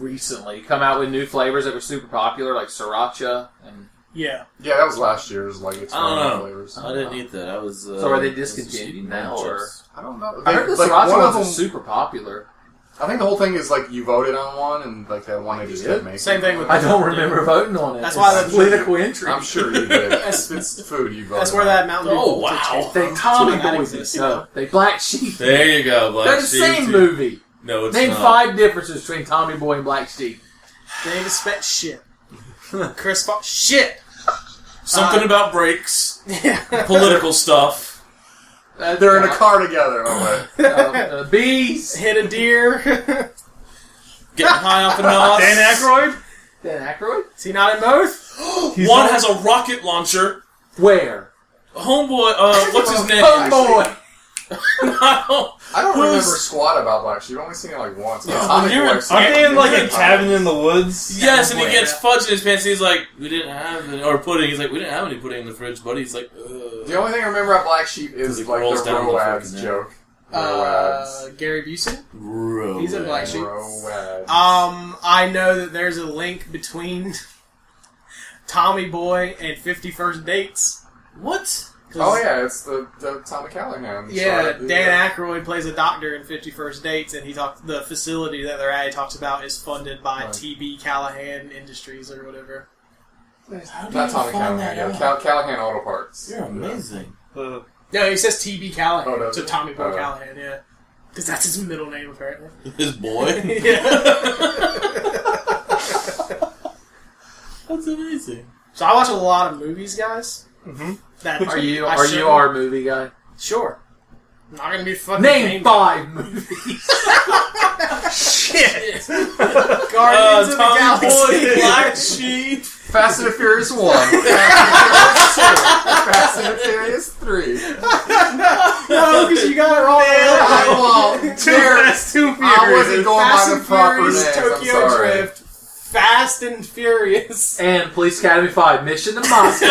with new flavors that were super popular, like sriracha and... Yeah. Yeah, that was last year's like experimental I don't know. flavors. I didn't eat that. I was. So are they discontinued now, or... I don't know. I heard the like, sriracha one of ones are them- super popular. I think the whole thing is like you voted on one, and like that one they just kept making. Same thing with- I don't remember voting on it. That's why It's the- political intrigue. I'm sure you did. If it's food, you voted. That's where on. that Mountain Dew. Oh, Voltage wow. came They from. Tommy That Boys exists, it. No, they Black Sheep. There you go, Black They're the Sheep, same too. movie. No, it's Name not. 5 differences between Tommy Boy and Black Sheep. They ain't spent shit. Chris Fox. Shit! Something about brakes, Yeah. political stuff. They're in a car together. Oh wait. Bees. Hit a deer. Getting high off the nos. Dan Aykroyd? Dan Aykroyd? Is he not in both? One has a rocket launcher. Where? Homeboy, what's his name? Oh boy! I don't remember Who's- squat about Black Sheep. I've only seen it like once. But Yeah, Tommy you're- Boy, aren't Aren't they in like a Yeah. cabin in the woods? Yes, and he Yeah. gets fudge in his pants. And he's like, "We didn't have any," or pudding. He's like, "We didn't have any pudding in the fridge, buddy." He's like, The only thing I remember about Black Sheep is It like rolls the down the Roads fucking joke. Roads. Gary Busey? Bro, He's in Black Sheep. Roads. I know that there's a link between Tommy Boy and 50 First Dates. What? Oh yeah, it's the Tommy Callahan. Yeah, Dan Aykroyd plays a doctor in 50 First Dates, and the facility that they're at, he talks about, is funded by Right. TB Callahan Industries or whatever. Not Tommy Callahan. Yeah, Callahan Auto Parts. You're amazing. No, he says TB Callahan, Oh, does so he? Tommy Boy Oh. Callahan, yeah. Because that's his middle name, apparently. His boy. Yeah. That's amazing. So I watch a lot of movies, guys. Mm-hmm. That Are you I are shouldn't. you our movie guy? Sure. I'm not gonna be fucking Name named 5 movies. Shit. Guardians of the Tommy Galaxy. Boy, Black Sheep. Fast and the Furious 1. Fast and the Furious 2. Fast and the Furious 3. No, because you got it wrong. Too Fast, Too Furious. I wasn't going Fast by and the proper Furious, names. Tokyo I'm sorry. Drift, Fast and Furious. And Police Academy 5, Mission to Moscow.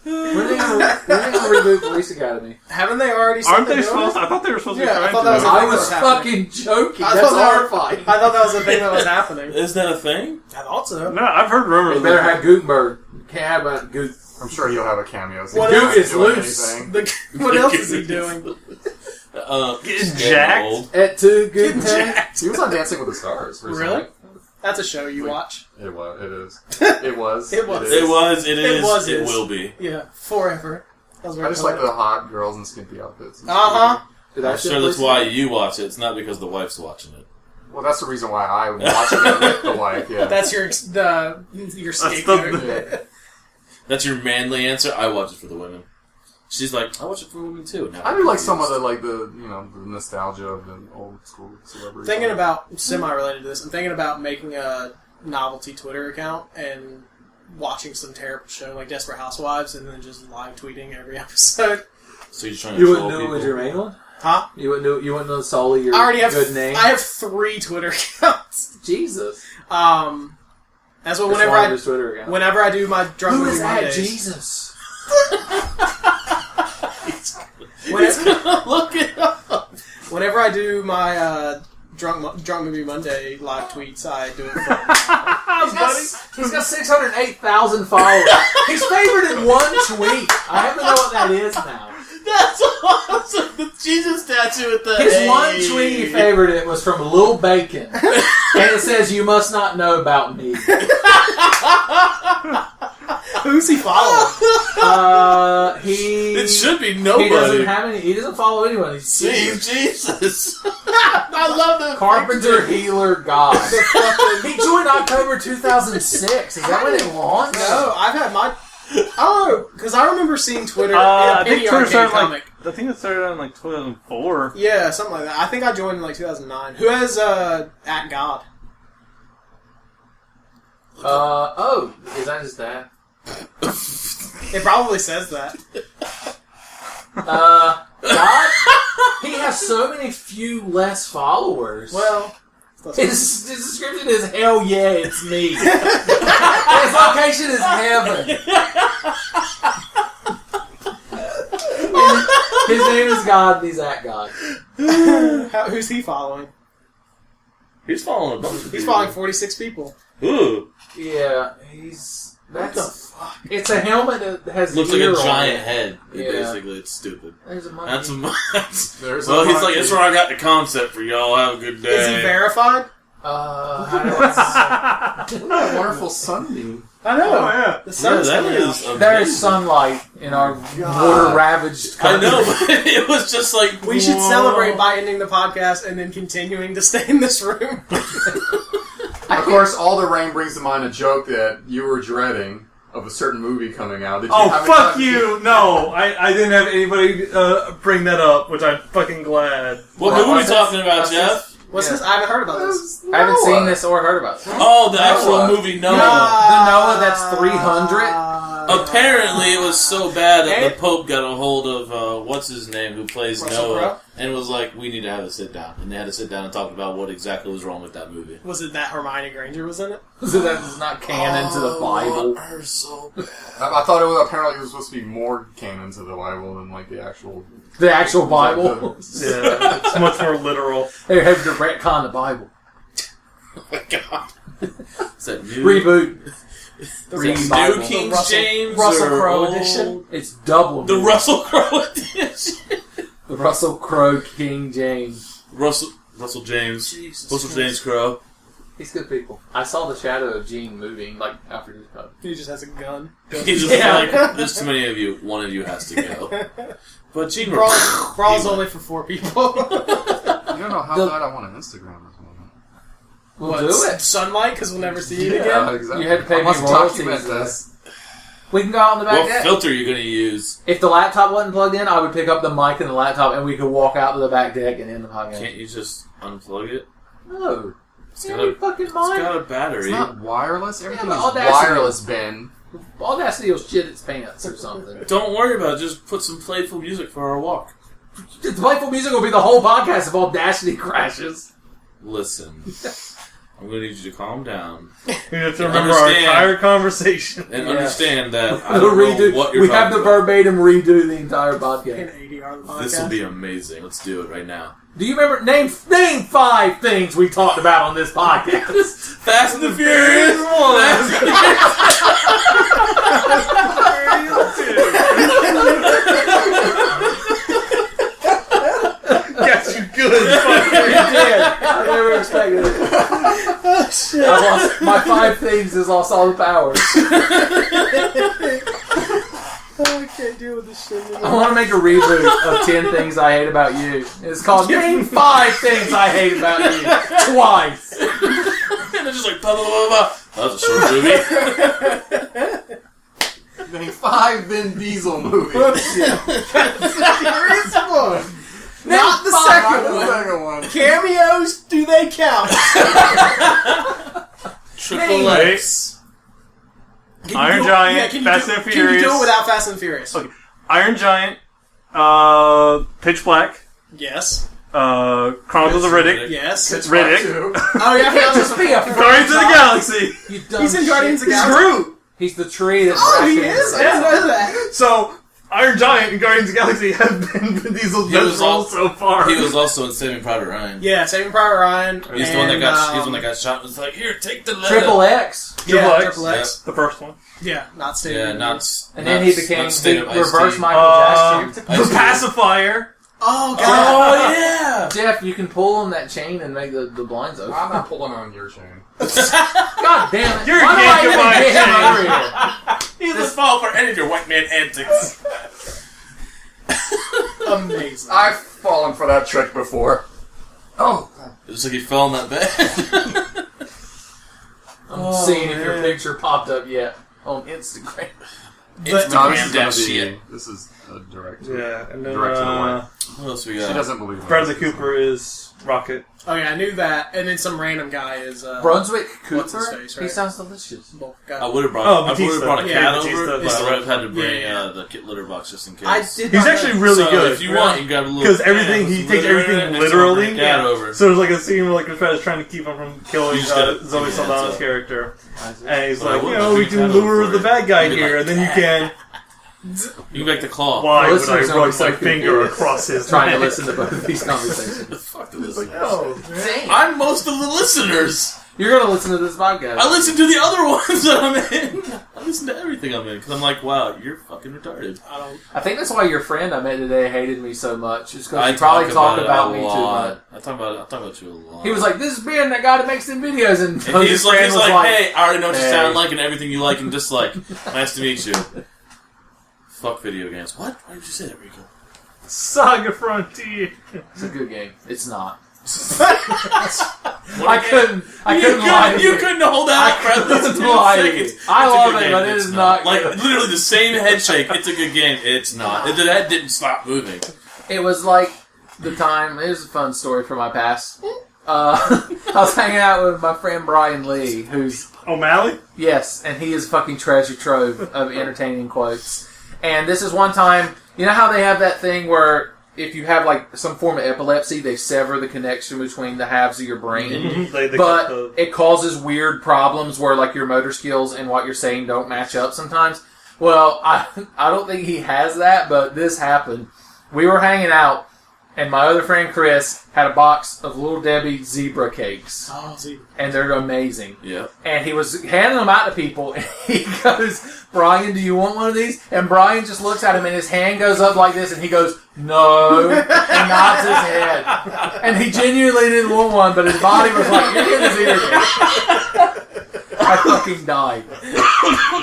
When are they gonna reboot Police Academy? Haven't they already said Aren't they they're doing supposed? it? I thought they were supposed Yeah, to I be trying thought to. that was a I thing was that's happening. fucking joking. I That's thought that- horrifying. I thought that was a thing that was happening. Is that a thing? I thought so. No, I've heard rumors. They better have Gutenberg. Can't have a Gut. I'm sure he'll have a cameo. What He's else not is doing loose? anything. What else is he doing? Getting Getting jacked? old. At 2 Getting good time. jacked. He was on Dancing with the Stars. Recently. Really? That's a show you watch. It was. It is. It was. It was. is. It was. It is. was, It is. will be. Yeah, forever. That was I very just like funny. the hot girls in skimpy outfits. Uh-huh. Did I I'm say sure that's Police why you watch it. It's not because the wife's watching it. Well, that's the reason why I'm watching it with the wife. Yeah. That's your scapegoat. Yeah. That's your manly answer. I watch it for the women. She's like, I watch it for women too. Now I do like some of the the nostalgia of the old school celebrities. Thinking about, semi-related to this, I'm thinking about making a novelty Twitter account and watching some terrible show like Desperate Housewives and then just live tweeting every episode. So you're trying to You troll wouldn't do it people. with your main one? Huh? You wouldn't know solely your I already have good name? I have 3 Twitter accounts. Jesus. That's what whenever I do my drunk Who movie is that? Mondays. Jesus. Look it up. Whenever I do my drunk movie Monday live tweets, I do it for He's got 608,000 followers. He's favored in one tweet. I have to know what that is now. That's awesome! The Jesus statue with the His one tweet he favored it was from Lil Bacon. And it says, "You must not know about me." Who's he following? It should be nobody. He doesn't follow anyone. He's Jesus. I love that. Carpenter, healer, God. He joined October 2006. Is that when it launched? No, I've had my... Oh, because I remember seeing Twitter in I a think Penny Twitter Arcade started comic. I think it started in 2004. Yeah, something like that. I think I joined in 2009. Who has at God? Is that just that? It probably says that. God? He has so many few less followers. Well... His description is, "Hell yeah, it's me." His location is heaven. His name is God, and he's at God. Who's he following? He's following a bunch of He's people. following 46 people. Ooh. Yeah, what the fuck? It's a helmet that has Looks like ear a on giant it. head. Yeah. Basically, it's stupid. There's a monkey. That's a There's well, a he's monkey. like, that's where I got the concept for y'all. Have a good day. Is he verified? How do I... Look at that wonderful sunbeam. I know. Oh, yeah. The sun's that coming out. is There is amazing. sunlight in our water-ravaged I country. know, but it was just like... We should whoa. celebrate by ending the podcast and then continuing to stay in this room. Of course, all the rain brings to mind a joke that you were dreading of a certain movie coming out. Did you Oh, have it fuck done? you! No, I didn't have anybody bring that up, which I'm fucking glad. What movie are we talking about, Jeff? What's this? I haven't heard about this. I haven't seen this or heard about this. Oh, the actual Noah. movie Noah. The Noah that's 300? Apparently, it was so bad that And- the Pope got a hold of, what's his name, who plays Russell Noah, Crowe? and was like, we need to have a sit-down. And they had to sit down and talk about what exactly was wrong with that movie. Was it that Hermione Granger was in it? So that is not canon to the Bible. Are so bad. I thought it was apparently it was supposed to be more canon to the Bible than like the actual. The actual Bible. Yeah, it's much more literal. They have to retcon the Bible. Oh my god. Is that new? Reboot. Is Read that Bible. new King Russell- James? Russell or Crowe old? edition? It's double. The Russell Crowe edition. The Russell Crowe King James. Russell James. Jesus Russell Christ. James Crowe. He's good people. I saw the Shadow of Gene moving like after this cut. He just has a gun. He's just Yeah. like, there's too many of you. One of you has to go. But Gene Brawl's only for 4 people. You don't know how bad I want an Instagram this moment. We'll do it. Sunlight, because we'll never see it again. Yeah, exactly. You had to pay I me must royalties document for this. We can go out on the back What deck. filter are you going to use? If the laptop wasn't plugged in, I would pick up the mic and the laptop and we could walk out to the back deck and end the podcast. Can't you just unplug it? No. It's Any got a, fucking it's mic. got a battery. It's not wireless. Everything but is Audacity- wireless, Ben. Audacity will shit its pants or something. Don't worry about it. Just put some playful music for our walk. The playful music will be the whole podcast if Audacity crashes. Listen. I'm going to need you to calm down We have to remember our Understand. entire conversation. and Yeah. understand that I We'll don't know what you're we have talking the about. verbatim redo the entire An podcast. ADR podcast. This will be amazing. Let's do it right now. Do you remember? Name 5 things we talked about on this podcast. Fast and the Furious 1. Got you good. You did. I never expected it. Oh, shit. I lost, my 5 things is lost all the power. I can't deal with this shit I anymore. want to make a reboot of 10 Things I Hate About You. It's called Name 5 Things I Hate About You. Twice. And they're just like, blah, blah, blah, blah. That was a short movie. Name 5 Vin Diesel movies. Serious one. Not the Not second the one. second one. Cameos, do they count? Triple Wait. X. Can you Iron do it- Giant, can you Fast do- and Can you do Furious. it without Fast and Furious? Okay. Iron Giant, Pitch Black, Yes. Chronicles of Riddick. Yes. Riddick. Oh yeah, Can't just be a Guardians of the Galaxy. You dumb He's in Guardians of the shit. Galaxy. Groot. He's the tree that's Oh, he wrapped in is. I inside. didn't know that. So, Iron Giant and Guardians of the Galaxy have been Vin Diesel's He best was role also- so far. He was also in Saving Private Ryan. Yeah, Saving Private Ryan. He's the one that got. He's the one that got shot. And was like, here, take the letter. Triple X. Triple X. The first one. Yeah, not State Yeah, of not. And then he became not State the of Ice-T. reverse Michael Jackson. The Pacifier. Oh god. Oh yeah. Jeff, you can pull on that chain and make the blinds open. I'm not pulling on your chain. God damn it. You're Why do I even yanking get him my over here? He doesn't fall for any of your white man antics. Amazing. I've fallen for that trick before. Oh. It was like he fell in that bed. I'm seeing if your picture popped up yet on Instagram. Instagram that shit. This is a direct. Yeah, and then Direct to the wife. What else we She got? doesn't believe me. Bradley Cooper is Rocket. Oh yeah, I knew that. And then some random guy is Brunswick what's his Cooper? face, He right? sounds delicious. I would have brought. Oh, I would have Batista. brought a Yeah, cat Batista, over, but Batista. I would have had to bring Yeah. the litter box just in case. I did. He's not actually know. really So good. if you want, you can grab a little. Because everything, can, he with takes litter in everything it, next time literally. bring a cat Yeah. over. So there's like a scene where like Chris trying to keep him from killing You just gotta- Zoe yeah, Saldana's so- character. Isaac. And he's Well, I like, would you have know, we bring can cat over lure for the you. bad guy You'd be here, like, and then you can. You can make the claw. Why would I Listeners don't rub be so my finger confused. across his Trying to neck? listen to both of these conversations. Fuck the listeners. Oh, Damn. I'm most of the listeners. You're going to listen to this podcast. I listen to the other ones that I'm in. I listen to everything I'm in because I'm like, wow, you're fucking retarded. I think that's why your friend I met today hated me so much. Is I because he probably talked about it me a too lot. much. I talk about you a lot. He was like, "This is Ben, that guy that makes them videos," and And his he's friend like, was hey, I already know what you hey. sound like and everything you like and dislike. Nice to meet you. Fuck video games. What? Why did you say that, Rico? Saga Frontier. "It's a good game." It's not. What I again? couldn't lie to You you. couldn't hold out for at least 2 lie to you. seconds. I It's a love good it, game. but it It's is not Like, good. literally the same head shake. It's a good game. It's not. The head didn't stop moving. It was like the time. Here's a fun story from my past. I was hanging out with my friend Brian Lee, who's O'Malley? yes, and he is fucking treasure trove of entertaining quotes. And this is one time, you know how they have that thing where if you have like some form of epilepsy, they sever the connection between the halves of your brain. Mm-hmm. They But cut it causes weird problems where like your motor skills and what you're saying don't match up sometimes. Well, I don't think he has that, but this happened. We were hanging out, and my other friend Chris had a box of Little Debbie zebra cakes. Oh, see. And they're amazing. Yeah. And he was handing them out to people, and he goes, "Brian, do you want one of these?" And Brian just looks at him, and his hand goes up like this, and he goes, "No," and nods his head. And he genuinely didn't want one, but his body was like, "You're getting a zebra cake." I fucking died.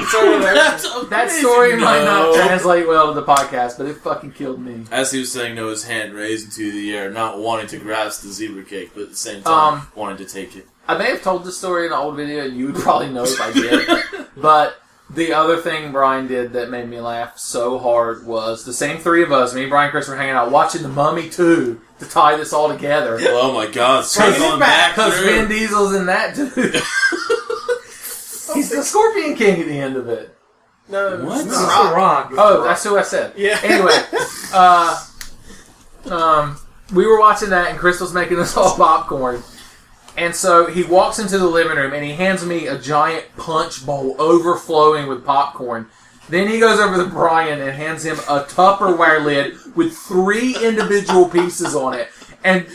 So that story might not translate well to the podcast, but it fucking killed me. As he was saying, no, his hand raised into the air, not wanting to grasp the zebra cake, but at the same time wanting to take it. I may have told this story in an old video, and you would probably know if I did. But the other thing Brian did that made me laugh so hard was the same three of us, me, Brian, Chris, were hanging out watching The Mummy 2 to tie this all together. Oh my god, so going back Because through. Vin Diesel's in that too. He's the Scorpion King at the end of it. No, What? it's It's The Rock. The Rock. Oh, that's who I said. Yeah. Anyway, we were watching that, and Crystal's making us all popcorn. And so he walks into the living room, and he hands me a giant punch bowl overflowing with popcorn. Then he goes over to Brian and hands him a Tupperware lid with 3 individual pieces on it. And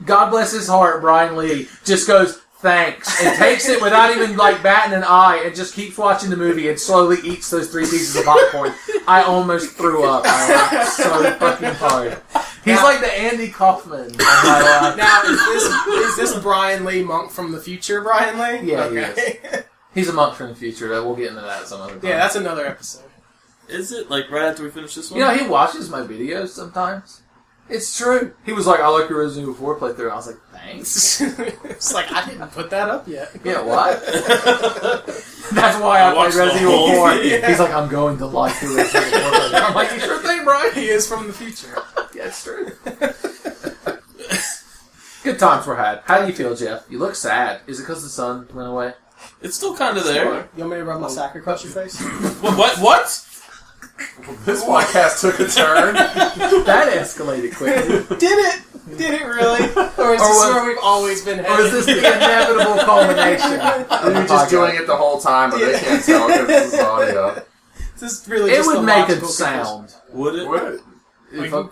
God bless his heart, Brian Lee just goes, "Thanks," and takes it without even like batting an eye, and just keeps watching the movie and slowly eats those 3 pieces of popcorn. I almost threw up. I laughed so fucking hard. He's like the Andy Kaufman of my life. Now, is this Brian Lee Monk from the future, Brian Lee? Yeah, Okay. he is. He's a monk from the future. We'll get into that some other time. Yeah, that's another episode. Is it, like, right after we finish this one? You know, he watches my videos sometimes. It's true. He was like, "I like your Resident Evil 4 playthrough." I was like, "Thanks." It's like, I didn't put that up yet. Yeah, what? That's why I played watched the Resident Evil whole 4. thing. He's like, "I'm going to like the Resident Evil 4 playthrough." I'm like, "You sure thing, Brian?" He is from the future. Yeah, it's true. Good times were had. How do you feel, Jeff? You look sad. Is it because the sun went away? It's still kind of there. You want me to rub my sack across your face? What? This podcast took a turn. That escalated quickly. Did it? Did it really? Or is this where we've always been headed? Or is this the inevitable culmination? You're just doing it the whole time, but they can't tell because this is audio. This is really It just would the make a logical sound. Would it? What?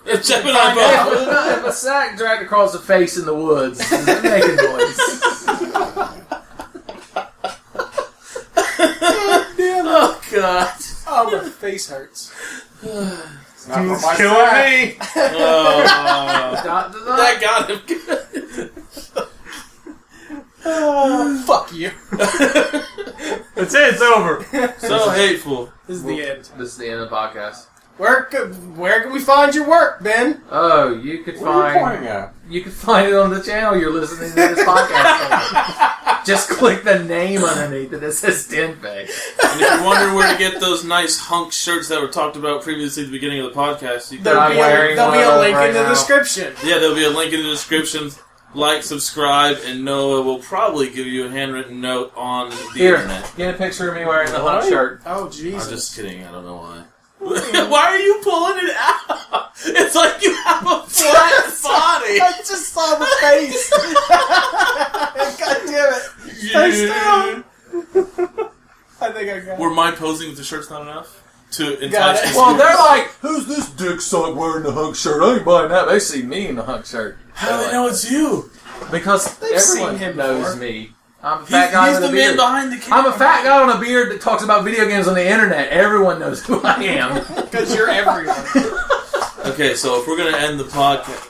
It's Gemini both. If a sack dragged across the face in the woods, it would make a noise. Oh, God. Oh, my face hurts. It's not from my It's killing sack. me. That got him. Fuck you. That's it. It's over. So hateful. This is the end. This is the end of the podcast. Where can we find your work, Ben? Oh, you could What are you find pointing at? it on the channel you're listening to this podcast on. Just click the name underneath it that says Tenfey. And if you wonder where to get those nice hunk shirts that were talked about previously at the beginning of the podcast, you can... I'm wearing There'll be one a of link those in the right now. description. Yeah, there'll be a link in the description. Like, subscribe, and Noah will probably give you a handwritten note on the internet. Get a picture of me wearing the hunt shirt. Oh, Jesus. I'm just kidding. I don't know why. Why are you pulling it out? It's like you have a flat body. I just saw the face. God damn it. Face down. I think I got it. Were mine posing with the shirt's not enough? To Got entice it. people? Well, they're like, who's this dick suck wearing the hunk shirt? I ain't buying that. They see me in the hunk shirt. How do they know it's you? Because They've everyone seen him knows before. me. I'm a fat guy He's with the a man beard. behind the camera. I'm a fat guy on a beard that talks about video games on the internet. Everyone knows who I am. Because you're everyone. Okay, so if we're going to end the podcast...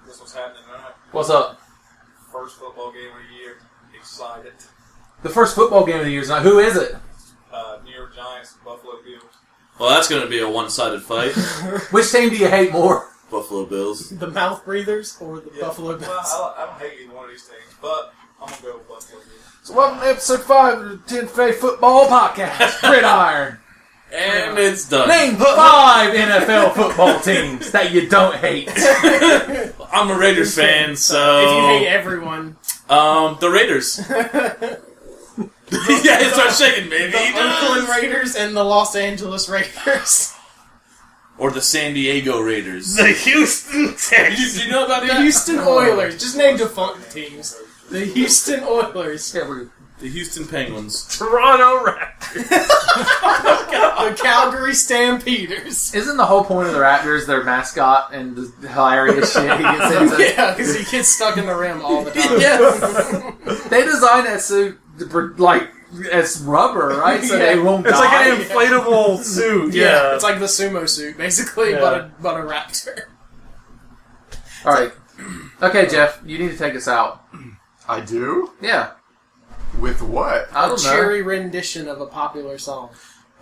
This what's happening tonight. What's up? First football game of the year. Excited. The first football game of the year is not. Who is it? New York Giants, Buffalo Bills. Well, that's going to be a one-sided fight. Which team do you hate more? Buffalo Bills. The mouth breathers or the Buffalo Bills? Well, I don't hate either one of these teams, but I'm going to go with Buffalo Bills. So welcome to episode 5 of the Tenfey Football Podcast. Gridiron. And it's done. Name 5 NFL football teams that you don't hate. I'm a Raiders fan, so... If you hate everyone. The Raiders. Yeah, it starts shaking, baby. The Oakland Raiders and the Los Angeles Raiders. Or the San Diego Raiders. The Houston Texans. Do you know about The that? Houston Oilers. Just name defunct teams. The Houston Oilers. Yeah, we're- The Houston Penguins. Toronto Raptors. The Calgary Stampeders. Isn't the whole point of the Raptors their mascot and the hilarious shit he gets into? Yeah, because he gets stuck in the rim all the time. Yes. They designed that suit like as rubber, right? So they won't It's die. like an inflatable suit. Yeah. It's like the sumo suit, basically, Yeah. but a raptor. All right. Okay, Jeff, you need to take us out. I do? Yeah. With what? I A don't know. cheery rendition of a popular song.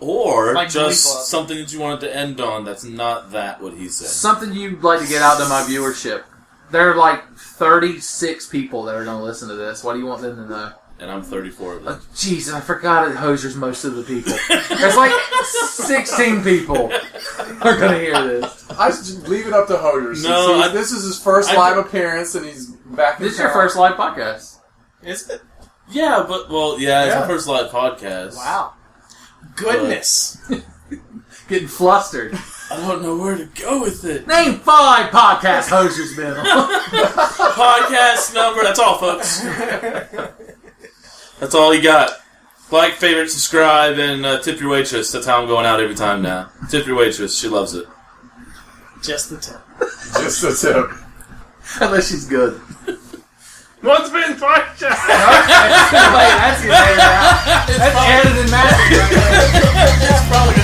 Or Like Glee just Club. something that you wanted to end on that's not that what he said. Something you'd like to get out to my viewership. There are like 36 people that are going to listen to this. What do you want them to know? And I'm 34 of them. Jeez, I forgot it hosers most of the people. There's like 16 people are going to hear this. I just leave it up to Hoders. No, See, this is his first live appearance, and he's back in This is your town. first live podcast. Is it? Yeah, but, well, yeah, it's Yeah. my first live podcast. Wow. Goodness. Getting flustered. I don't know where to go with it. Name 5 podcast hosers been on. Podcast number, that's all, folks. That's all you got. Like, favorite, subscribe, and tip your waitress. That's how I'm going out every time now. Tip your waitress. She loves it. Just the tip. Just a tip. Unless she's good. What's been podcast? That's your favorite. That's edited magic right there. It's probably